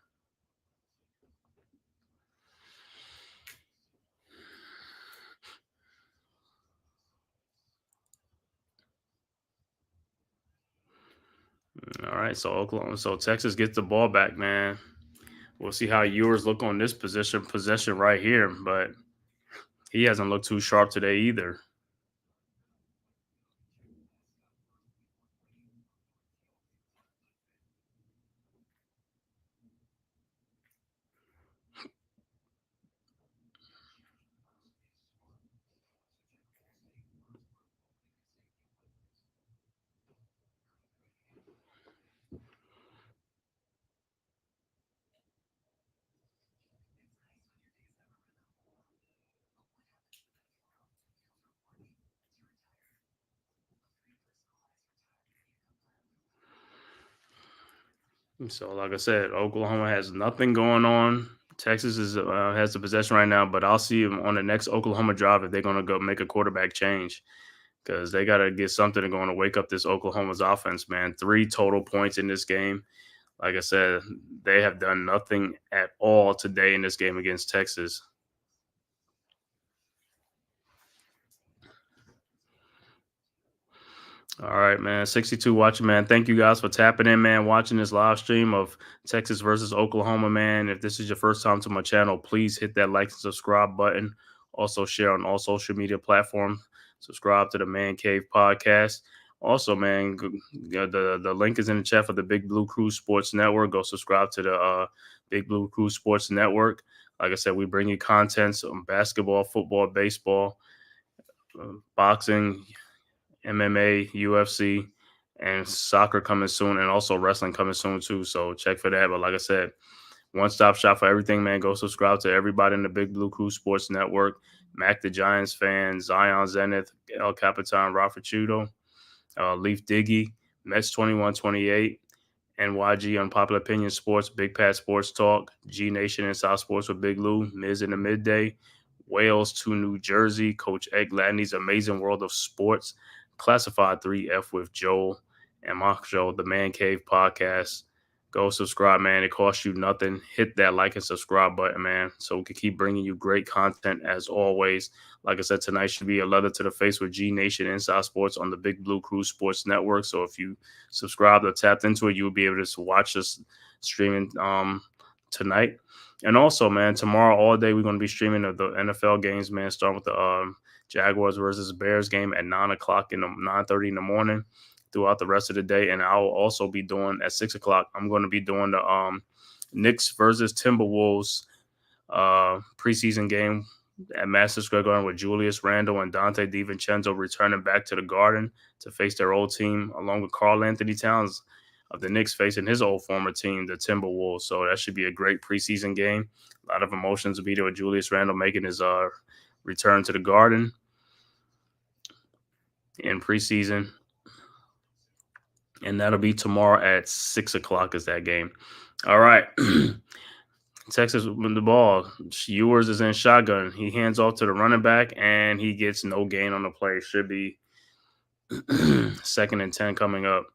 All right, so Texas gets the ball back, man. We'll see how Ewers look on this possession right here, but he hasn't looked too sharp today either. So, like I said, Oklahoma has nothing going on. Texas has the possession right now, but I'll see them on the next Oklahoma drive if they're going to go make a quarterback change because they got to get something going to wake up this Oklahoma's offense, man. 3 total points in this game. Like I said, they have done nothing at all today in this game against Texas. All right, man. 62 watching, man. Thank you guys for tapping in, man, watching this live stream of Texas versus Oklahoma, man. If this is your first time to my channel, please hit that like and subscribe button. Also share on all social media platforms. Subscribe to the Man Cave podcast. Also, man, the link is in the chat for the Big Blue Crew Sports Network. Go subscribe to the Big Blue Crew Sports Network. Like I said, we bring you content on basketball, football, baseball, boxing, MMA, UFC, and soccer coming soon, and also wrestling coming soon too. So check for that. But like I said, one-stop shop for everything, man. Go subscribe to everybody in the Big Blue Crew Sports Network. Mac the Giants fan, Zion Zenith, El Capitan Rafachudo, Leaf Diggy, Mets 2128, NYG Unpopular Opinion Sports, Big Pat Sports Talk, G Nation and South Sports with Big Lou, Miz in the Midday, Wales to New Jersey. Coach Ed Gladney's Amazing World of Sports. Classified 3F with Joel and my show, The Man-Cave Podcast. Go subscribe, man. It costs you nothing. Hit that like and subscribe button, man, so we can keep bringing you great content as always. Like I said, tonight should be a leather to the face with G Nation Inside Sports on the Big Blue Crew Sports Network. So if you subscribe or tapped into it, you'll be able to watch us streaming tonight. And also, man, tomorrow all day we're going to be streaming the NFL games, man, starting with the Jaguars versus Bears game at 9:30 in the morning throughout the rest of the day. And I'll also be doing at 6 o'clock, I'm going to be doing the Knicks versus Timberwolves preseason game at Madison Square Garden with Julius Randle and Dante DiVincenzo returning back to the Garden to face their old team, along with Karl Anthony Towns of the Knicks facing his old former team, the Timberwolves. So that should be a great preseason game. A lot of emotions will be there with Julius Randle making his return to the Garden in preseason. And that'll be tomorrow at 6 o'clock is that game. All right. Texas with the ball. Ewers is in shotgun. He hands off to the running back, and he gets no gain on the play. Should be 2nd and 10 coming up.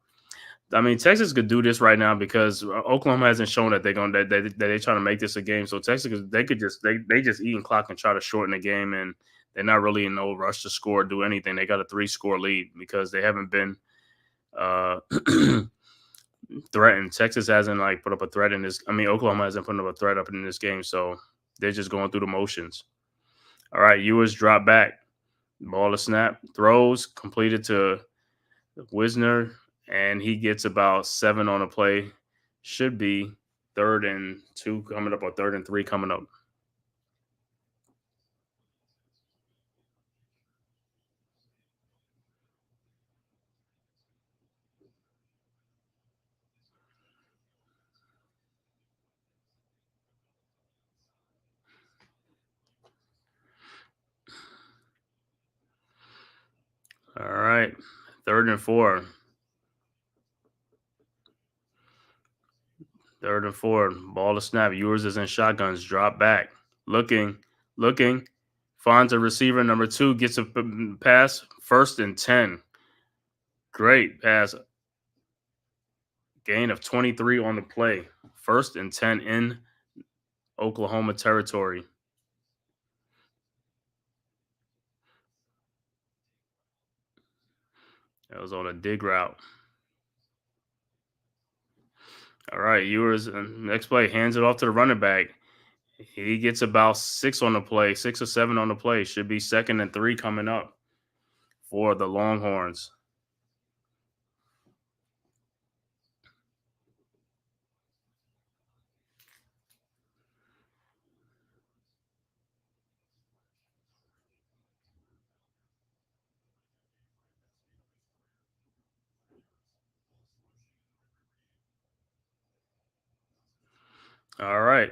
I mean, Texas could do this right now because Oklahoma hasn't shown that they're trying to make this a game. So Texas, they just eat and clock and try to shorten the game, and they're not really in no rush to score or do anything. They got a 3-score lead because they haven't been threatened. Texas hasn't put up a threat in this. I mean, Oklahoma hasn't put up a threat up in this game, so they're just going through the motions. All right, Ewers drop back, ball to snap, throws completed to Wisner, and he gets about 7 on the play. Should be 3rd and 2 coming up or 3rd and 3 coming up. All right, 3rd and 4. 3rd and 4, ball to snap. Ewers is in shotguns, drop back, looking, finds a receiver, number 2, gets a pass, 1st and 10. Great pass. Gain of 23 on the play. 1st and 10 in Oklahoma territory. That was on a dig route. All right, Ewers, next play, hands it off to the running back. He gets about 6 on the play, 6 or 7 on the play. Should be 2nd and 3 coming up for the Longhorns. All right.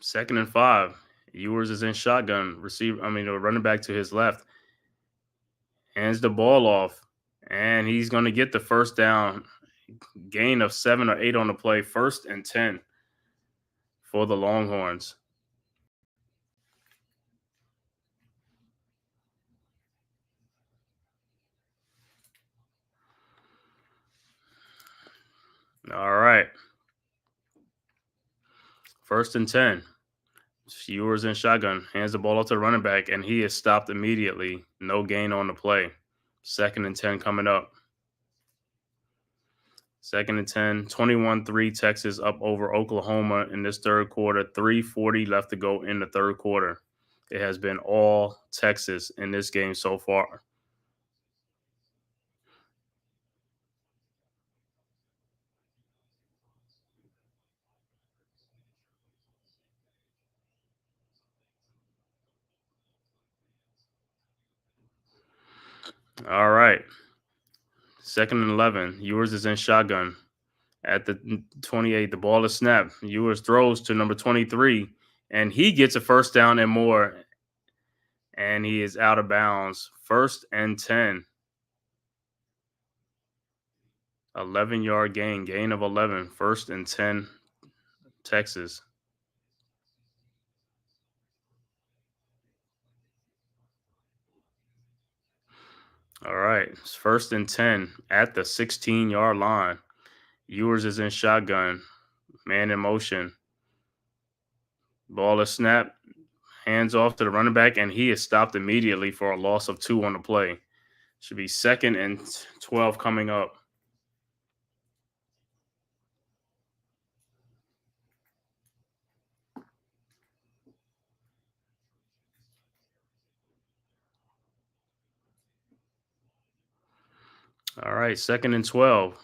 2nd and 5. Ewers is in shotgun. Running back to his left. Hands the ball off. And he's going to get the first down. Gain of 7 or 8 on the play. 1st and 10 for the Longhorns. All right. 1st and 10. Ewers in shotgun. Hands the ball off to the running back, and he is stopped immediately. No gain on the play. 2nd and 10 coming up. 2nd and 10. 21-3 Texas up over Oklahoma in this 3rd quarter. 3:40 left to go in the 3rd quarter. It has been all Texas in this game so far. All right. 2nd and 11. Ewers is in shotgun. At the 28, the ball is snapped. Ewers throws to number 23, and he gets a 1st down and more, and he is out of bounds. 1st and 10. 11-yard gain of 11. 1st and 10, Texas. All right. It's 1st and 10 at the 16-yard line. Ewers is in shotgun. Man in motion. Ball is snapped. Hands off to the running back, and he is stopped immediately for a loss of 2 on the play. Should be 2nd and 12 coming up. All right, 2nd and 12.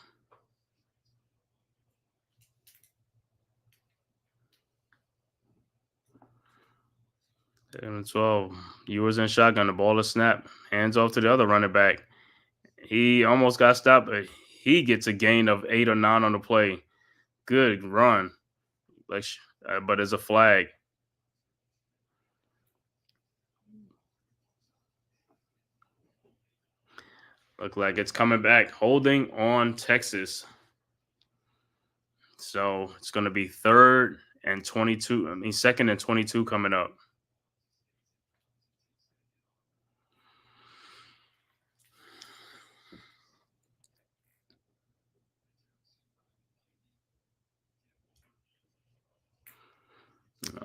2nd and 12. Ewers in shotgun. The ball is snapped. Hands off to the other running back. He almost got stopped, but he gets a gain of 8 or 9 on the play. Good run. But it's a flag. Look like it's coming back. Holding on Texas. So it's going to be 3rd and 22. 2nd and 22 coming up.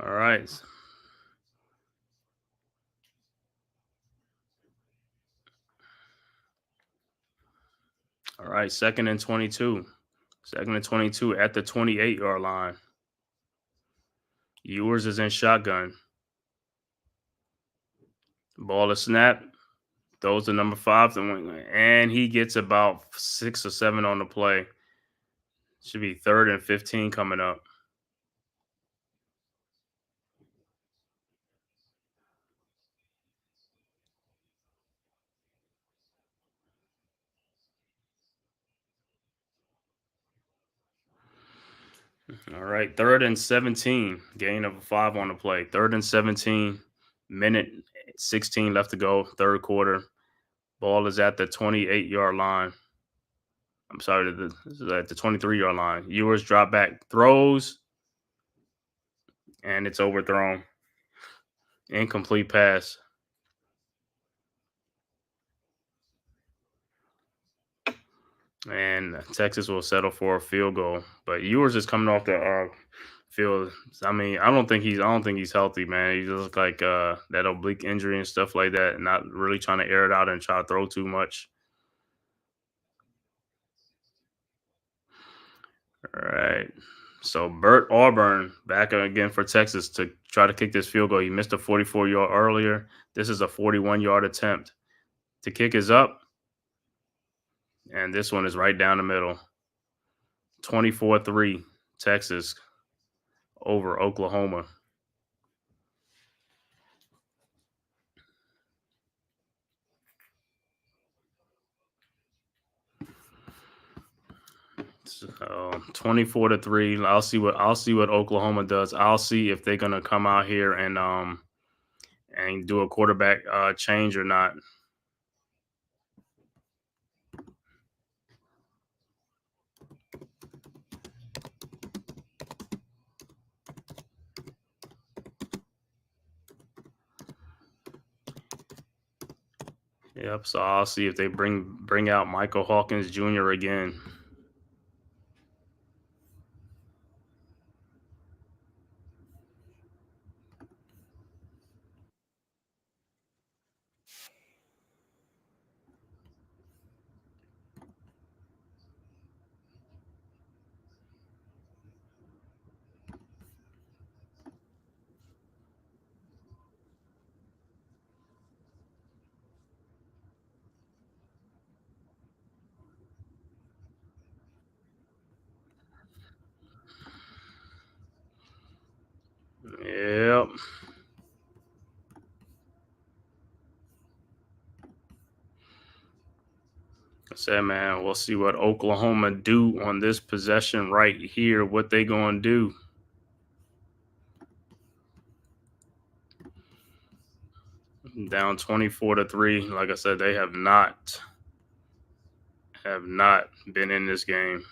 All right. All right. 2nd and 22. 2nd and 22 at the 28-yard line. Ewers is in shotgun. Ball is snapped. Throws to number 5, and he gets about 6 or 7 on the play. Should be 3rd and 15 coming up. All right, 3rd and 17. Gain of 5 on the play. 3rd and 17. Minute 16 left to go. Third quarter. Ball is at the 28-yard line. I'm sorry, this is at the 23-yard line. Ewers drop back, throws, and it's overthrown. Incomplete pass. And Texas will settle for a field goal. But Ewers is coming off the field. I mean, I don't think he's healthy, man. He looks like that oblique injury and stuff like that, and not really trying to air it out and try to throw too much. All right. So Bert Auburn back again for Texas to try to kick this field goal. He missed a 44-yard earlier. This is a 41-yard attempt. The kick is up, and this one is right down the middle. 24-3, Texas over Oklahoma. So 24-3. I'll see what Oklahoma does. I'll see if they're gonna come out here and do a quarterback change or not. Yep. So I'll see if they bring out Michael Hawkins Jr. again. Yep. I said, man, we'll see what Oklahoma do on this possession right here. What they gonna do? Down 24-3. Like I said, they have not been in this game.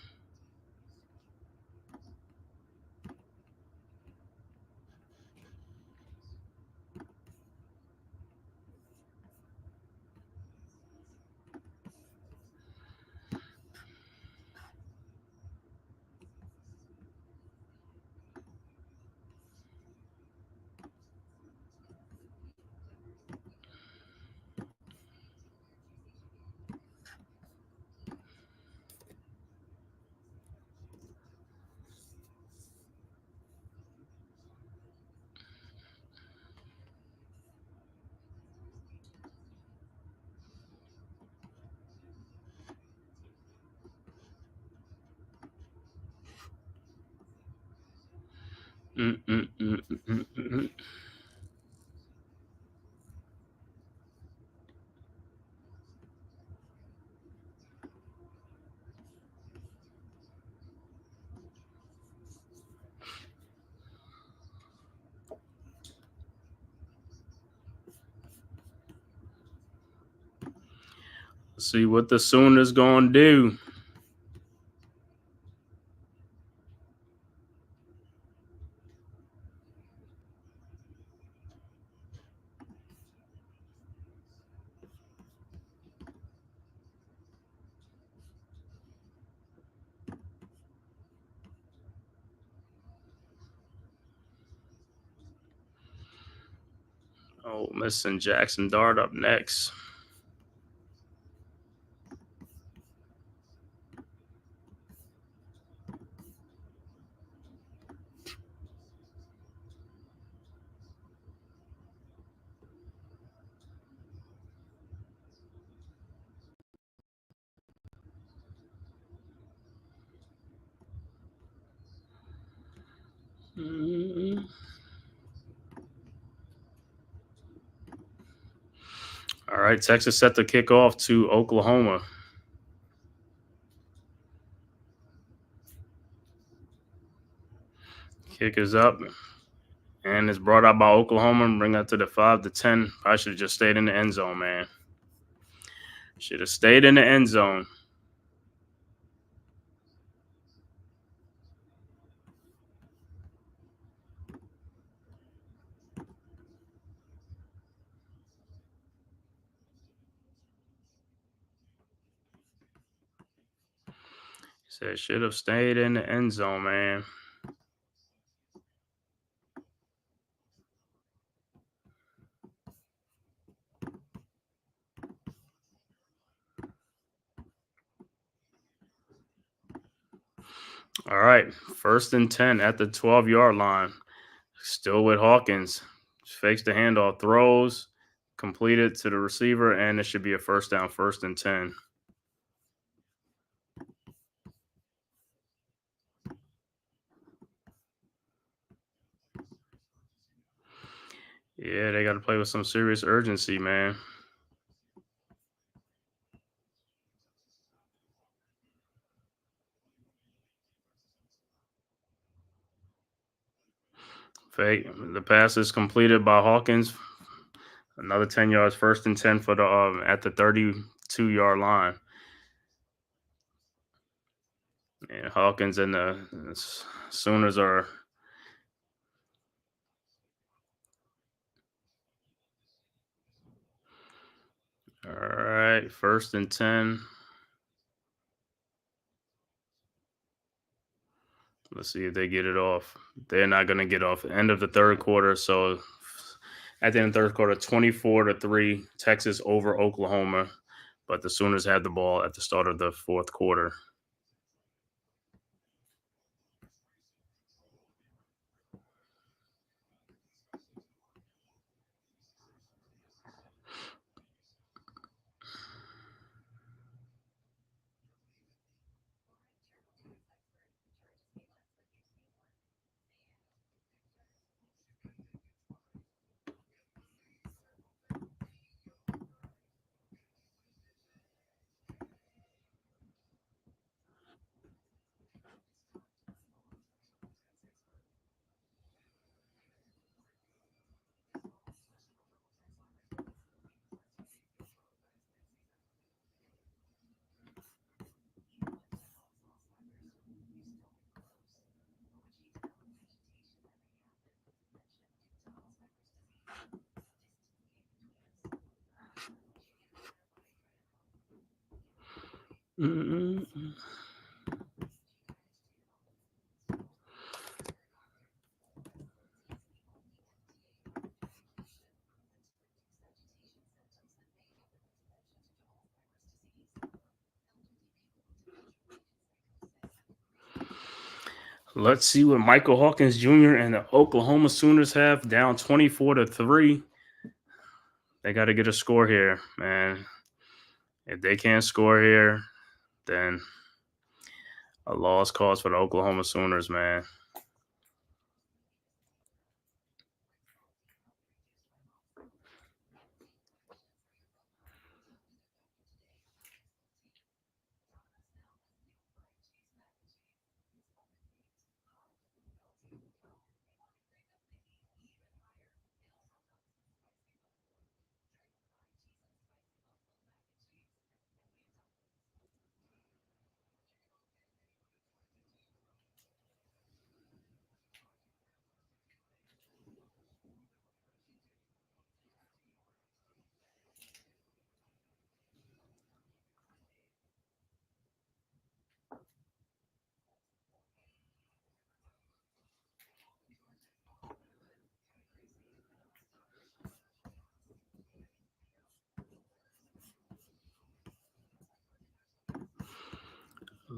Mm-mm-mm-mm-mm-mm. See what the Sooners gonna do. Oh, Miss and Jackson Dart up next. Mm. All right, Texas set to kick off to Oklahoma. Kick is up, and it's brought out by Oklahoma and bring that to the 5-10. I should have just stayed in the end zone, man. Should have stayed in the end zone. Said should have stayed in the end zone, man. All right, 1st and 10 at the 12-yard line. Still with Hawkins. Fakes the handoff, throws, completed to the receiver, and it should be a first down, 1st and 10. Yeah, they got to play with some serious urgency, man. Fake. The pass is completed by Hawkins. Another 10 yards, 1st and 10 for the at the 32-yard line. And Hawkins and the Sooners are. All right, 1st and 10. Let's see if they get it off. They're not going to get off. End of the third quarter. So at the end of the third quarter, 24-3, Texas over Oklahoma. But the Sooners had the ball at the start of the fourth quarter. Mm-hmm. Let's see what Michael Hawkins Jr. and the Oklahoma Sooners have down 24-3. They got to get a score here, man. If they can't score here, then a lost cause for the Oklahoma Sooners, man.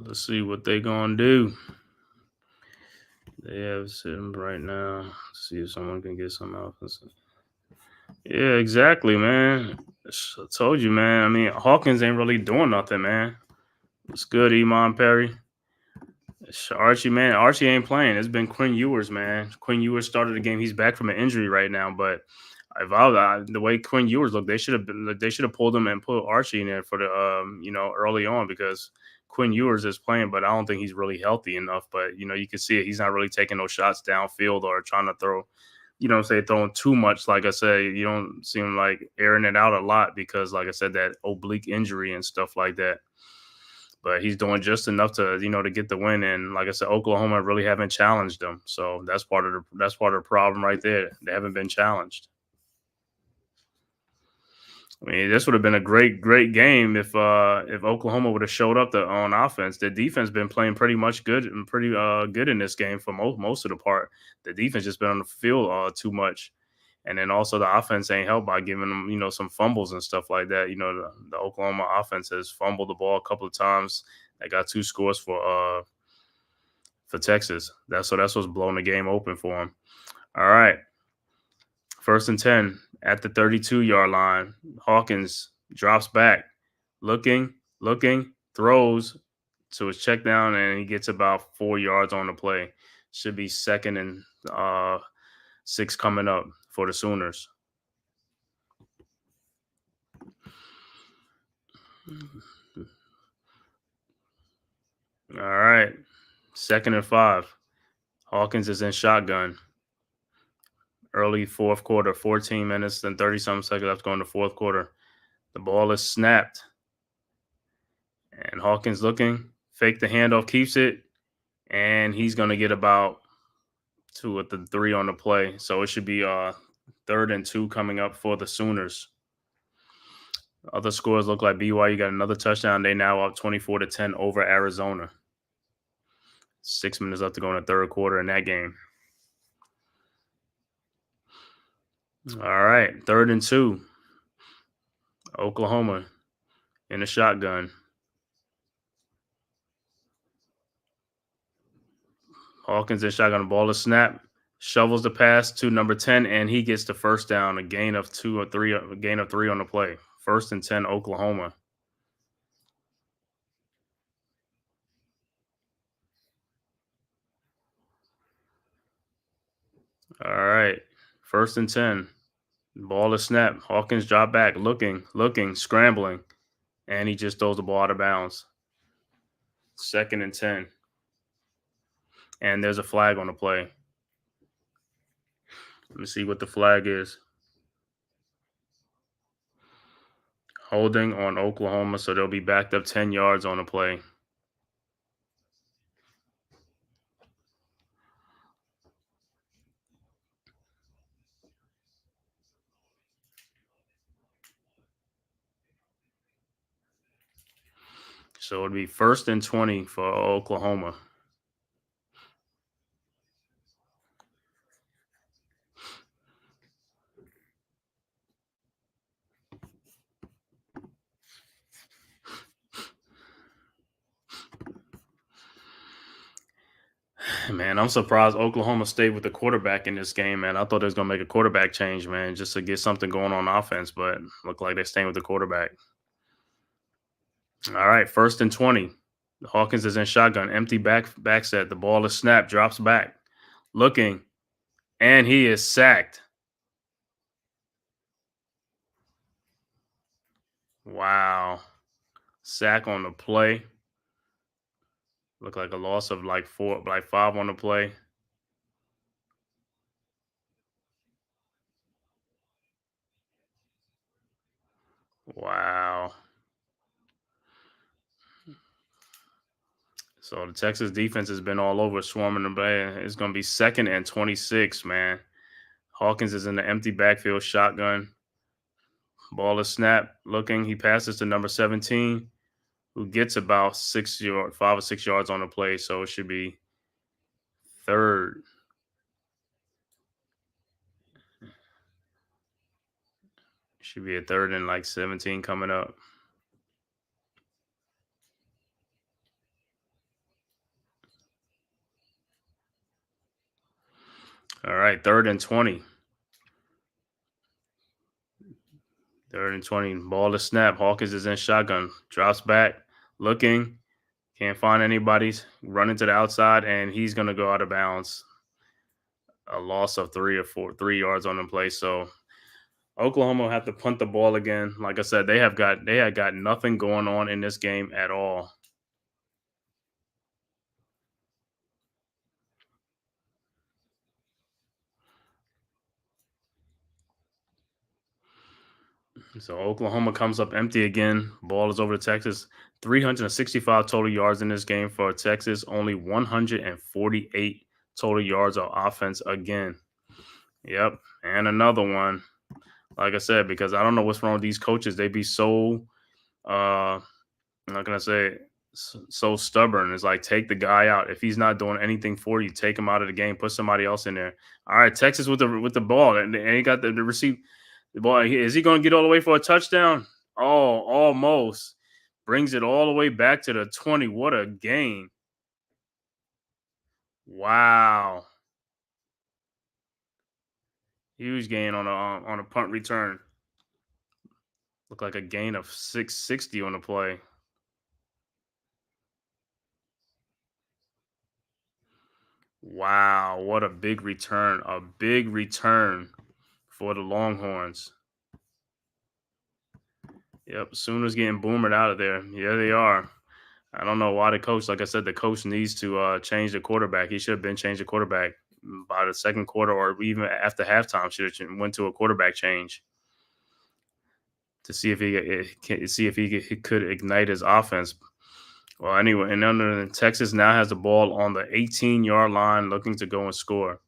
Let's see what they gonna do. They have him right now. Let's see if someone can get some offense. Yeah, exactly, man. I told you, man. I mean, Hawkins ain't really doing nothing, man. It's good, Iman Perry. Archie, man. Archie ain't playing. It's been Quinn Ewers, man. Quinn Ewers started the game. He's back from an injury right now, but the way Quinn Ewers looked, they should have pulled him and put Archie in there for the early on, because Quinn Ewers is playing, but I don't think he's really healthy enough. But you can see it. He's not really taking no shots downfield or trying to throw, throwing too much. Like I said, you don't see him like airing it out a lot because, like I said, that oblique injury and stuff like that. But he's doing just enough to, to get the win. And like I said, Oklahoma really haven't challenged them, so that's part of the problem right there. They haven't been challenged. I mean, this would have been a great game if Oklahoma would have showed up on offense. The defense been playing pretty good in this game for most of the part. The defense just been on the field too much, and then also the offense ain't helped by giving them some fumbles and stuff like that. The Oklahoma offense has fumbled the ball a couple of times. They got 2 scores for Texas. That's what's blowing the game open for them. All right. 1st and 10 at the 32-yard line. Hawkins drops back, looking, throws to his check down, and he gets about 4 yards on the play. Should be 2nd and 6 coming up for the Sooners. All right. 2nd and 5. Hawkins is in shotgun. Early 4th quarter, 14 minutes and 30-something seconds left going to 4th quarter. The ball is snapped. And Hawkins looking, fake the handoff, keeps it, and he's going to get about 2 at the 3 on the play. So it should be 3rd and 2 coming up for the Sooners. Other scores look like BYU got another touchdown. They now up 24-10 over Arizona. 6 minutes left to go in the 3rd quarter in that game. All right, 3rd and 2. Oklahoma in a shotgun. Hawkins in shotgun. The ball is snapped. Shovels the pass to number 10, and he gets the first down. A gain of 3 on the play. 1st and 10, Oklahoma. All right, 1st and 10. Ball is snapped. Hawkins drop back, looking, scrambling, and he just throws the ball out of bounds. 2nd and 10. And there's a flag on the play. Let me see what the flag is. Holding on Oklahoma, so they'll be backed up 10 yards on the play. So it'll be 1st and 20 for Oklahoma. Man, I'm surprised Oklahoma stayed with the quarterback in this game, man. I thought they was going to make a quarterback change, man, just to get something going on offense, but look like they're staying with the quarterback. All right, 1st and 20. Hawkins is in shotgun, empty back set. The ball is snapped, drops back, looking, and he is sacked. Wow. Sack on the play. Look like a loss of like 5 on the play. Wow. So the Texas defense has been all over, swarming the bay. It's going to be 2nd and 26, man. Hawkins is in the empty backfield, shotgun. Ball is snapped, looking. He passes to number 17, who gets about 5 or 6 yards on the play. So it should be 3rd. Should be a 3rd and like 17 coming up. All right, 3rd and 20. 3rd and 20. Ball to snap. Hawkins is in shotgun. Drops back. Looking. Can't find anybody. Running to the outside, and he's going to go out of bounds. A loss of 3 yards on the play. So Oklahoma will have to punt the ball again. Like I said, they had got nothing going on in this game at all. So Oklahoma comes up empty again. Ball is over to Texas. 365 total yards in this game for Texas. Only 148 total yards of offense again. Yep. And another one. Like I said, because I don't know what's wrong with these coaches. They be so, how can I say, so stubborn. It's like, take the guy out. If he's not doing anything for you, take him out of the game. Put somebody else in there. All right, Texas with the ball. And he got the receive. Boy, is he going to get all the way for a touchdown? Oh, almost. Brings it all the way back to the 20. What a gain. Wow. Huge gain on a punt return. Looked like a gain of 660 on the play. Wow, what a big return. A big return for the Longhorns. Yep, Sooners getting boomered out of there. Yeah, they are. I don't know why the coach, like I said, the coach needs to change the quarterback. He should have been changed the quarterback by the second quarter or even after halftime. Should have went to a quarterback change to see if he could ignite his offense. Well, anyway, and then Texas now has the ball on the 18-yard line looking to go and score.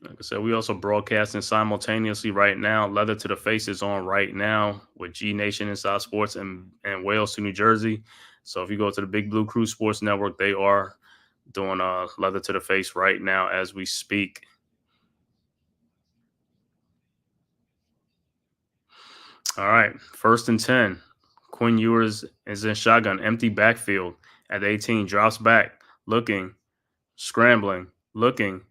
Like I said, we also broadcasting simultaneously right now. Leather to the Face is on right now with G Nation Inside Sports and Wales to New Jersey. So if you go to the Big Blue Crew Sports Network, they are doing Leather to the Face right now as we speak. All right, 1st and 10. Quinn Ewers is in shotgun, empty backfield at 18, drops back, looking, scrambling, looking,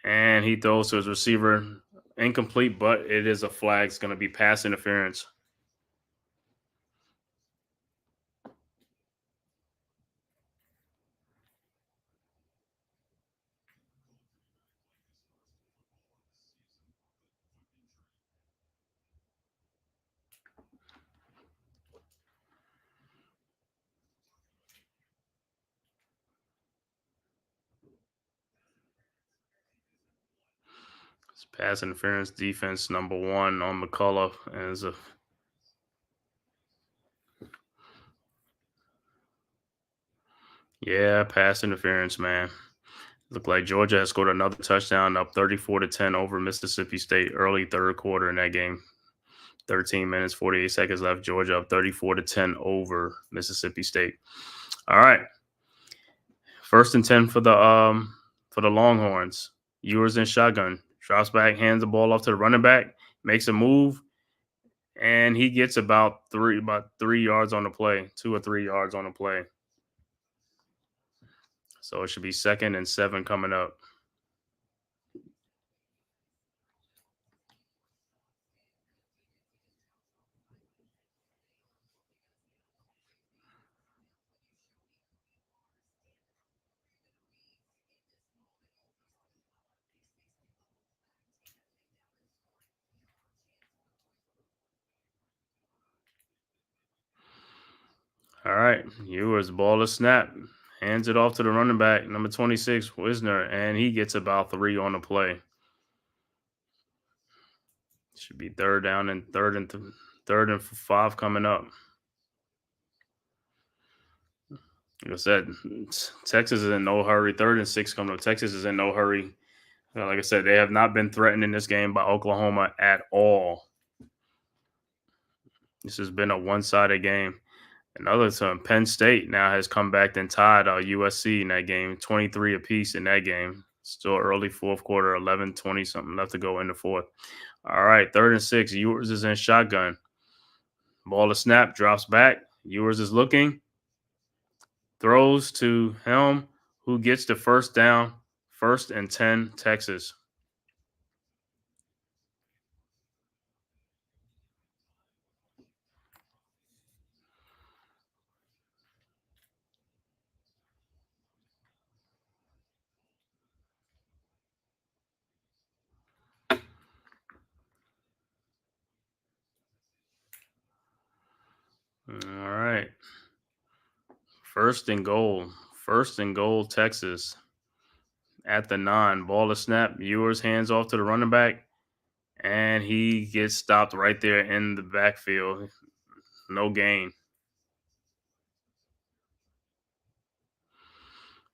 and he throws to his receiver. Incomplete, but it is a flag. It's going to be pass interference. It's pass interference defense number 1 on McCullough as a pass interference, man. Looked like Georgia has scored another touchdown, up 34-10 over Mississippi State early 3rd quarter in that game. 13 minutes, 48 seconds left. Georgia up 34-10 over Mississippi State. All right. 1st and 10 for the Longhorns. Ewers in shotgun. Drops back, hands the ball off to the running back, makes a move, and he gets about 3 yards on the play, 2 or 3 yards on the play. So it should be 2nd and 7 coming up. All right, Ewers, ball to snap. Hands it off to the running back, number 26, Wisner, and he gets about 3 on the play. Should be 3rd down and 3rd and 5 coming up. Like I said, Texas is in no hurry. 3rd and 6 coming up. Texas is in no hurry. Like I said, they have not been threatened in this game by Oklahoma at all. This has been a one-sided game. Another time, Penn State now has come back and tied USC in that game, 23 apiece in that game. Still early fourth quarter, 11-20 something left to go in the fourth. All right, 3rd and 6. Ewers is in shotgun. Ball to snap, drops back. Ewers is looking, throws to Helm, who gets the first down. 1st and 10, Texas. All right. 1st and goal. 1st and goal, Texas. At the 9, ball to snap. Ewers hands off to the running back, and he gets stopped right there in the backfield. No gain.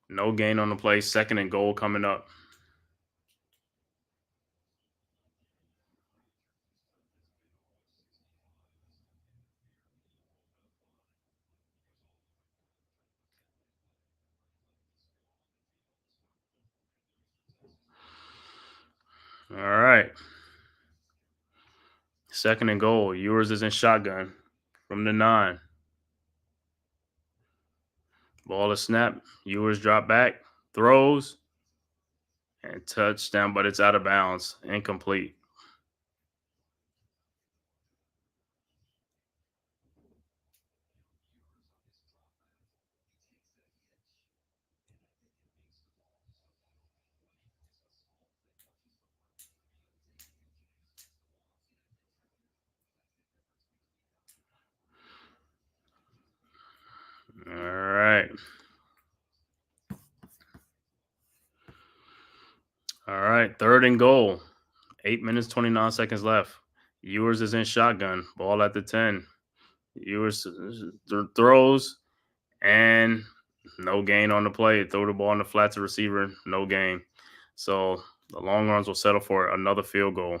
No gain on the play. 2nd and goal coming up. All right. 2nd and goal. Ewers is in shotgun from the 9. Ball is snap. Ewers drop back, throws, and touchdown, but it's out of bounds. Incomplete. All right. All right. 3rd and goal. 8 minutes, 29 seconds left. Ewers is in shotgun. Ball at the 10. Ewers throws, and no gain on the play. Throw the ball in the flat to receiver. No gain. So the Longhorns will settle for another field goal.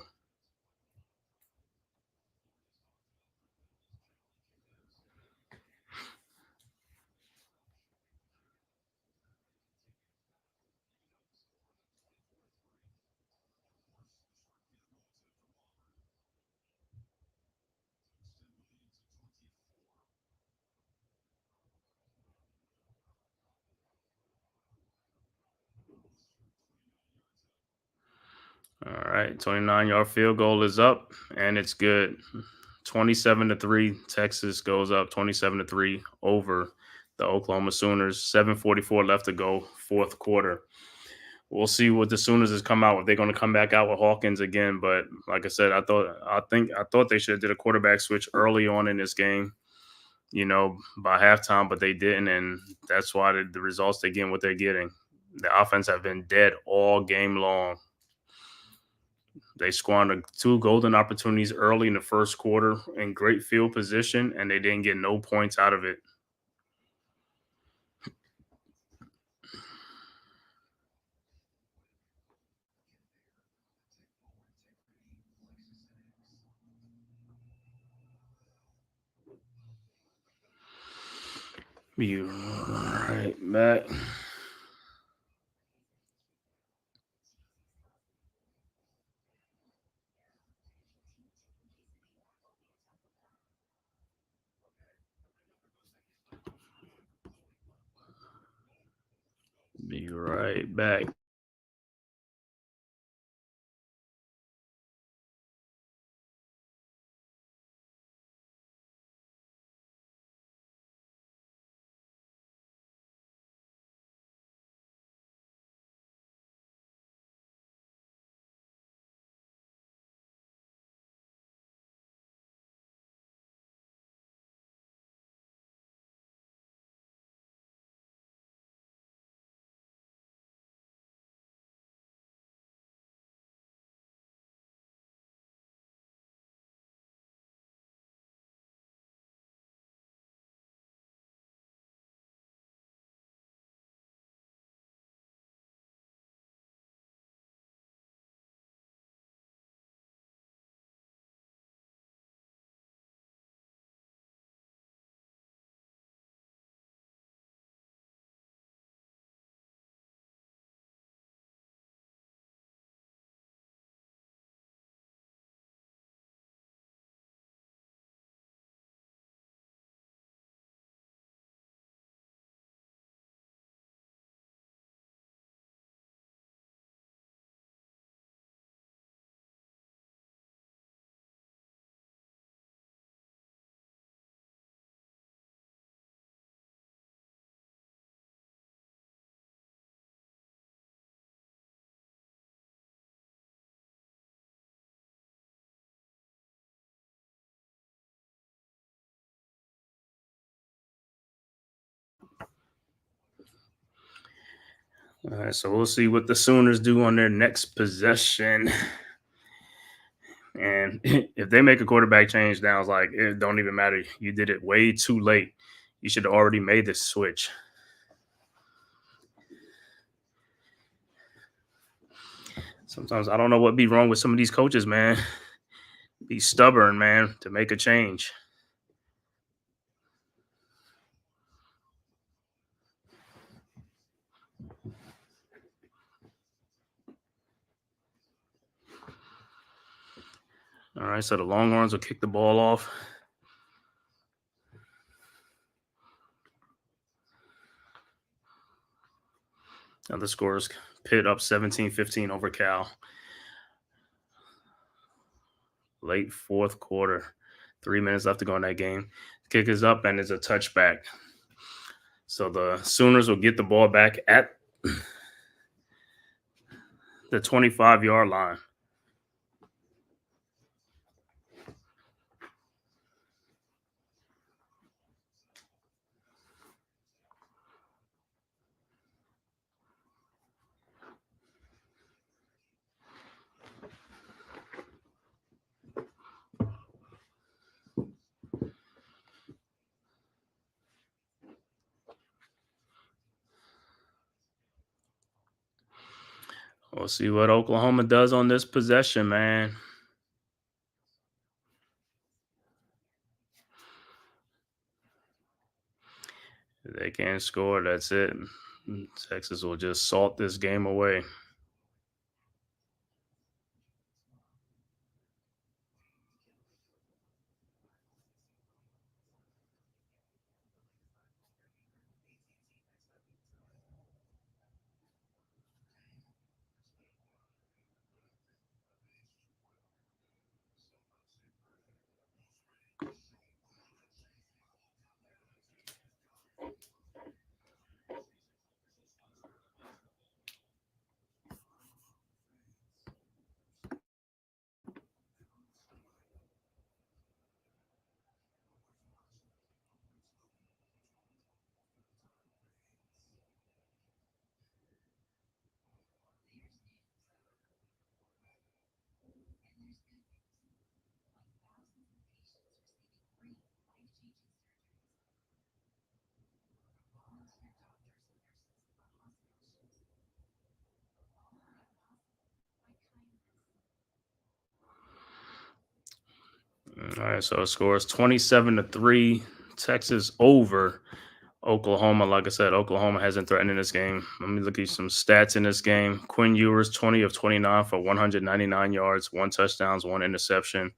All right, 29-yard field goal is up, and it's good. 27-3, Texas goes up 27-3 over the Oklahoma Sooners. 7:44 left to go, fourth quarter. We'll see what the Sooners has come out with. They're going to come back out with Hawkins again, but like I said, I thought they should have did a quarterback switch early on in this game, by halftime, but they didn't, and that's why the results they're getting what they're getting. The offense have been dead all game long. They squandered 2 golden opportunities early in the first quarter in great field position, and they didn't get no points out of it. Be right back. Be right back. All right, so we'll see what the Sooners do on their next possession. And if they make a quarterback change now, it's like it don't even matter. You did it way too late. You should have already made this switch. Sometimes I don't know what be wrong with some of these coaches, man. Be stubborn, man, to make a change. All right, so the Longhorns will kick the ball off. Now the scores: Pitt up 17-15 over Cal. Late fourth quarter. 3 minutes left to go in that game. Kick is up and it's a touchback. So the Sooners will get the ball back at the 25-yard line. We'll see what Oklahoma does on this possession, man. If they can't score, that's it. Texas will just salt this game away. All right, so it scores 27-3. Texas over Oklahoma. Like I said, Oklahoma hasn't threatened in this game. Let me look at some stats in this game. Quinn Ewers, 20 of 29 for 199 yards, 1 touchdown, 1 interception.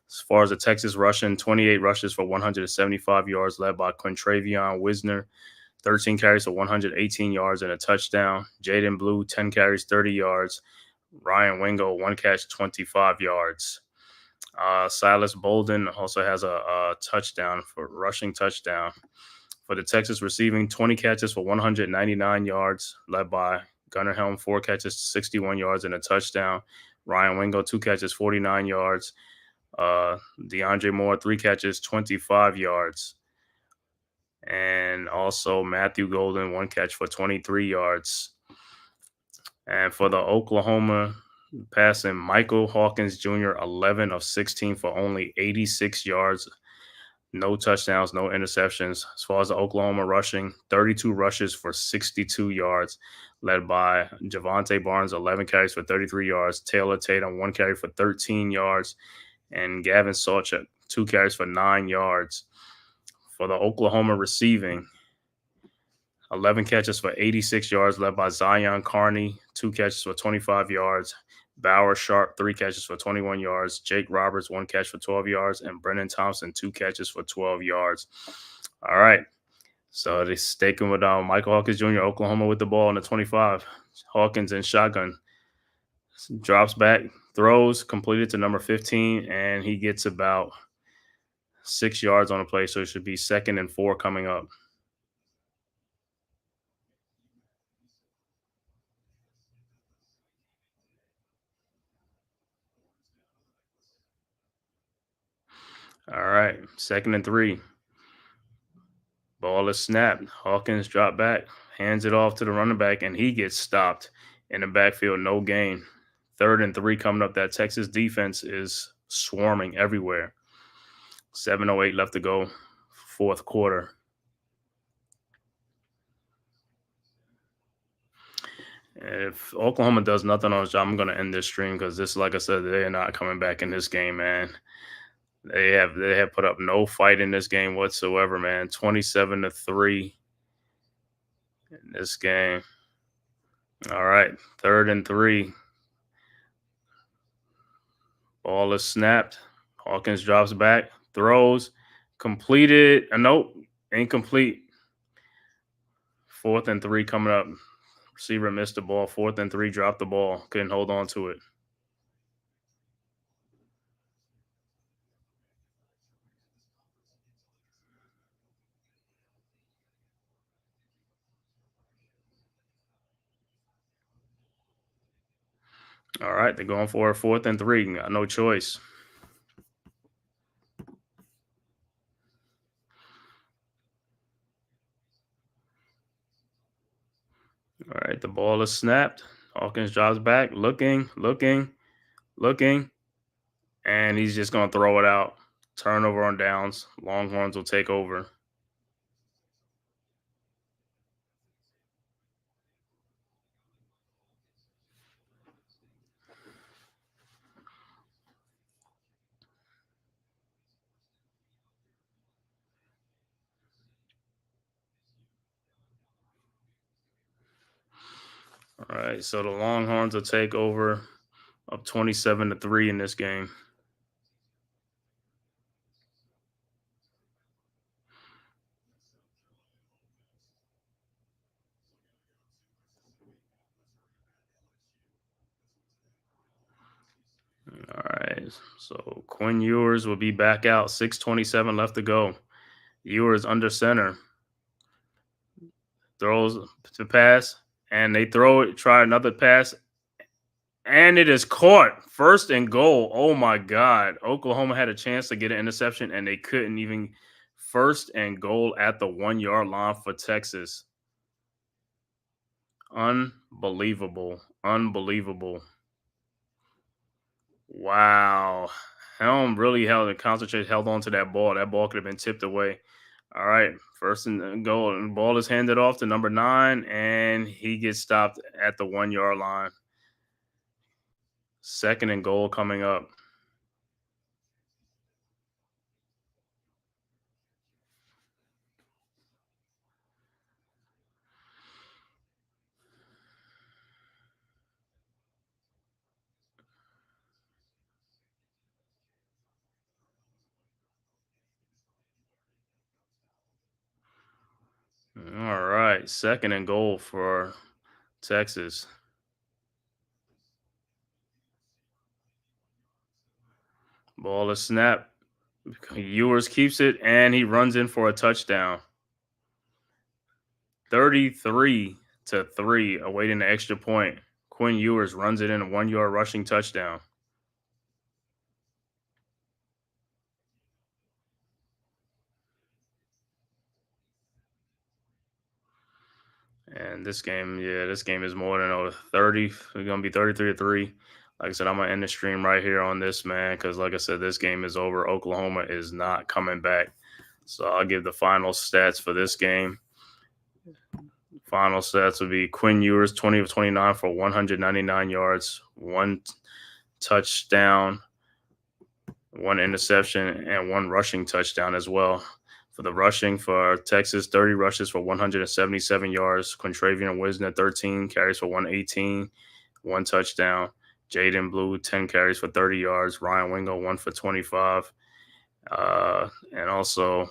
As far as the Texas rushing, 28 rushes for 175 yards, led by Quintravion Wisner, 13 carries for 118 yards and a touchdown. Jaden Blue, 10 carries, 30 yards. Ryan Wingo, 1 catch, 25 yards. Silas Bolden also has a touchdown for rushing touchdown. For the Texas receiving, 20 catches for 199 yards, led by Gunnar Helm, 4 catches, 61 yards and a touchdown. Ryan Wingo, 2 catches, 49 yards. DeAndre Moore, 3 catches, 25 yards. And also Matthew Golden, 1 catch for 23 yards. And for the Oklahoma passing, Michael Hawkins Jr., 11 of 16 for only 86 yards. No touchdowns, no interceptions. As far as the Oklahoma rushing, 32 rushes for 62 yards, led by Javonte Barnes, 11 carries for 33 yards. Taylor Tatum, 1 carry for 13 yards. And Gavin Sawchuk, 2 carries for 9 yards. For the Oklahoma receiving, 11 catches for 86 yards, led by Zion Carney, 2 catches for 25 yards. Bauer Sharp, 3 catches for 21 yards. Jake Roberts, 1 catch for 12 yards. And Brennan Thompson, 2 catches for 12 yards. All right. So they're staking with Michael Hawkins Jr., Oklahoma with the ball in the 25. Hawkins in shotgun. Drops back, throws, completed to number 15, and he gets about 6 yards on the play. So it should be 2nd and 4 coming up. All right, 2nd and 3. Ball is snapped. Hawkins drop back, hands it off to the running back, and he gets stopped in the backfield. No gain. 3rd and 3 coming up. That Texas defense is swarming everywhere. 7:08 left to go, 4th quarter. If Oklahoma does nothing on his job, I'm going to end this stream because this, like I said, they are not coming back in this game, man. They have put up no fight in this game whatsoever, man. 27-3 in this game. All right, 3rd and 3. Ball is snapped. Hawkins drops back, throws, completed. Nope, incomplete. 4th and 3 coming up. Receiver missed the ball. 4th and 3, dropped the ball. Couldn't hold on to it. All right, they're going for a 4th and 3. Got no choice. All right, the ball is snapped. Hawkins drops back, looking, and he's just going to throw it out. Turnover on downs. Longhorns will take over. All right, so the Longhorns will take over, up 27-3 in this game. All right, so Quinn Ewers will be back out. 6:27 left to go. Ewers under center. Throws to pass, and they throw it, try another pass, and it is caught. 1st and goal. Oh, my God. Oklahoma had a chance to get an interception, and they couldn't even. 1st and goal at the 1-yard line for Texas. Unbelievable. Wow. Helm really held on to that ball. That ball could have been tipped away. All right. 1st and goal. And the ball is handed off to number 9, and he gets stopped at the 1-yard line. 2nd and goal coming up. All right. 2nd and goal for Texas. Ball is snapped. Ewers keeps it, and he runs in for a touchdown. 33-3, awaiting the extra point. Quinn Ewers runs it in a 1-yard rushing touchdown. And this game is more than 30. It's going to be 33-3. Like I said, I'm going to end the stream right here on this, man, because like I said, this game is over. Oklahoma is not coming back. So I'll give the final stats for this game. Final stats would be Quinn Ewers, 20 of 29 for 199 yards, 1 touchdown, 1 interception, and 1 rushing touchdown as well. For the rushing for Texas, 30 rushes for 177 yards. Quintravian Wisner, 13 carries for 118, 1 touchdown. Jaden Blue, 10 carries for 30 yards. Ryan Wingo, 1 for 25. And also,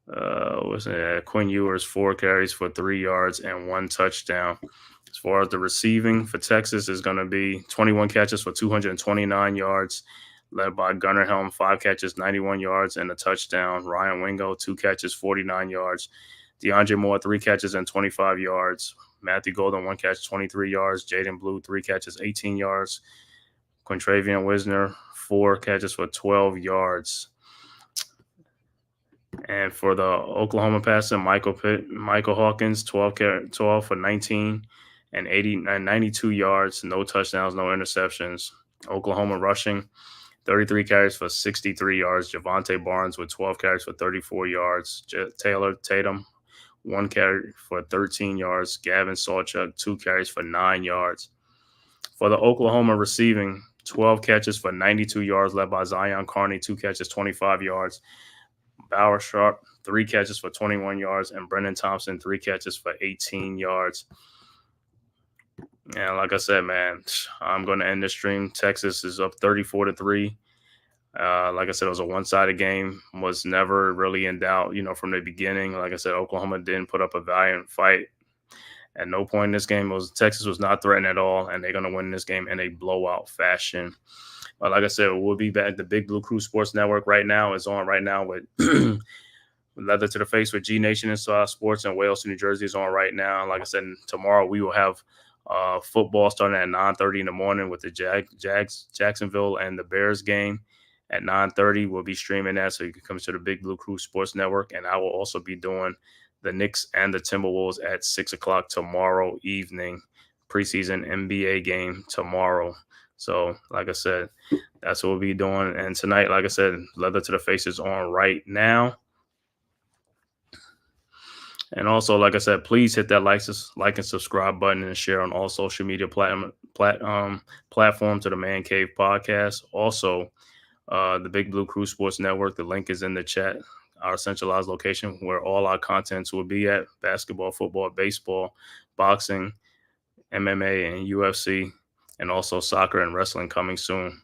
Quinn Ewers, 4 carries for 3 yards and 1 touchdown. As far as the receiving for Texas is going to be 21 catches for 229 yards, led by Gunnar Helm, 5 catches, 91 yards, and a touchdown. Ryan Wingo, 2 catches, 49 yards. DeAndre Moore, 3 catches and 25 yards. Matthew Golden, 1 catch, 23 yards. Jaden Blue, 3 catches, 18 yards. Quintravian Wisner, 4 catches for 12 yards. And for the Oklahoma passing, Michael Hawkins, 12 for 19 and 92 yards, no touchdowns, no interceptions. Oklahoma rushing, 33 carries for 63 yards. Javonte Barnes with 12 carries for 34 yards. Taylor Tatum, 1 carry for 13 yards. Gavin Sawchuk, 2 carries for 9 yards. For the Oklahoma receiving, 12 catches for 92 yards, led by Zion Carney, 2 catches, 25 yards. Bauer Sharp, 3 catches for 21 yards, and Brendan Thompson, 3 catches for 18 yards. And like I said, man, I'm going to end the stream. Texas is up 34-3. Like I said, it was a one-sided game. Was never really in doubt, from the beginning. Like I said, Oklahoma didn't put up a valiant fight. At no point in this game Texas was not threatened at all, and they're going to win this game in a blowout fashion. But like I said, we'll be back. The Big Blue Crew Sports Network is on right now with Leather to the Face with G Nation Inside Sports, and Wales, New Jersey is on right now. Like I said, tomorrow we will have football starting at 9:30 in the morning with the Jacksonville and the Bears game. At 9:30, we'll be streaming that, so you can come to the Big Blue Crew Sports Network. And I will also be doing the Knicks and the Timberwolves at 6 o'clock tomorrow evening. Preseason NBA game tomorrow. So, like I said, that's what we'll be doing. And tonight, like I said, Leather to the Face is on right now. And also, like I said, please hit that like and subscribe button and share on all social media platforms to the Man-Cave podcast. Also, the Big Blue Crew Sports Network, the link is in the chat. Our centralized location where all our contents will be at: basketball, football, baseball, boxing, MMA, and UFC. And also soccer and wrestling coming soon.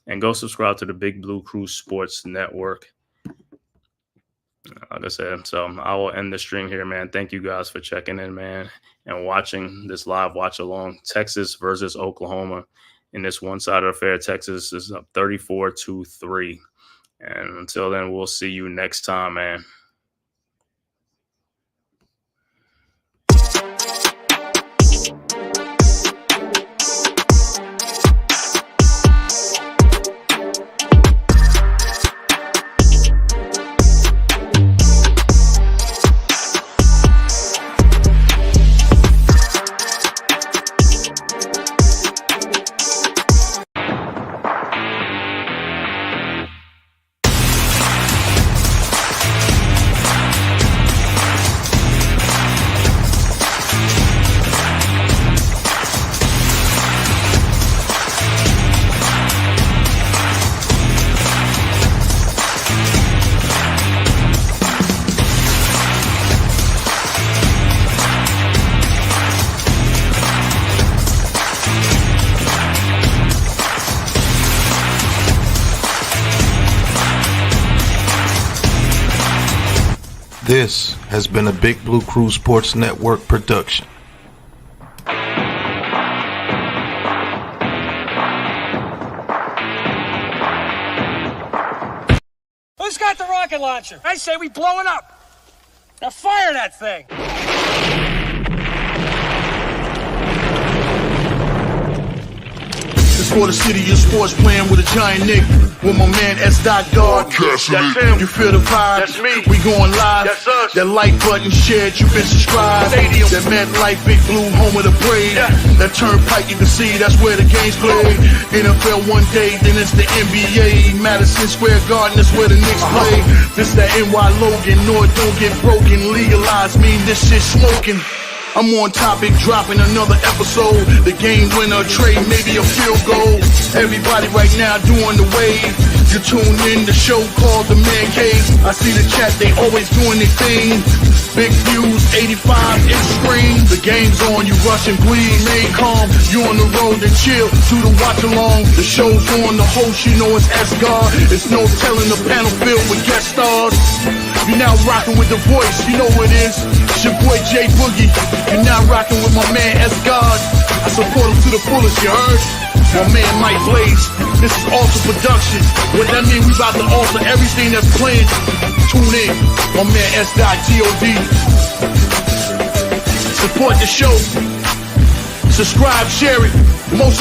And go subscribe to the Big Blue Crew Sports Network. Like I said, so I will end the stream here, man. Thank you guys for checking in, man, and watching this live watch along. Texas versus Oklahoma in this one-sided affair. Texas is up 34-3. And until then, we'll see you next time, man. This has been a Big Blue Crew Sports Network production. Who's got the rocket launcher? I say we blow it up. Now fire that thing. It's for the city of sports, playing with a giant Nick. With my man S. God. That's him. You feel the vibe? That's me. We going live. That's us. That like button shared, you been subscribed. Stadium. That MetLife, Big Blue, home of the parade. Yeah. That turnpike, you can see that's where the game's played. NFL one day, then it's the NBA. Madison Square Garden, that's where the Knicks play. This that NY Logan, North don't get broken. Legalized mean this shit smoking. I'm on topic, dropping another episode. The game winner, trade, maybe a field goal. Everybody right now doing the wave. You tune in, the show called TheMan-Cave. I see the chat, they always doing their thing. Big views, 85-inch screen. The game's on, you rushing, please. Stay calm, you on the road and chill. To the watch along, the show's on. The host, you know it's S-God. It's no telling the panel filled with guest stars. You're now rocking with the voice, you know what it is. It's your boy J Boogie. You're now rocking with my man S-God. I support him to the fullest, you heard? My man Mike Blaze. This is Alter Production. What that mean? We about to alter everything that's playing. Tune in. My man S.God. Support the show. Subscribe, share it. Most